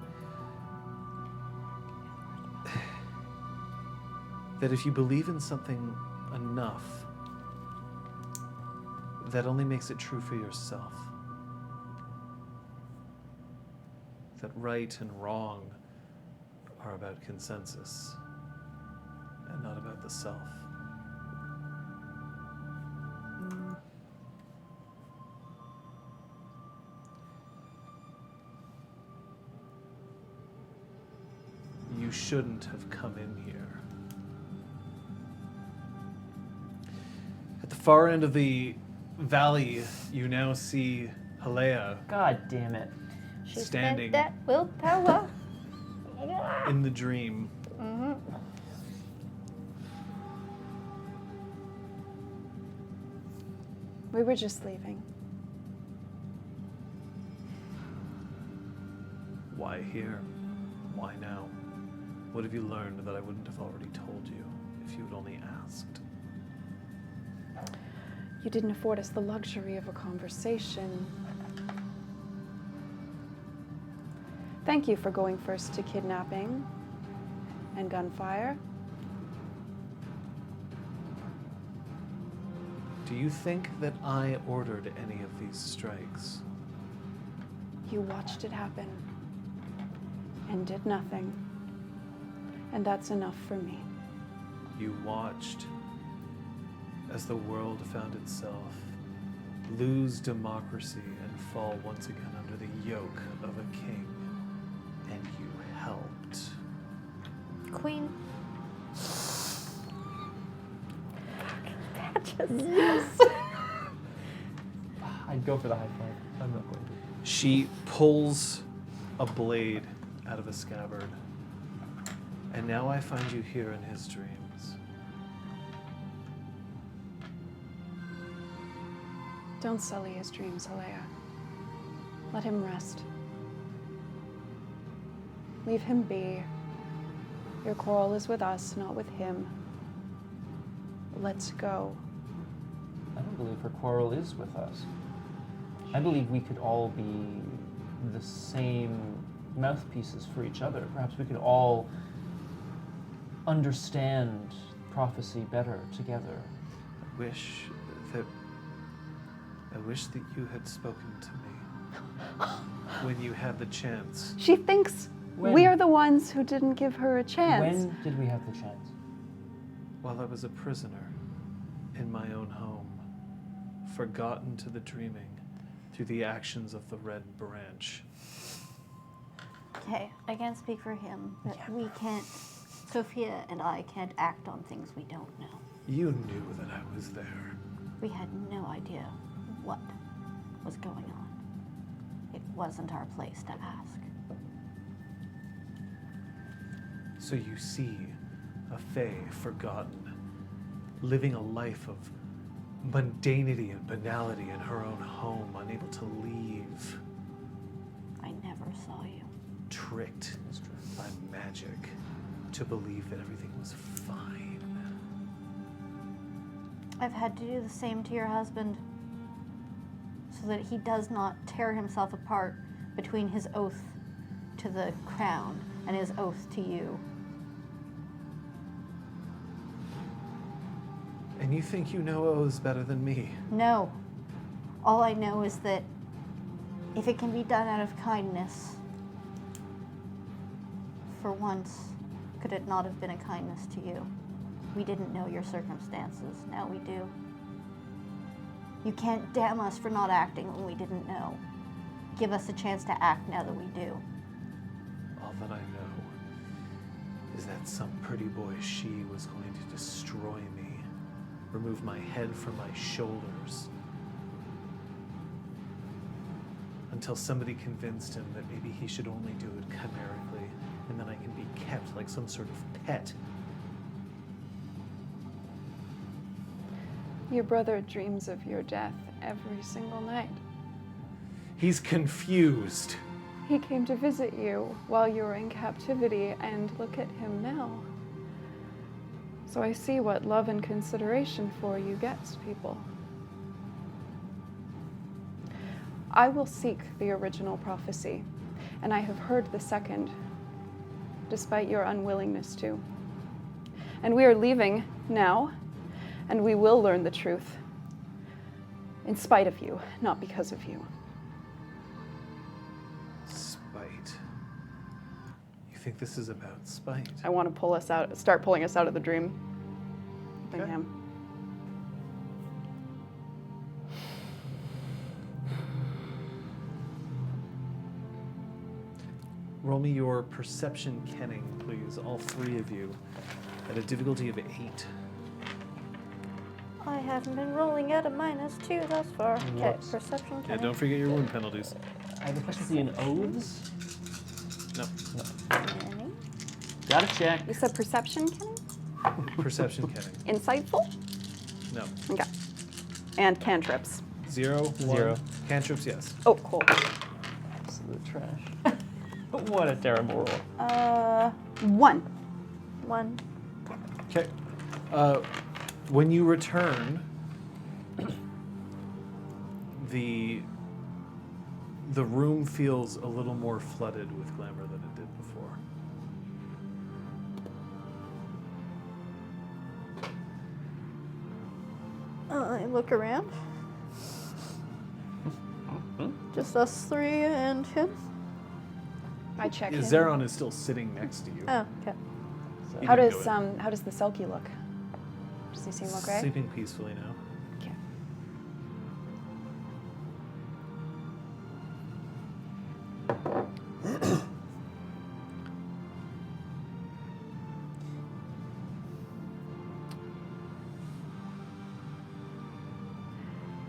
if you believe in something enough, that only makes it true for yourself. That right and wrong are about consensus and not about the self. You shouldn't have come in here. At the far end of the valley, you now see Halea God damn it. She standing spent that willpower. in the dream. We were just leaving. Why here? Why now? What have you learned that I wouldn't have already told you if you had only asked? You didn't afford us the luxury of a conversation. Thank you for going first to kidnapping and gunfire. Do you think that I ordered any of these strikes? You watched it happen and did nothing. And that's enough for me. You watched as the world found itself lose democracy and fall once again under the yoke of a king. And you helped. Queen. I'd go for the high five. I'm not going to. She pulls a blade out of a scabbard. And now I find you here in his dreams. Don't sully his dreams, Alea. Let him rest. Leave him be. Your quarrel is with us, not with him. Let's go. I don't believe her quarrel is with us. I believe we could all be the same mouthpieces for each other. Perhaps we could all understand prophecy better together. I wish that you had spoken to me when you had the chance. She thinks When? we're the ones who didn't give her a chance. When did we have the chance? While I was a prisoner in my own home, forgotten to the dreaming through the actions of the Red Branch. Okay, I can't speak for him, but we can't. Sophia and I can't act on things we don't know. You knew that I was there. We had no idea what was going on. It wasn't our place to ask. So you see a fae forgotten, living a life of mundanity and banality in her own home, unable to leave, I never saw you. tricked by magic to believe that everything was fine. I've had to do the same to your husband so that he does not tear himself apart between his oath to the crown and his oath to you. And you think you know oaths better than me? No. All I know is that if it can be done out of kindness, for once, could it not have been a kindness to you? We didn't know your circumstances. Now we do. You can't damn us for not acting when we didn't know. Give us a chance to act now that we do. All that I know is that some pretty boy she was going to destroy me, remove my head from my shoulders, until somebody convinced him that maybe he should only do it chimerically, and then I can be kept like some sort of pet. Your brother dreams of your death every single night. He's confused. He came to visit you while you were in captivity, and look at him now. So I see what love and consideration for you gets people. I will seek the original prophecy, and I have heard the second, despite your unwillingness to. And we are leaving now, and we will learn the truth, in spite of you, not because of you. Spite. You think this is about spite? I want to start pulling us out of the dream. Okay. Bingham. Roll me your perception kenning, please, all three of you, at a difficulty of 8. I haven't been rolling at a -2 thus far. Okay, Whoops. perception. Yeah, don't forget your wound penalties. I have a proficiency in oaths. No. Kenny. Gotta check. You said perception, Kenny? Perception kenning. Insightful? No. Okay. And cantrips. 0, 1. 0. Cantrips, yes. Oh, cool. Absolute trash. What a terrible roll. 1. 1. Okay. When you return, the room feels a little more flooded with glamour than it did before. I look around. Just us three and him. I check him. Zeron is still sitting next to you. Oh, okay. He How didn't does go in. how does the Selkie look? Does he seem okay? Sleeping peacefully now. Okay.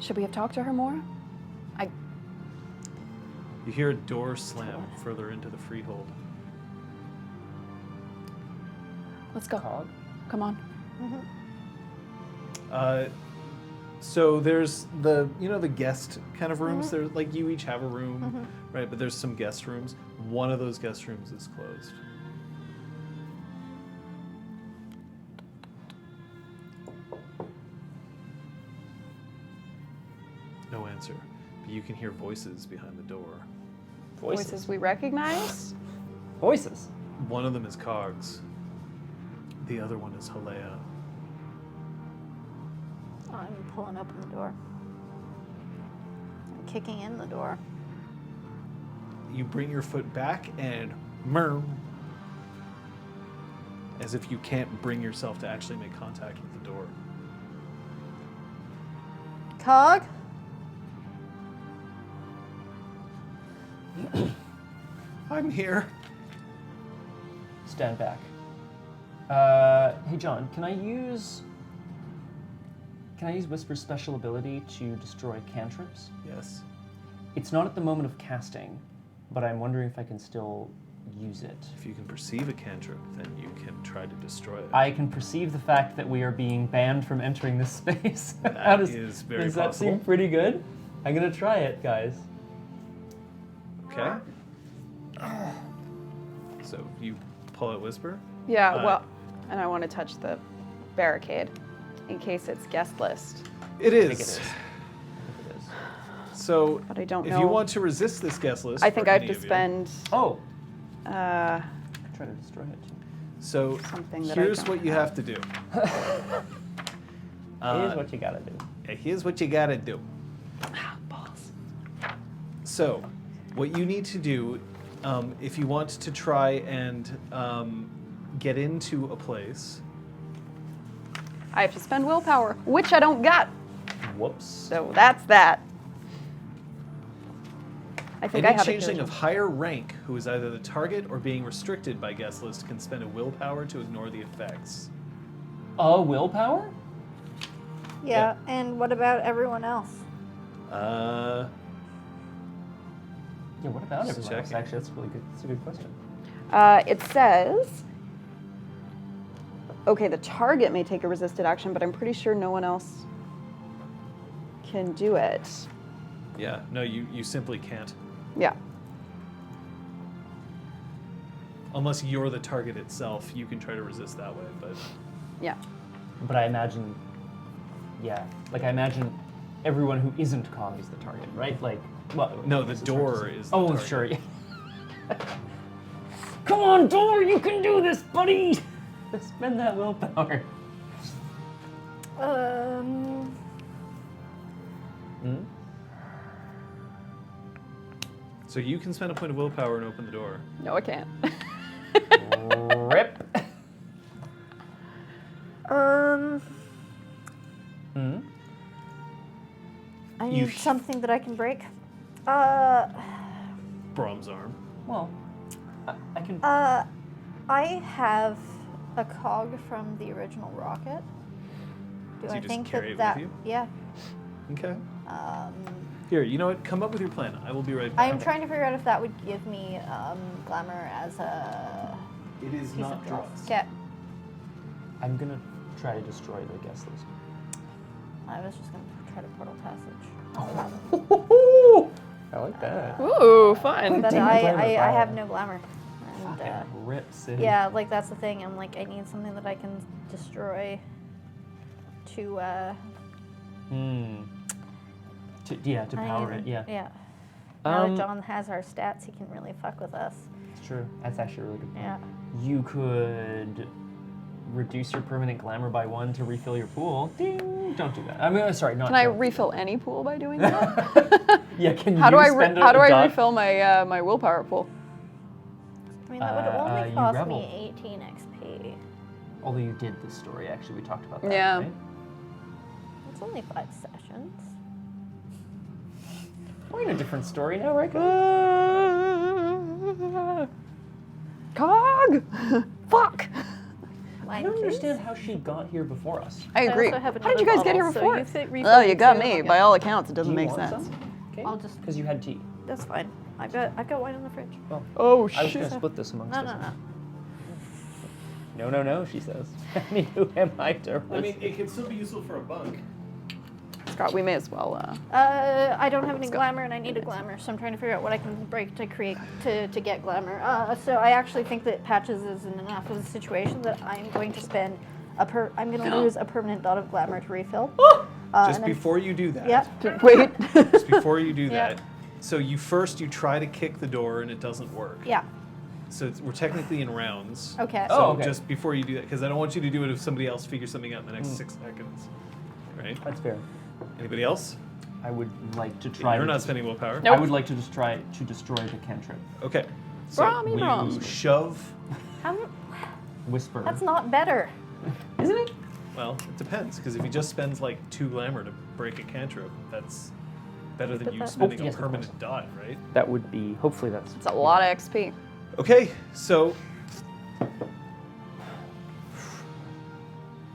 Should we have talked to her more? You hear a door slam further into the freehold. Let's go. Cog? Come on. So there's the guest kind of rooms. There's like you each have a room, right? But there's some guest rooms. One of those guest rooms is closed. No answer. But you can hear voices behind the door. Voices we recognize. Voices. One of them is Cogs. The other one is Halea. I'm pulling open the door. I'm kicking in the door. You bring your foot back and murr, as if you can't bring yourself to actually make contact with the door. Cog? I'm here. Stand back. Hey John, can I use Whisper's special ability to destroy cantrips? Yes. It's not at the moment of casting, but I'm wondering if I can still use it. If you can perceive a cantrip, then you can try to destroy it. I can perceive the fact that we are being banned from entering this space. That is very does that possible. seem pretty good? I'm gonna try it, guys. Okay. So you pull out Whisper. Yeah, Uh, well, and I want to touch the barricade in case it's guest list. It I think is. it is. I think it is. So But I don't if know. you want to resist this guest list, I think for I have any to of you- spend Oh, uh, try to destroy it too. So something that I here's don't what you have to do. Here's what you gotta do. Here's what you gotta do. balls. So, what you need to do, if you want to try and get into a place, I have to spend willpower, which I don't got. Whoops. So that's that. I think I any have changeling it. of higher rank who is either the target or being restricted by guest list can spend a willpower to ignore the effects. Willpower? Yeah, and what about everyone else? Uh, Yeah, what about Just everyone else? checking. Actually, that's really good. That's a good question. It says, okay, the target may take a resisted action, but I'm pretty sure no one else can do it. yeah, no, you simply can't. Yeah. Unless you're the target itself, you can try to resist that way, but Yeah. But I imagine, yeah, like I imagine everyone who isn't Kong is the target, right? Like, well, no, the it's door hard to say. is the Oh, target. sure. Yeah. Come on, door, you can do this, buddy. Spend that willpower. Hmm? So you can spend a point of willpower and open the door. No, I can't. Rip. I You- need something that I can break. Brahm's arm. Well, I can. I have a cog from the original rocket. Do So I you just think carry it with that you? yeah. Okay. Here, you know what? Come up with your plan. I will be right I back. am trying to figure out if that would give me glamour as a It is piece not of dross. dross. Okay. I'm gonna try to destroy the guest list. I was just gonna try to portal passage. I like that. Ooh, fun. But Dang, I glamour have fire. no glamour. And Rip city. yeah, like that's the thing. I'm like, I need something that I can destroy to To power it. Yeah. Yeah. Now Um, that John has our stats, he can really fuck with us. It's true. That's actually a really good point. Yeah. You could reduce your permanent glamour by 1 to refill your pool. Ding! Don't do that. I mean, sorry, not. Can I don't. refill any pool by doing that? Yeah. Can How do you I spend how do I dot- refill my my willpower pool? I mean, that would only you cost rebel. me 18 XP. Although you did this story, actually, we talked about that. Yeah. Right? It's only 5 sessions. We're in a different story now, right? Cog! Fuck! I don't understand how she got here before us. I agree. also have How did you guys get here another bottle, before? so you fit Oh, you refill got too. me. Okay. By all accounts, it Do doesn't you make want sense. some? Okay. I'll just. Because you had tea. That's fine. I've got wine in the fridge. Well, Oh, I was shit. going to split this amongst No, us. no, no. No, no, no, she says. I mean, who am I to I mean, it could still be useful for a bunk. Scott, we may as well. I don't have any Let's go. glamour, and I need a glamour, so I'm trying to figure out what I can break to create to get glamour. So I actually think that Patches is in enough of a situation that I'm going to spend I'm going to lose a permanent dot of glamour to refill. Just and then- before you do that. Yep. Wait. Just before you do Yeah. that. So you try to kick the door and it doesn't work. Yeah. So we're technically in rounds. Okay. So Oh, okay. just before you do that, because I don't want you to do it if somebody else figures something out in the next 6 seconds. Right? That's fair. Anybody else? I would like to try. You're to not spending willpower. Nope. I would like to just try to destroy the cantrip. Okay. So Brahmi you Brahms. shove. Whisper. That's not better. Isn't it? Well, it depends, because if he just spends like 2 glamour to break a cantrip, that's better than But you that- spending Oh, yes, a of permanent dot, right? That would be. Hopefully, that's. It's a lot of XP. Okay, so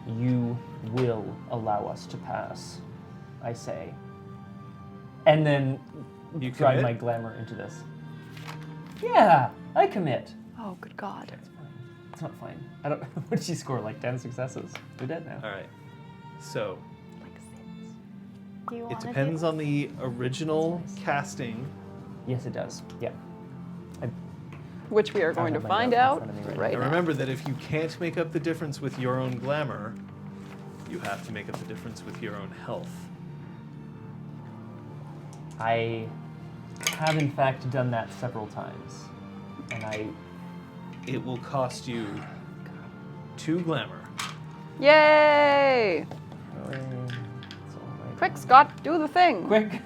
You will allow us to pass, I say. And then You drive commit? my glamour into this. Yeah, I commit. Oh, good God. It's fine. It's not fine. I don't. What did she score? Like 10 successes. They're dead now. all right. So Do you it want depends on the original casting. Yes, it does. Yeah. Which we are going to have my find notes in out front of me right right And now. remember that if you can't make up the difference with your own glamour, you have to make up the difference with your own health. I have in fact done that several times, and It will cost you 2 glamour. Yay! it's all right. Quick, Scott, do the thing. Quick,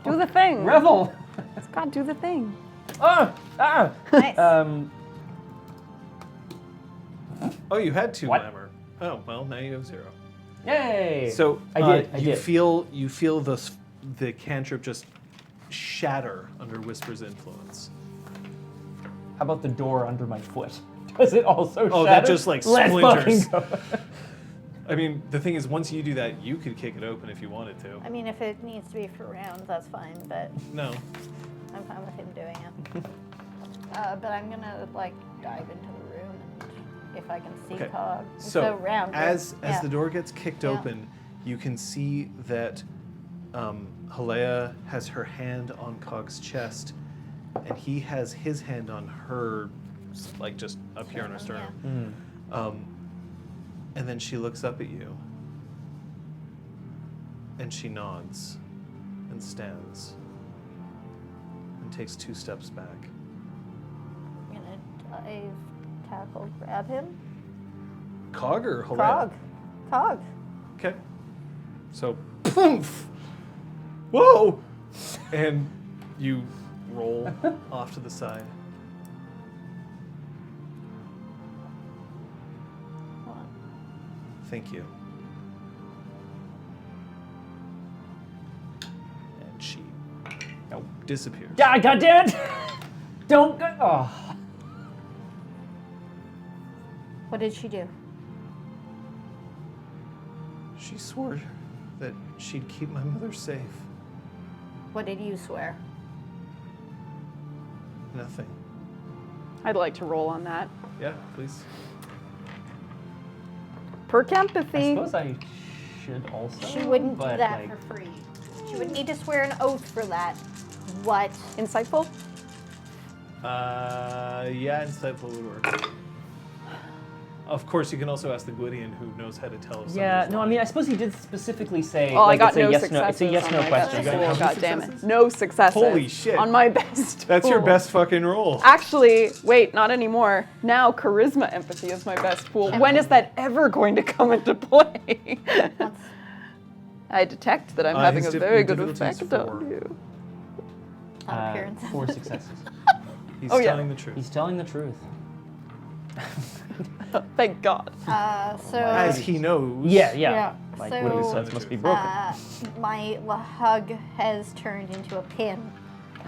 Do the thing. revel. Scott, do the thing. Ah, ah. Nice. Oh, you had 2 What? glamour. Oh, well, now you have 0. Yay! So I did. I you did. feel the cantrip just shatter under Whisper's influence. How about the door under my foot? Does it also shatter? Oh, that just, like, Let's splinters. fucking go. I mean, the thing is, once you do that, you could kick it open if you wanted to. I mean, if it needs to be for rounds, that's fine, but No. I'm fine with him doing it. But I'm gonna like dive into the room and if I can see Okay. Cog. So round. as yeah. the door gets kicked Yeah. open, you can see that Halea has her hand on Cog's chest, and he has his hand on her, like just up here on her sternum. And then she looks up at you, and she nods, and stands, and takes 2 steps back. I'm gonna dive, tackle, grab him. Cog or Halea? Cog. Cog. Okay. So, poof! Whoa! And you roll off to the side. Hold on. Thank you. And she disappears. Yeah, goddammit! it! Don't go. Oh. What did she do? She swore that she'd keep my mother safe. What did you swear? Nothing. I'd like to roll on that. Yeah, please. Perk I empathy. suppose I should also. She wouldn't do but, that like, for free. She would need to swear an oath for that. What? Insightful? Yeah, insightful would work. Of course, you can also ask the Gwydion, who knows how to tell if Yeah, somebody's no, I lying. mean, I suppose he did specifically say. Oh, I like, got it's a no yes, successes. no. It's a yes, on no my question. best You got roll, no God damn it. successes? No successes. Holy shit. On my best. That's your pool. best fucking roll. Actually, wait, not anymore. Now charisma empathy is my best pool. When is that ever going to come into play? I detect that I'm having his a very good difficulty is effect 4. on you. On appearance. 4 successes. He's Oh, yeah. telling the truth. He's telling the truth. Thank God. So As he knows. Yeah. Yeah, Like so- one of his sets must be broken. my hug has turned into a pin.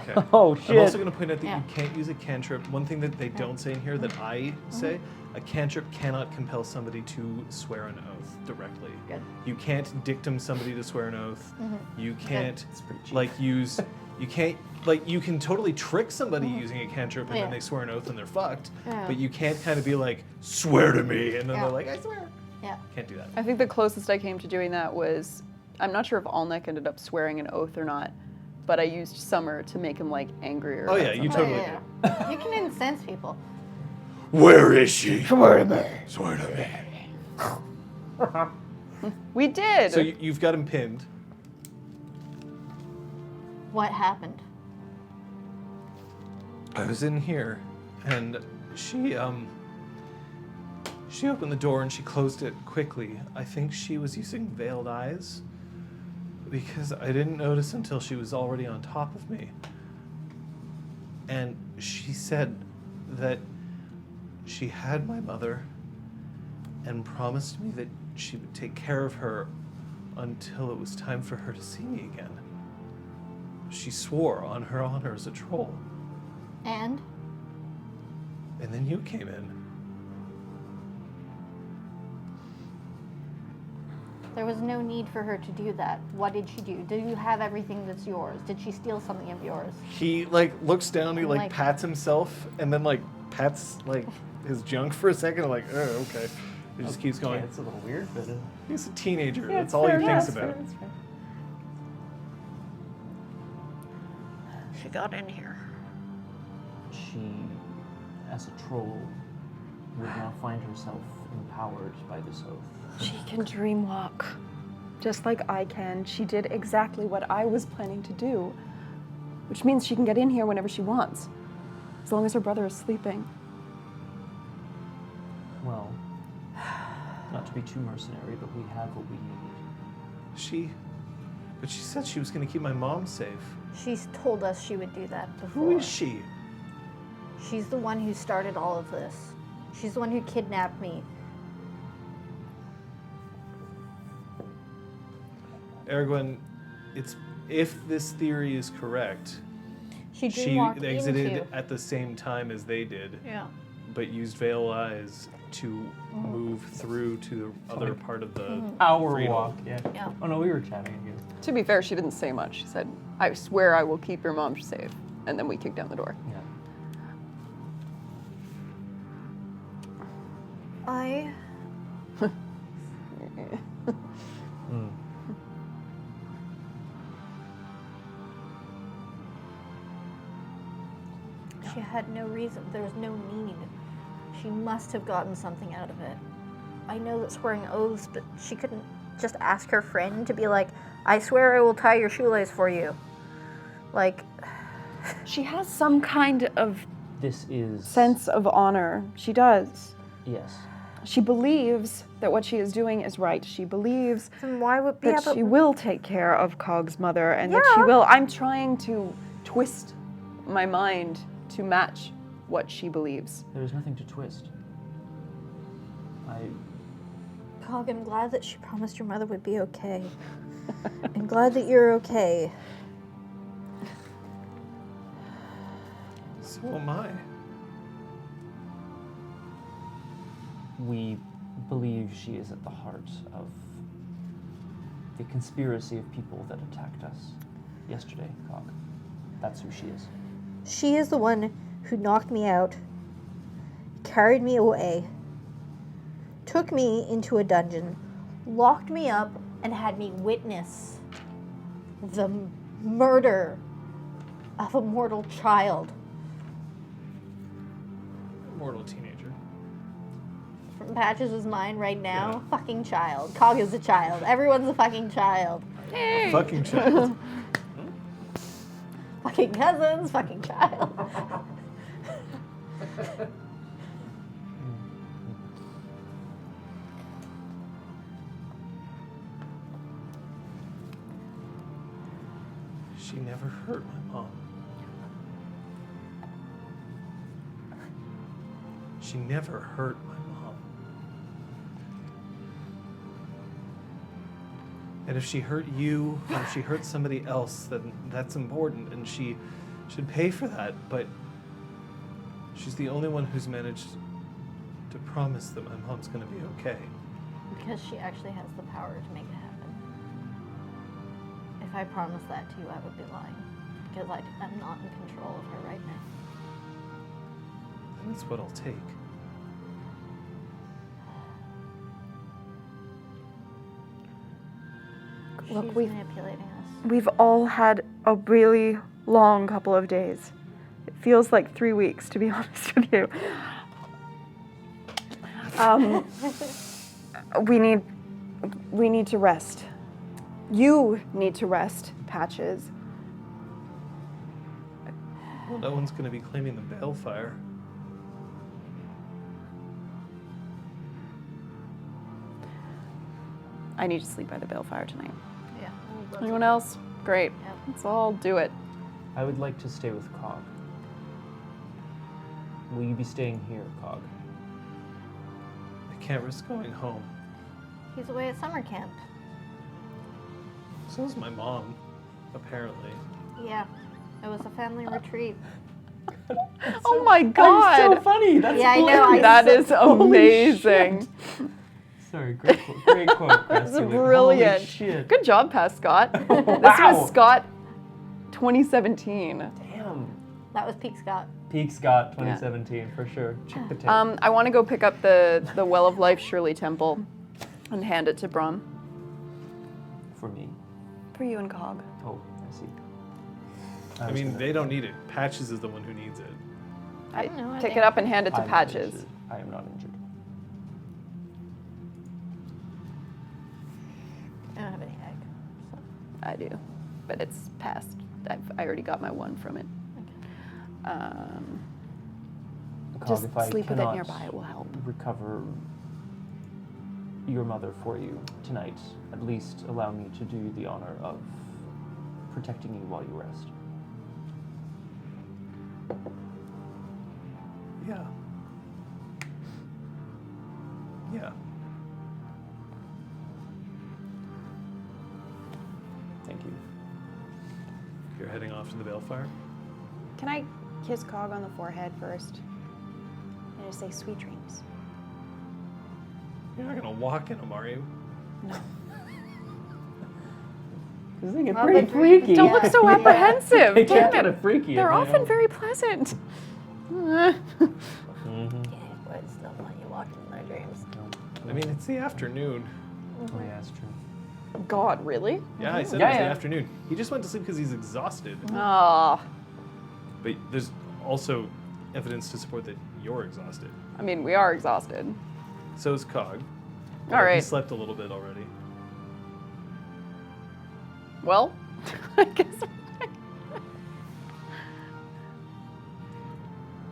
Okay. Oh, I'm shit. also going to point out that Yeah. you can't use a cantrip. One thing that they don't say in here that I say, a cantrip cannot compel somebody to swear an oath directly. Good. You can't dictum somebody to swear an oath. You can't It's pretty cheap. like use. You can't like you can totally trick somebody using a cantrip and Yeah. then they swear an oath and they're fucked. Yeah. But you can't kind of be like swear to me and then Yeah. they're like I swear. Yeah. Can't do that. I think the closest I came to doing that was, I'm not sure if Alnek ended up swearing an oath or not, but I used Summer to make him like angrier. Oh about yeah, you something. totally yeah. You can incense people. Where is she? Swear to me. Swear to me. We did. So you've got him pinned. What happened? I was in here, and she opened the door and she closed it quickly. I think she was using veiled eyes, because I didn't notice until she was already on top of me. And she said that she had my mother and promised me that she would take care of her until it was time for her to see me again. She swore on her honor as a troll. And And then you came in. there was no need for her to do that. What did she do? Did you have everything that's yours? Did she steal something of yours? He like looks down, he like Like- pats himself, and then like pats like his junk for a second, like, oh, okay. He just keeps going. Yeah, it's a little weird, but He's a teenager. yeah, That's it's all fair, he yeah, thinks it's about. fair, it's fair. She got in here. She, as a troll, would now find herself empowered by this oath. She can dream walk. Just like I can. She did exactly what I was planning to do. Which means she can get in here whenever she wants. As long as her brother is sleeping. Well, not to be too mercenary, but we have what we need. But she said she was going to keep my mom safe. She's told us she would do that before. Who is she? She's the one who started all of this. She's the one who kidnapped me. Ergwin, if this theory is correct, She she dreamwalked exited into. at the same time as they did, Yeah. but used veil eyes to move through to the other part of the Our freedom. walk, yeah. Yeah. Oh no, we were chatting again. To be fair, she didn't say much. She said, I swear I will keep your mom safe. And then we kicked down the door. Yeah. I She had no reason. There was no need. She must have gotten something out of it. I know that swearing oaths, but she couldn't just ask her friend to be like, I swear I will tie your shoelace for you. Like, She has some kind of This is sense of honor. She does. Yes. She believes that what she is doing is right. She believes then why would that she will take care of Cog's mother and that she Yeah. will. I'm trying to twist my mind to match what she believes. There is nothing to twist. Cog, I'm glad that she promised your mother would be okay. I'm glad that you're okay. So am I. We believe she is at the heart of the conspiracy of people that attacked us yesterday, Cog. That's who she is. She is the one who knocked me out, carried me away, took me into a dungeon, locked me up, and had me witness the murder of a mortal child. Mortal teenager. From Patches' mind right now, Yeah. fucking child. Cog is a child. Everyone's a fucking child. Fucking child. Fucking cousins, fucking child. She never hurt my mom. She never hurt my mom. And if she hurt you, or if she hurt somebody else, then that's important, and she should pay for that. But she's the only one who's managed to promise that my mom's going to be okay. Because she actually has the power to make it happen. If I promised that to you, I would be lying. Because I'm not in control of her right now. And that's what I'll take. Look, She's we've- manipulating us. We've all had a really long couple of days. It feels like 3 weeks, to be honest with you. We need to rest. You need to rest, Patches. Well, no one's going to be claiming the balefire. I need to sleep by the balefire tonight. Yeah. Anyone else? Great. Yep. Let's all do it. I would like to stay with Cog. Will you be staying here, Cog? I can't risk going home. He's away at summer camp. So is my mom, apparently. Yeah. It was a family retreat. Oh my god! That's so funny. That's Yeah, I know, hilarious. That is Holy amazing. Sorry, great quote. That's Gracie. brilliant. Holy shit. Good job, Pat Scott. This Wow. was Scott 2017. Damn. That was Peak Scott. Peak Scott 2017 for sure. Check the tape. I want to go pick up the Well of Life Shirley Temple and hand it to Brom. For me. For you and Cog. Oh, I see. I was mean, gonna- they don't need it. Patches is the one who needs it. I don't know, I take think- it up and hand it to I'm not Patches. injured. I am not injured. I don't have any egg. So. I do, but it's past. I already got my one from it. Cog, Just if I sleep with it cannot nearby, it will help. recover your mother for you tonight, at least allow me to do the honor of protecting you while you rest. Yeah. Yeah. Thank you. You're heading off to the balefire? Can I kiss Cog on the forehead first? And just say sweet dreams? You're not going to walk in them, are you? No. This thing is Well, pretty the dreams freaky. Don't look so apprehensive. It Damn can get it. a freaky. They're if I often don't- very pleasant. Mhm. But still let you walk in my dreams. I mean, it's the afternoon. Oh yeah, that's true. God, really? Yeah, I said Yeah, it was the yeah. afternoon. He just went to sleep because he's exhausted. Ah, But there's also evidence to support that you're exhausted. I mean, we are exhausted. So is Cog. All He right. slept a little bit already. Well, I guess.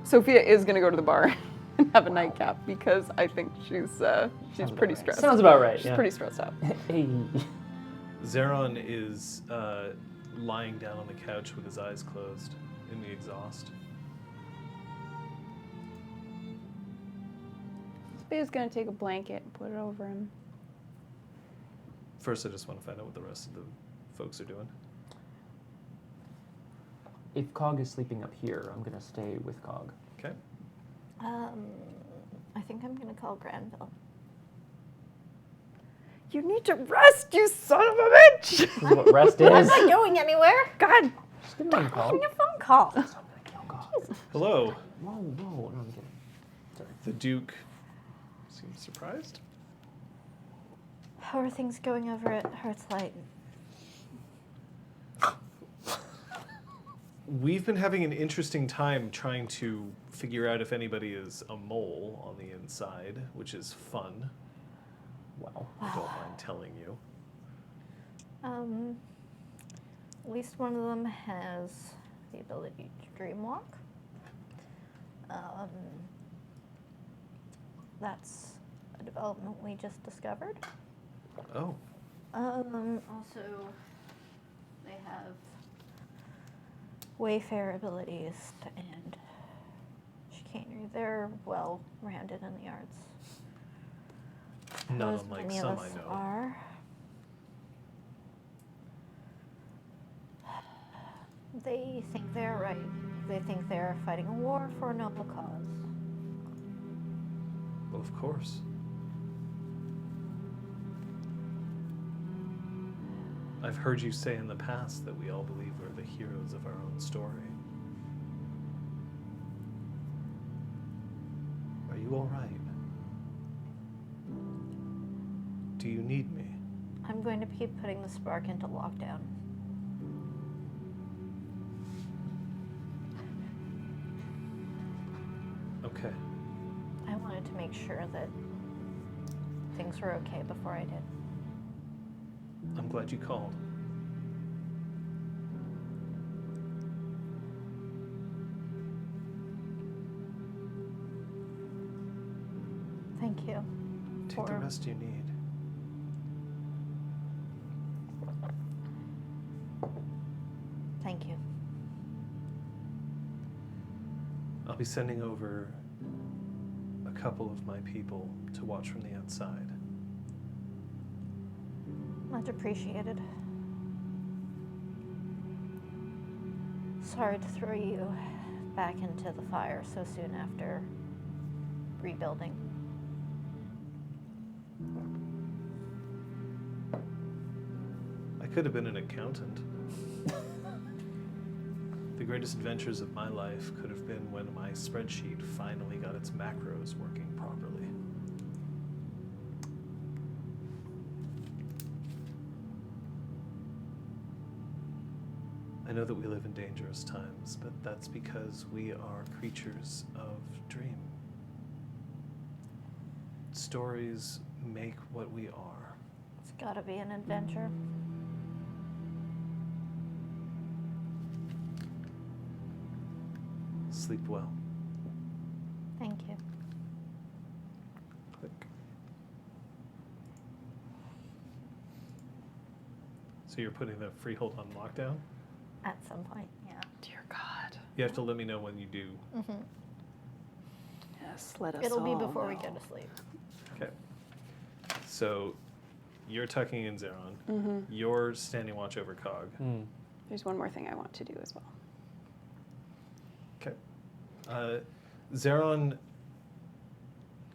Sophia is gonna go to the bar and have a nightcap because I think she's Sounds pretty about right. stressed. Sounds about right. She's yeah. pretty stressed out. Hey. Zeron is lying down on the couch with his eyes closed in the exhaust. Sophia's gonna take a blanket and put it over him. First, I just want to find out what the rest of the folks are doing. If Cog is sleeping up here, I'm gonna stay with Cog. Okay. I think I'm gonna call Granville. You need to rest, you son of a bitch! This is what rest I'm is. not going anywhere. God, Just give me a call. Give me a phone call. I'm gonna kill Cog. Hello. Whoa. No, I'm kidding. Sorry. The Duke seems surprised. How are things going over at Hearthlight? We've been having an interesting time trying to figure out if anybody is a mole on the inside, which is fun. Wow. I don't mind telling you. At least one of them has the ability to dreamwalk. That's a development we just discovered. Oh. Also, they have Wayfair abilities and chicanery. They're well rounded in the arts. Not Those unlike many some of I us know. are. They think they're right. They think they're fighting a war for a noble cause. Well, of course. I've heard you say in the past that we all believe we're the heroes of our own story. Are you all right? Do you need me? I'm going to keep putting the spark into lockdown. Okay. I wanted to make sure that things were okay before I did. I'm glad you called. Thank you. Take the rest you need. Thank you. I'll be sending over a couple of my people to watch from the outside. Much appreciated. Sorry to throw you back into the fire so soon after rebuilding. I could have been an accountant. The greatest adventures of my life could have been when my spreadsheet finally got its macros working properly. I know that we live in dangerous times, but that's because we are creatures of dream. Stories make what we are. It's gotta be an adventure. Sleep well. Thank you. Click. So you're putting the freehold on lockdown? At some point, yeah. Dear God. You have to let me know when you do. Mm-hmm. Yes, let us It'll be all before we know. go to sleep. Okay. So you're tucking in Zeron. Mm-hmm. You're standing watch over Cog. There's one more thing I want to do as well. Okay. Zeron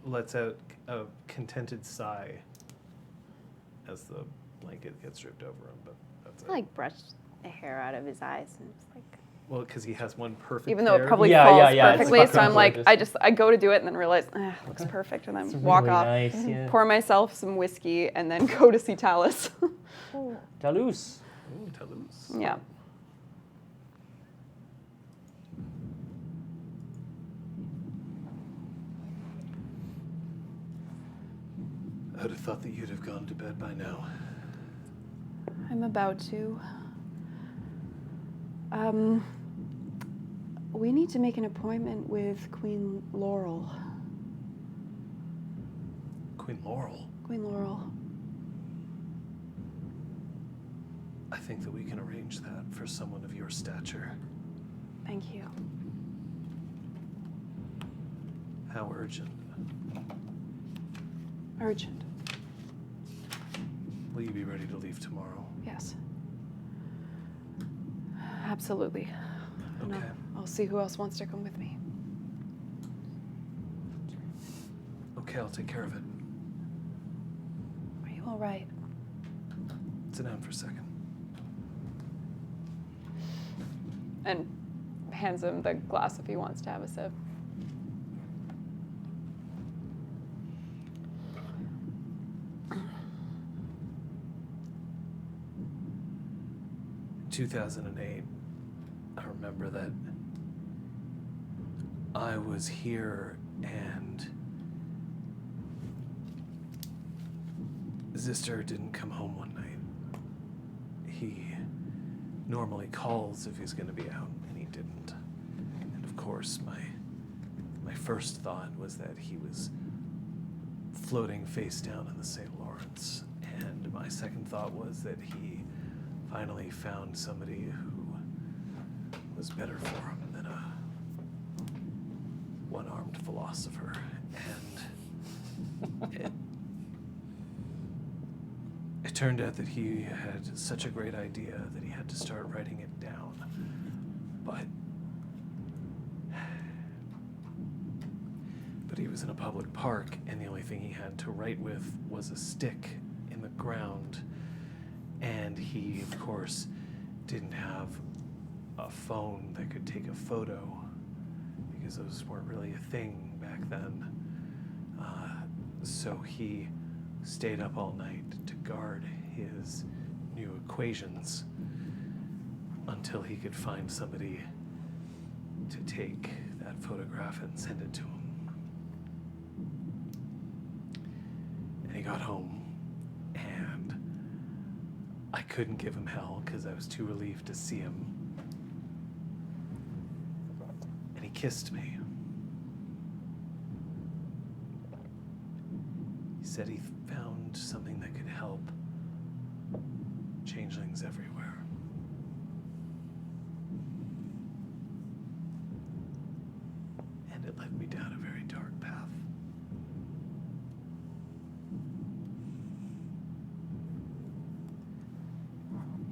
lets out a contented sigh as the blanket gets dripped over him, but that's it. I like brushed a hair out of his eyes and just like. Well, because he has one perfect Even though it pair. probably Yeah, falls yeah, yeah, it's perfectly, fucking so I'm like, gorgeous. I go to do it and then realize, it looks perfect, and then It's walk really off, nice, yeah. pour myself some whiskey, and then go to see Talus. Talus. Ooh, Toulouse. Yeah. I would have thought that you'd have gone to bed by now. I'm about to. We need to make an appointment with Queen Laurel. Queen Laurel, Queen Laurel. I think that we can arrange that for someone of your stature. Thank you. How urgent? Urgent. Will you be ready to leave tomorrow? Yes. Absolutely. And Okay. I'll see who else wants to come with me. Okay, I'll take care of it. Are you all right? Sit down for a second. And hands him the glass if he wants to have a sip. In 2008, I remember that I was here and Zister didn't come home one night. He normally calls if he's going to be out, and he didn't. And of course, my first thought was that he was floating face down in the St. Lawrence. And my second thought was that he finally found somebody who was better for him than a one-armed philosopher. And it turned out that he had such a great idea that he had to start writing it down But he was in a public park, and the only thing he had to write with was a stick in the ground. And he, of course, didn't have a phone that could take a photo, because those weren't really a thing back then. So he stayed up all night to guard his new equations until he could find somebody to take that photograph and send it to him. And he got home, and I couldn't give him hell because I was too relieved to see him. And he kissed me. He said he found something that could help changelings everywhere. And it led me down a very dark path.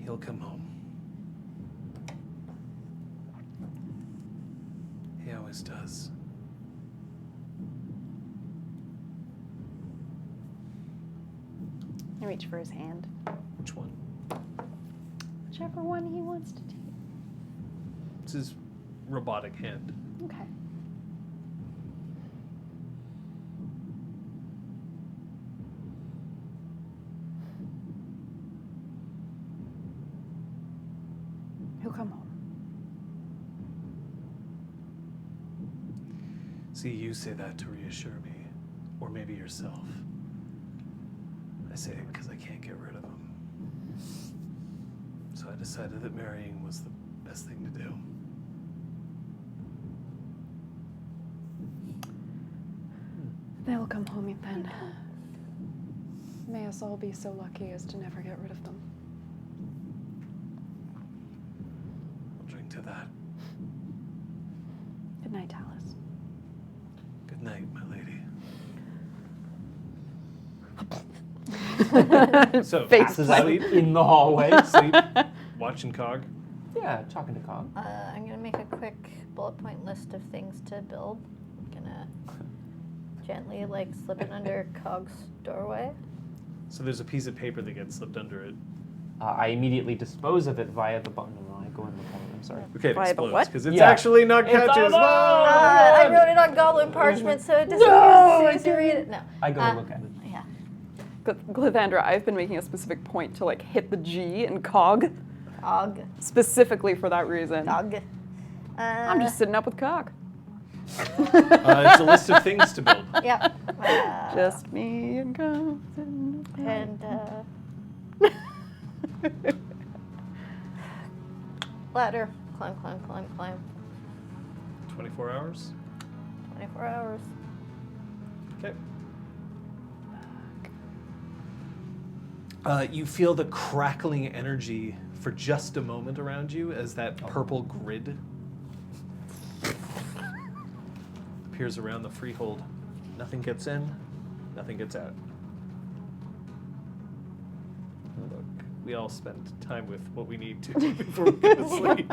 He'll come home. He always does. I reach for his hand. Which one? Whichever one he wants to take. It's his robotic hand. Okay. He'll come home. See, you say that to reassure me, or maybe yourself. I say it because I can't get rid of him. So I decided that marrying was the best thing to do. They'll come home then. May us all be so lucky as to never get rid of them. I'll drink to that. Good night, Alice. Good night, my lady. So, Passes out sleep, in the hallway. sleep, watching Cog. Yeah, talking to Cog. I'm gonna make a quick bullet point list of things to build. I'm gonna gently slip it under Cog's doorway. So there's a piece of paper that gets slipped under it. I immediately dispose of it via the button. No, I go in the phone. I'm sorry. Okay, it Via the explodes what? because it's Yeah. actually not It's catches. on- I wrote it on goblin parchment so it disappears No, as soon as you read it. No. I go to look at it. Yeah. Glythandra, I've been making a specific point to hit the G in Cog, Cog. specifically for that reason. Cog. I'm just sitting up with Cog. It's a list of things to build. Yeah. Just me and Cog. And ladder. Climb, climb, climb, climb. 24 hours. 24 hours. Okay. You feel the crackling energy for just a moment around you as that purple grid appears around the freehold. Nothing gets in, nothing gets out. Look, we all spend time with what we need to before we go to sleep.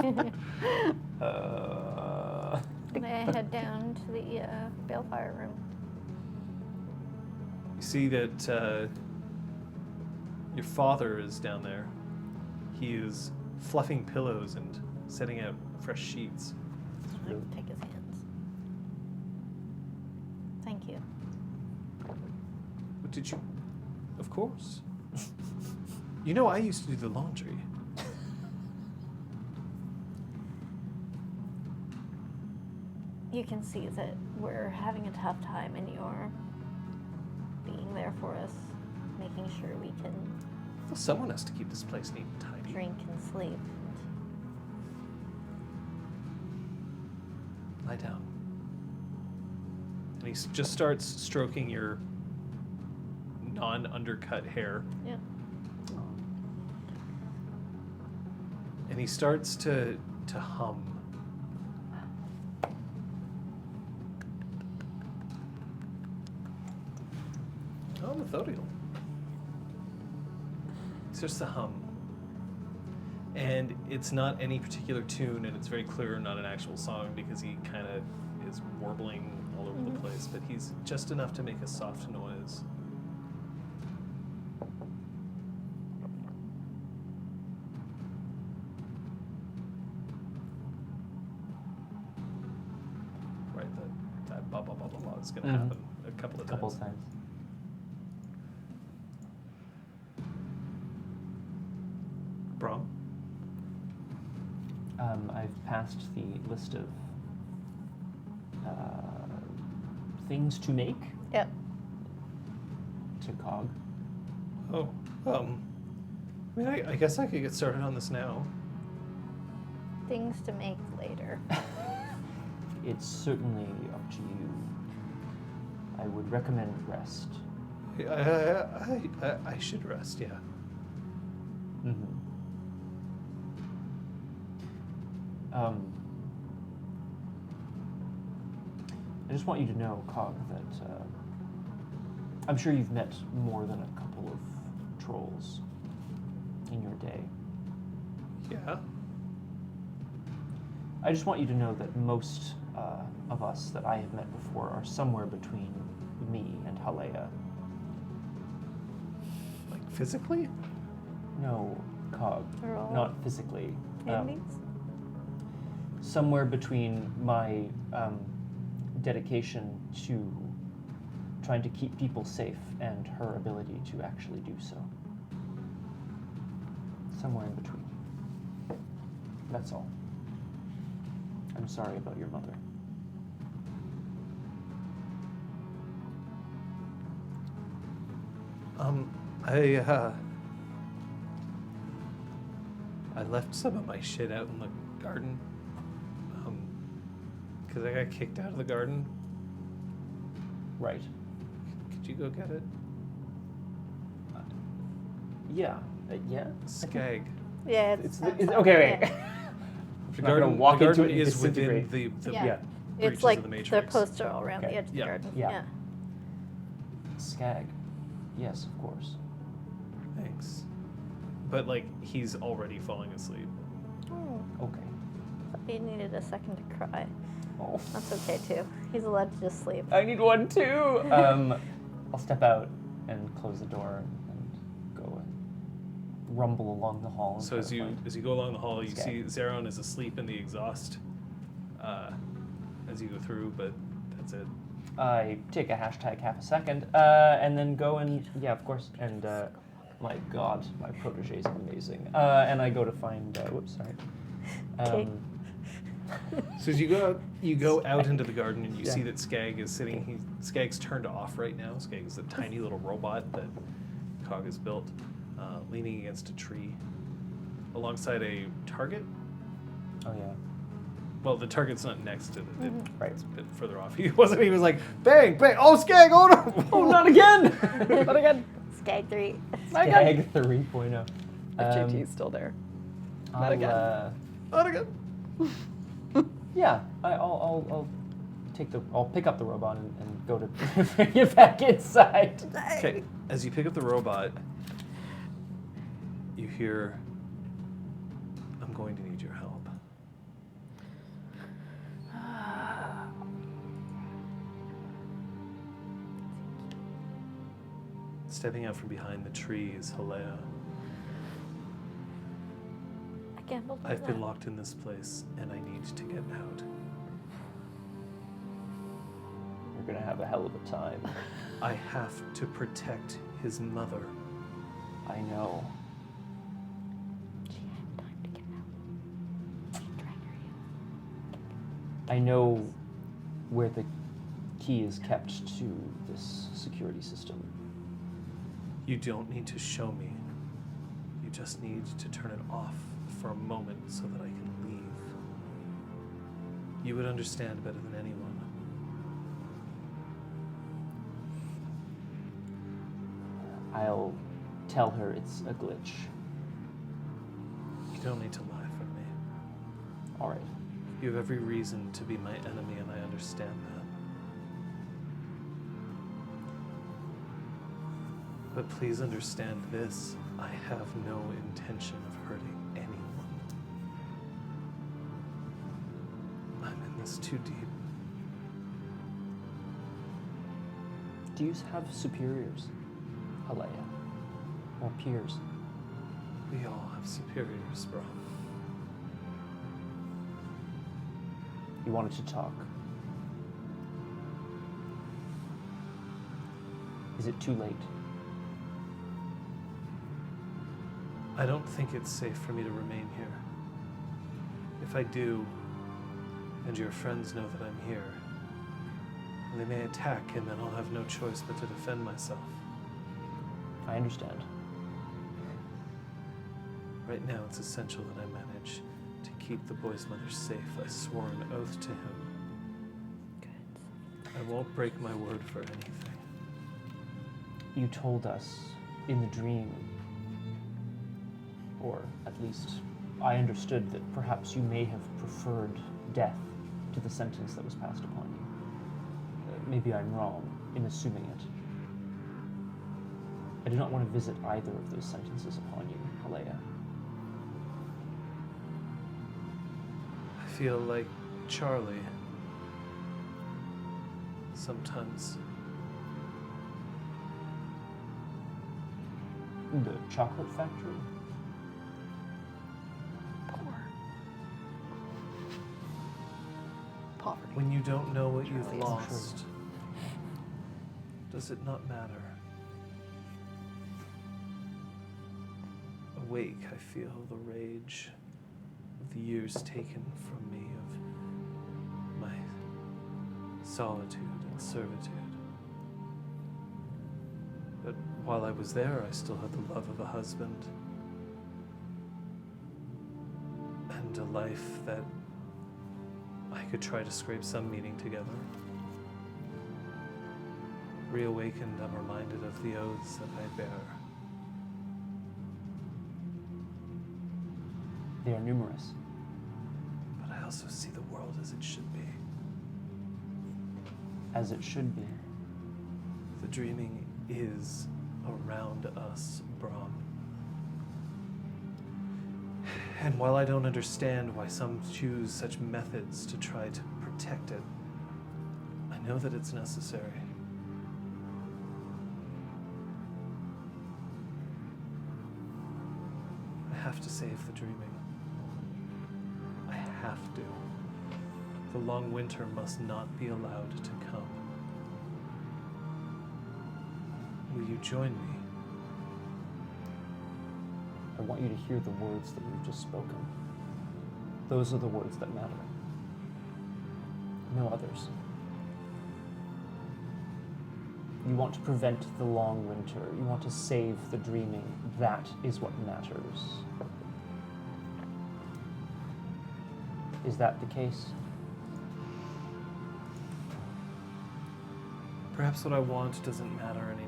May I head down to the balefire room? You see that your father is down there. He is fluffing pillows and setting out fresh sheets. I take his hands. Thank you. What did you? Of course. You know I used to do the laundry. You can see that we're having a tough time and you're being there for us, making sure we can Well, someone has to keep this place neat and tidy. drink and sleep. Lie down. And he just starts stroking your non-undercut hair. Yeah. And he starts to hum. Oh, methodical. It's just a hum. And it's not any particular tune, and it's very clear not an actual song because he kind of is warbling all over the place, but he's just enough to make a soft noise. Right, that blah blah blah blah blah is going to happen a couple of times. Brom? I've passed the list of things to make Yep. to Cog. Oh, I mean, I guess I could get started on this now. Things to make later. It's certainly up to you. I would recommend rest. I should rest, yeah. Mm-hmm. I just want you to know, Cog, that I'm sure you've met more than a couple of trolls in your day. Yeah? I just want you to know that most of us that I have met before are somewhere between me and Halea. Like physically? No, Cog, They're all not physically. Enemies? Somewhere between my dedication to trying to keep people safe and her ability to actually do so. Somewhere in between. That's all. I'm sorry about your mother. I left some of my shit out in the garden. Because I got kicked out of the garden. Right. Could you go get it? Yeah. Yeah? Skag. Yeah, okay, wait. Yeah. The I'm not gonna walk the into garden it and is within disintegrate. the Yeah. breaches It's like of the the Matrix. poster all around Okay. the edge of the Yeah. garden. Yeah. Skag. Yes, of course. Thanks. But, like, he's already falling asleep. Okay. He needed a second to cry. Oh. That's okay too. He's allowed to just sleep. I need one too. I'll step out and close the door and go and rumble along the hall. and So try as to you find go along the hall, you Skag. see Zeron is asleep in the exhaust as you go through, but that's it. I take a hashtag half a second and then go and yeah, of course. And my God, my protege is amazing. And I go to find. Whoops, sorry. Okay. So as you go out into the garden and you Yeah. see that Skag is sitting. Skag's turned off right now. Skag is a tiny little robot that Cog has built, leaning against a tree, alongside a target. Oh yeah. Well, the target's not next to it. Right. It's a bit further off. He wasn't. He was like, bang, bang. Oh, Skag! Oh no! Oh, not again! Not again. Skag 3. Skag 3.0. FJT's still there. I'll, again. Not again. Yeah, I'll pick up the robot and go to bring it back inside. Okay. As you pick up the robot, you hear, "I'm going to need your help." Stepping out from behind the tree is Halea. I gambled on I've been that. locked in this place, and I need to get out. You're gonna have a hell of a time. I have to protect his mother. I know. She had time to get out. She tried her heel. I know where the key is kept to this security system. You don't need to show me. You just need to turn it off for a moment so that I can leave. You would understand better than anyone. I'll tell her it's a glitch. You don't need to lie for me. All right. You have every reason to be my enemy, and I understand that. But please understand this. I have no intention of hurting anyone. I'm in this too deep. Do you have superiors, Alea? Or peers? We all have superiors, bro. You wanted to talk. Is it too late? I don't think it's safe for me to remain here. If I do, and your friends know that I'm here, they may attack, and then I'll have no choice but to defend myself. I understand. Right now, it's essential that I manage to keep the boy's mother safe. I swore an oath to him. Good. I won't break my word for anything. You told us in the dream, or at least I understood that perhaps you may have preferred death to the sentence that was passed upon you. Maybe I'm wrong in assuming it. I do not want to visit either of those sentences upon you, Alea. I feel like Charlie. Sometimes. The chocolate factory? Poverty. When you don't know what you've Charlie is lost, does it not matter? Awake, I feel the rage of the years taken from me, of my solitude and servitude. But while I was there, I still had the love of a husband and a life that I could try to scrape some meaning together. Reawakened, I'm reminded of the oaths that I bear. They are numerous. But I also see the world as it should be. As it should be. The dreaming is around us, Brahm. And while I don't understand why some choose such methods to try to protect it, I know that it's necessary. I have to save the dreaming. I have to. The long winter must not be allowed to come. Will you join me? I want you to hear the words that you've just spoken. Those are the words that matter. No others. You want to prevent the long winter. You want to save the dreaming. That is what matters. Is that the case? Perhaps what I want doesn't matter anymore.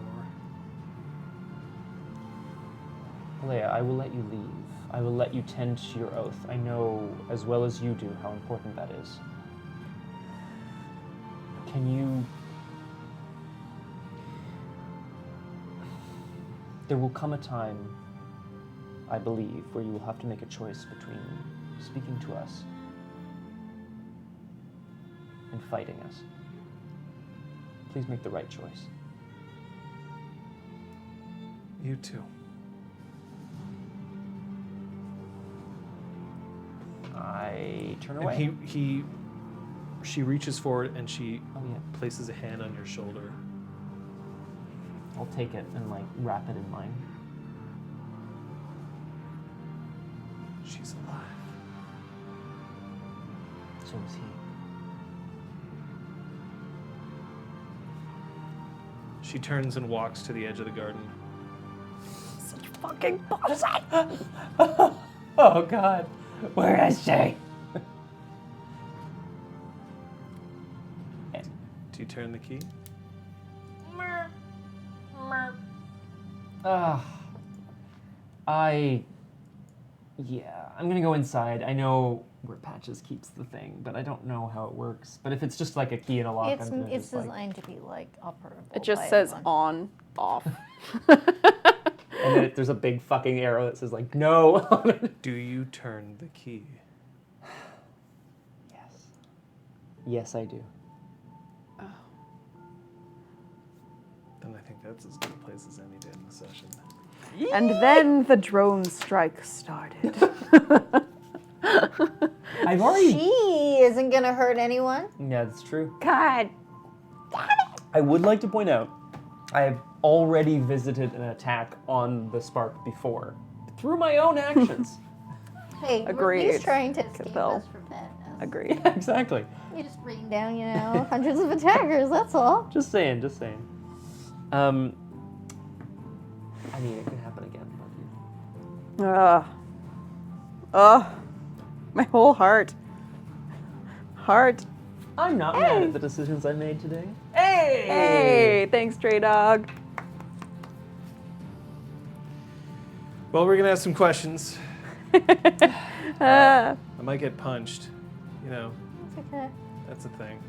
Leia, I will let you leave. I will let you tend to your oath. I know as well as you do how important that is. Can you... There will come a time, I believe, where you will have to make a choice between speaking to us and fighting us. Please make the right choice. You too. I turn away. And she reaches forward and she Oh yeah, places a hand on your shoulder. I'll take it and like wrap it in mine. She's alive. So is he. She turns and walks to the edge of the garden. Such fucking bullshit. Oh God, where is she? Do you turn the key? Yeah, I'm gonna go inside. I know where Patches keeps the thing, but I don't know how it works. But if it's just like a key and a lock, It's I'm gonna it's just, like, designed to be like operable. It just by says everyone. on, off. and then there's a big fucking arrow that says like no. Do you turn the key? Yes, I do. that's as good a place as any day in the session. And then the drone strike started. I've already. She isn't gonna hurt anyone. Yeah, that's true. God. I would like to point out, I have already visited an attack on the spark before through my own actions. Hey, Agreed. he's trying to escape Bill. us from madness. Agreed. Exactly. You just bring down, hundreds of attackers. That's all. Just saying. I mean, it can happen again. My whole heart. I'm not mad at the decisions I made today. Hey! Hey, thanks, Stray Dog. Well, we're gonna have some questions. Ah. I might get punched. It's okay. That's a thing.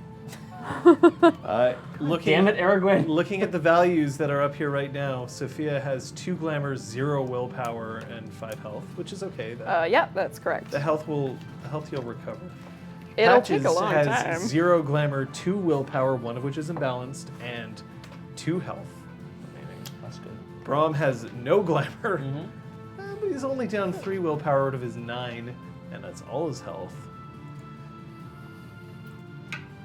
Looking, Damn it, Aragorn. Looking at the values that are up here right now, Sophia has 2 glamour, 0 willpower, and 5 health, which is okay. Yeah, that's correct. The health you'll recover. It'll Patches take a long has time. 0 glamour, 2 willpower, 1 of which is imbalanced, and 2 health remaining. That's good. Braum has no glamour, but he's only down 3 willpower out of his 9, and that's all his health.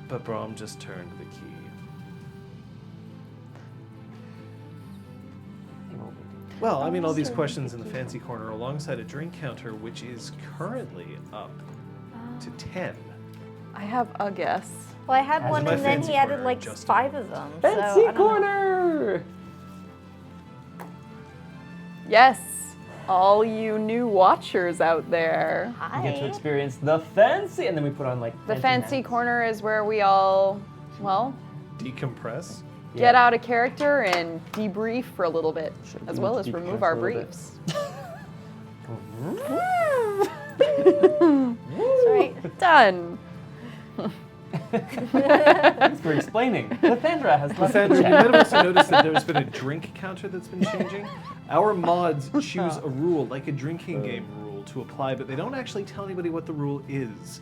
But Braum just turned the key. Well, I mean, all these questions in the fancy corner alongside a drink counter, which is currently up to 10. I have a guess. Well, I had As one, my and then fancy he added corner, like Justin. 5 of them. Fancy so, I don't know. corner! Yes, all you new watchers out there. We get to Hi. experience the fancy, and then we put on like The fancy corner is where we all, Decompress. get out of character and debrief for a little bit, as well as remove our briefs. That's right. Done. Thanks for explaining. Lathandra has left Lathandra, the you chat. might have also noticed that there's been a drink counter that's been changing. Our mods choose a rule, like a drinking game rule, to apply, but they don't actually tell anybody what the rule is.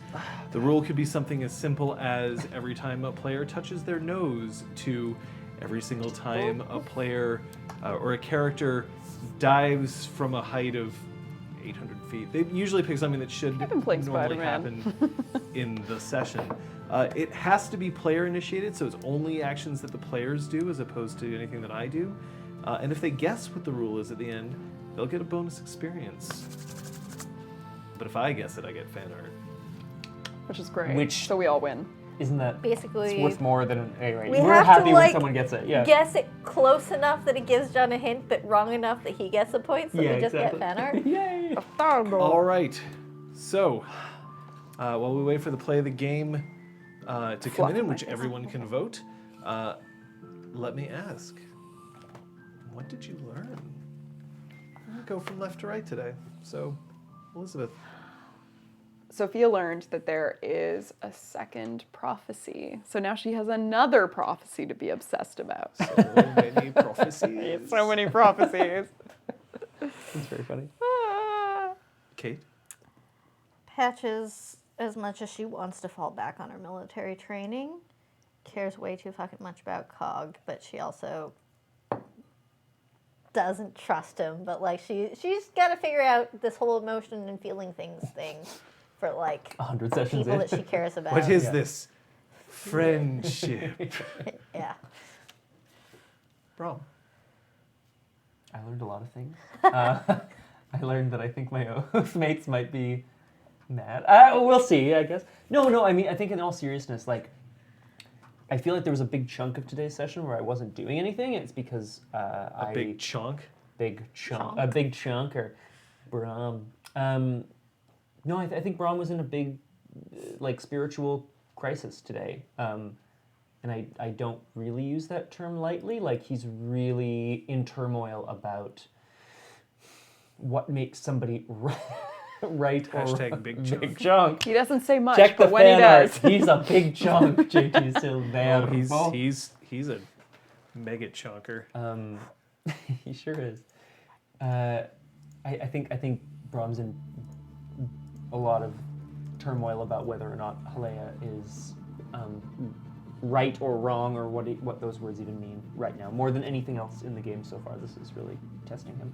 The rule could be something as simple as every time a player touches their nose to every single time a player or a character dives from a height of 800 feet. They usually pick something that should been playing normally Spider-Man. happen in the session. It has to be player initiated, so it's only actions that the players do as opposed to anything that I do. And if they guess what the rule is at the end, they'll get a bonus experience. But if I guess it, I get fan art. Which is great. Which- So we all win. Isn't that Basically, it's worth more than anyway? we We're have happy to, when like, someone gets it. Yeah. guess it close enough that it gives John a hint, but wrong enough that he gets a point, so we just get fan art. Yay! All right. So, while we wait for the play of the game to come in which everyone can vote, let me ask, what did you learn? I'm gonna go from left to right today. So, Elizabeth. Sophia learned that there is a second prophecy. So now she has another prophecy to be obsessed about. So many prophecies. So many prophecies. That's very funny. Kate. Patches, as much as she wants to fall back on her military training, cares way too fucking much about Cog, but she also doesn't trust him. But like she's got to figure out this whole emotion and feeling things thing for like 100 sessions people in. that she cares about. What is this? Friendship. Yeah. Bro. I learned a lot of things. I learned that I think my oath mates might be mad. We'll see, I guess. No, I mean, I think in all seriousness, like, I feel like there was a big chunk of today's session where I wasn't doing anything, and it's because A big chunk. a big chunk, or Braum. No, I think Braum was in a big, like, spiritual crisis today. And I don't really use that term lightly. Like, he's really in turmoil about what makes somebody right or Hashtag big chunk. big chunk. He doesn't say much, Check the but when he fan does. art. He's a big chunk, JT Silver. Oh, he's a mega chunker. He sure is. I think Braum's in a lot of turmoil about whether or not Halea is right or wrong or what those words even mean right now. More than anything else in the game so far, this is really testing him.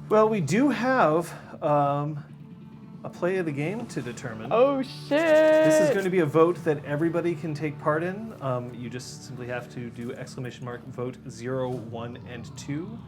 Well, we do have a play of the game to determine. Oh shit! This is going to be a vote that everybody can take part in. You just simply have to do ! vote 0, 1, and 2.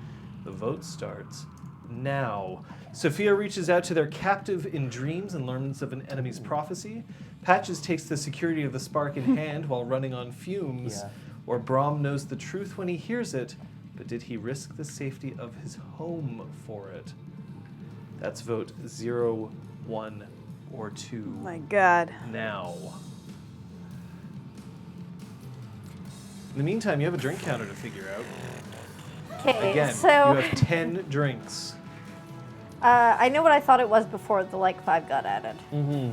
The vote starts now. Sophia reaches out to their captive in dreams and learns of an enemy's prophecy. Patches takes the security of the spark in hand while running on fumes. Yeah. Or Brahm knows the truth when he hears it, but did he risk the safety of his home for it? That's vote 0, 1, or 2. My God. Now. In the meantime, you have a drink counter to figure out. Okay, Again, so you have 10 drinks. I know what I thought it was before the 5 got added. Mm-hmm.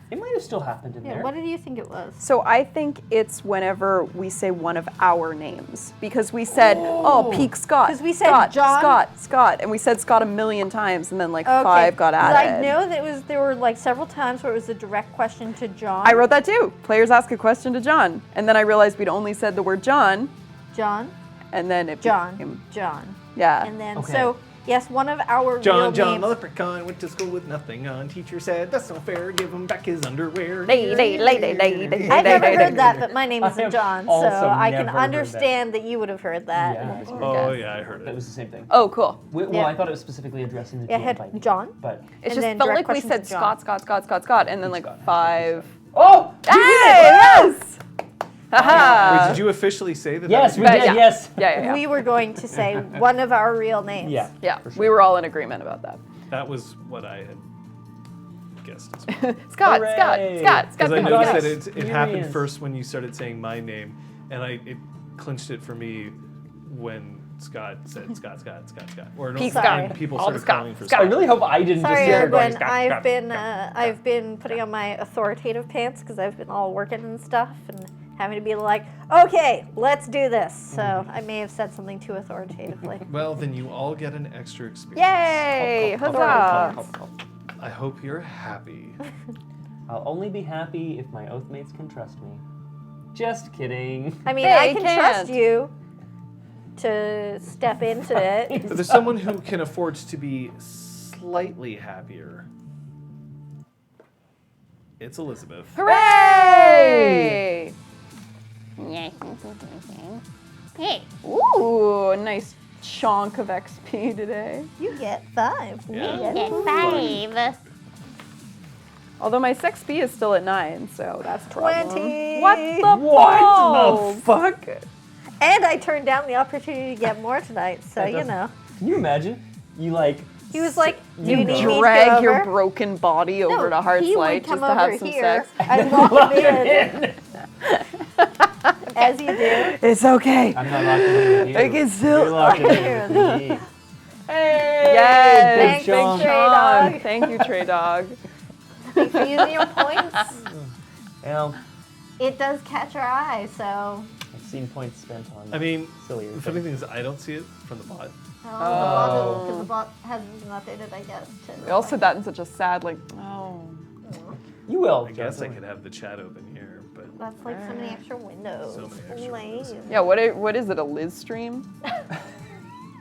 It might have still happened in Yeah, there. what did you think it was? So I think it's whenever we say one of our names because we said, "Oh, Peak Scott." 'Cause we said Scott, John. Scott, and we said Scott a million times, and then Okay, 5 got 'cause added. I know that there were several times where it was a direct question to John. I wrote that too. Players ask a question to John, and then I realized we'd only said the word John, John, and then it John, became, John. yeah. And then, Okay. so, yes, one of our real John the names. leprechaun went to school with nothing on. Teacher said, that's not fair, give him back his underwear. I've never heard that, but my name I isn't have John, so also I can never heard that. understand that you would have heard that. Yeah. Oh, yeah, I heard That it. was the same thing. Oh, cool. Well, Yeah. I thought it was specifically addressing the Yeah, it GM had by name, John. but It And just then felt direct like we questions said to John. Scott, and then Scott. 5. oh, Hey, yes! Haha! Wait, did you officially say that? yes, that we was did. yeah. Yes. Yeah. We were going to say one of our real names. Yeah. Yeah, for sure. we were all in agreement about that. That was what I had guessed as well. Scott. Hooray! Because I Come noticed on. that it happened Experience. first when you started saying my name, and it clinched it for me when Scott said Scott. Or Pete when Scott. people All started the Scott. calling for I Scott. really hope I didn't Sorry, just hear her going, Edwin. Scott, I've Scott, been Scott. I've been putting on my authoritative pants because I've been all working and stuff and having to be like, okay, let's do this. So I may have said something too authoritatively. Well, then you all get an extra experience. Yay! Huzzah! I hope you're happy. I'll only be happy if my oath mates can trust me. Just kidding. I mean, Hey, I can trust can't. you to step into it. But there's someone who can afford to be slightly happier. It's Elizabeth. Hooray! Hey, Ooh, a nice chunk of XP today. You get 5. Yeah. get 5. Although my XP is still at 9, so that's a problem. 20. What the What balls? the fuck? And I turned down the opportunity to get more tonight, so That you doesn't- know. Can you imagine? You like. He was like, "Do You you need me to go Drag your over?" broken body over to Heart's he would Light come just to over have some here. sex. I'd walk him in, as you do. It's okay. I'm not locked in with you. I can still- You're locked in with me. Hey! Yes, Big Thanks, chunk. Trey Dog. Thank you, Trey Dog. Thanks for using your points. Well, It does catch our eye, so. I've seen points spent on. I mean, sillier the funny things. thing is I don't see it from the bot. Because the bot hasn't been updated, I guess. We all said that in such a sad, oh. You will. I guess I Justin. could have the chat open here, but That's like so many extra windows. So many extra windows. Lame. Yeah, what is it, a Liz stream?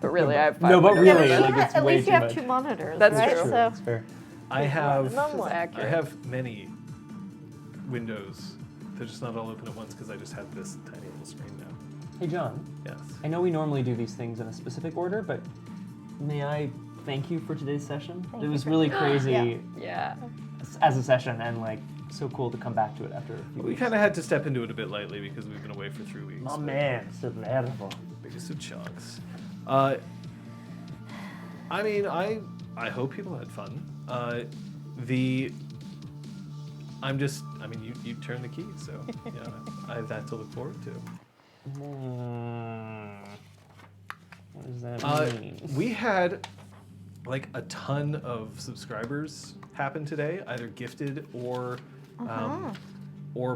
But really, I have 5 No, but windows. really, Yeah, but like, it's at way least too you have much. 2 monitors, That's right? true. So That's fair. I have accurate. I have many windows. They're just not all open at once because I just have this tiny little screen now. Hey, John. Yes. I know we normally do these things in a specific order, but may I thank you for today's session? It was really crazy Yeah. as a session and like so cool to come back to it after a few We weeks. kind of had to step into it a bit lightly because we've been away for 3 weeks. Oh but man, so beautiful. Biggest of chunks. I mean, I hope people had fun. I mean, you turned the key, so yeah, I have that to look forward to. What does that mean? We had like a ton of subscribers happen today, either gifted or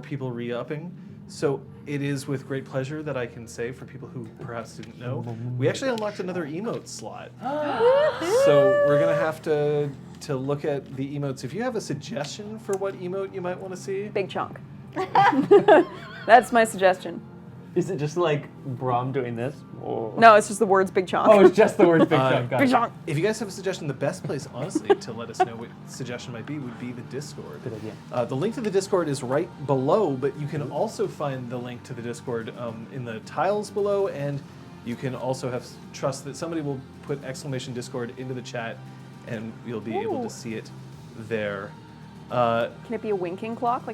people re-upping. So it is with great pleasure that I can say, for people who perhaps didn't know, we actually unlocked another emote slot. So we're gonna have to look at the emotes. If you have a suggestion for what emote you might want to see, Big chunk. That's my suggestion. Is it just like Braum doing this? Or... No, it's just the words big chonk. Oh, it's just the words big chunk. Got Big it. chonk. If you guys have a suggestion, the best place, honestly, to let us know what suggestion might be would be the Discord. Good idea. The link to the Discord is right below, but you can also find the link to the Discord in the tiles below, and you can also have trust that somebody will put !Discord into the chat, and you'll be able to see it there. Can it be a winking clock?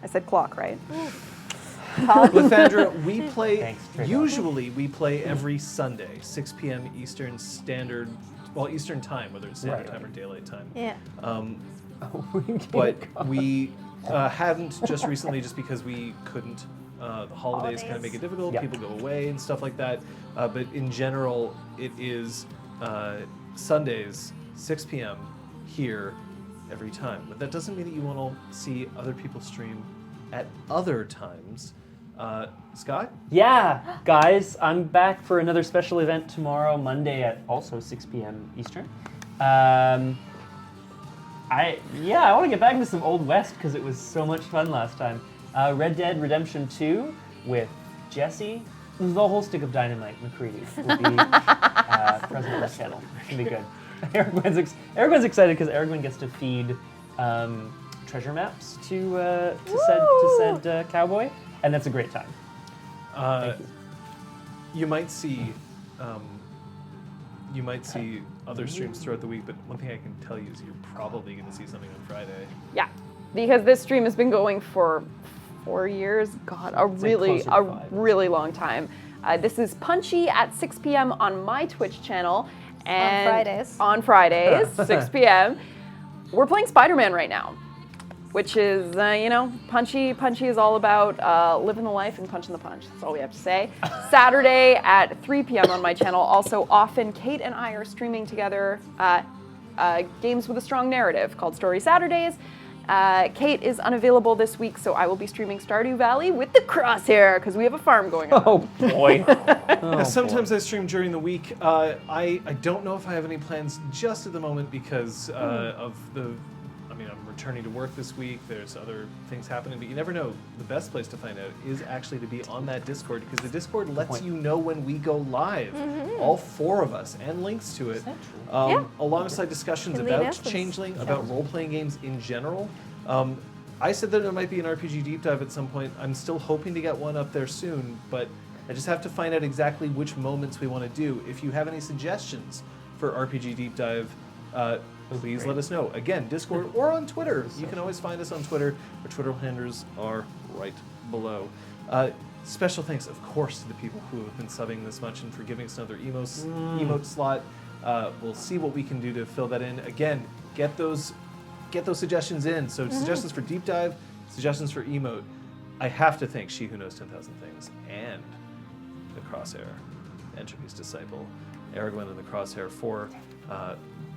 I said clock, right? Lathandra, we play, Thanks, Trigger. usually we play every Sunday, 6 p.m. Eastern Standard, Eastern Time, whether it's Standard Right. Time or Daylight Time. Yeah. But we hadn't just recently, just because we couldn't. The holidays kind of make it difficult. Yep. People go away and stuff like that. But in general, it is Sundays, 6 p.m. here every time. But that doesn't mean that you won't see other people stream at other times. Scott? Yeah, guys, I'm back for another special event tomorrow, Monday at also 6 p.m. Eastern. I want to get back into some Old West because it was so much fun last time. Red Dead Redemption 2 with Jesse. The whole stick of dynamite, McCready, will be present on the channel. It's gonna be good. Aragorn's excited because Aragorn gets to feed treasure maps to said cowboy, and that's a great time. Thank you. You might see other streams throughout the week, but one thing I can tell you is you're probably going to see something on Friday. Yeah, because this stream has been going for 4 years. God, a really long time. This is Punchy at 6 p.m. on my Twitch channel. And on Fridays, 6 p.m. We're playing Spider-Man right now, which is, Punchy. Punchy is all about living the life and punching the punch. That's all we have to say. Saturday at 3 p.m. on my channel. Also, often Kate and I are streaming together games with a strong narrative called Story Saturdays. Kate is unavailable this week, so I will be streaming Stardew Valley with the Crosshair because we have a farm going on. Oh boy. Sometimes I stream during the week. I don't know if I have any plans just at the moment because I'm returning to work this week. There's other things happening, but you never know. The best place to find out is actually to be on that Discord because the Discord lets you know when we go live, all 4 of us, and links to it, alongside discussions In the about announcements. Changeling, about role-playing games in general. I said that there might be an RPG deep dive at some point. I'm still hoping to get one up there soon, but I just have to find out exactly which moments we want to do. If you have any suggestions for RPG deep dive, please let us know. Again, Discord or on Twitter. You can always find us on Twitter. Our Twitter handles are right below. Special thanks, of course, to the people who have been subbing this much and for giving us another emote slot. We'll see what we can do to fill that in. Again, get those suggestions in. So suggestions for deep dive, suggestions for emote. I have to thank She Who Knows 10,000 Things and the Crosshair, Entropy's disciple, Aragorn and the Crosshair for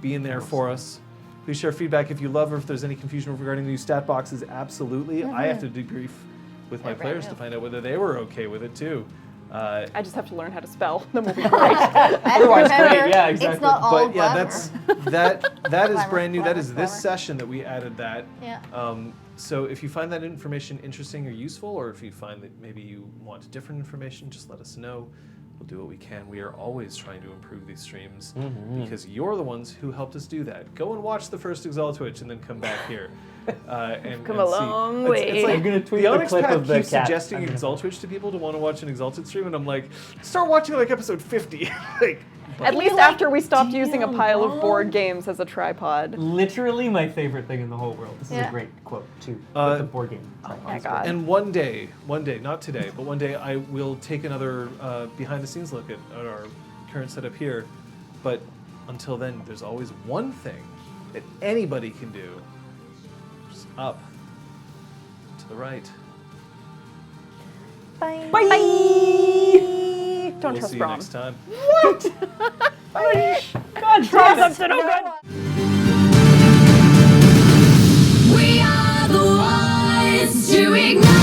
being there for us. Please share feedback if you love or if there's any confusion regarding the new stat boxes. Absolutely. I have to debrief with my players to find out whether they were okay with it too. I just have to learn how to spell. Then we'll be great. Otherwise, great. Yeah, exactly. It's not all But yeah, glamour. that is brand new. That glamour, is this glamour. session that we added that. Yeah. So if you find that information interesting or useful, or if you find that maybe you want different information, just let us know. We'll do what we can. We are always trying to improve these streams because you're the ones who helped us do that. Go and watch the first Exaltwitch and then come back here. And Come and a see. long It's way. like I'm gonna tweet the the Onyx clip Path of the keeps cat. suggesting I'm gonna- Exaltwitch to people to want to watch an Exalted stream, and I'm like, start watching like episode 50. Like, At least after we stopped using a pile of board games as a tripod. Literally my favorite thing in the whole world. This is Yeah. a great quote too. With the board game. Oh my god. and one day, not today, but one day I will take another behind-the-scenes look at our current setup here. But until then, there's always one thing that anybody can do. Just up, to the right. Bye. Don't We'll trust see you Braum. next time. God, try something open! We are the ones to ignite.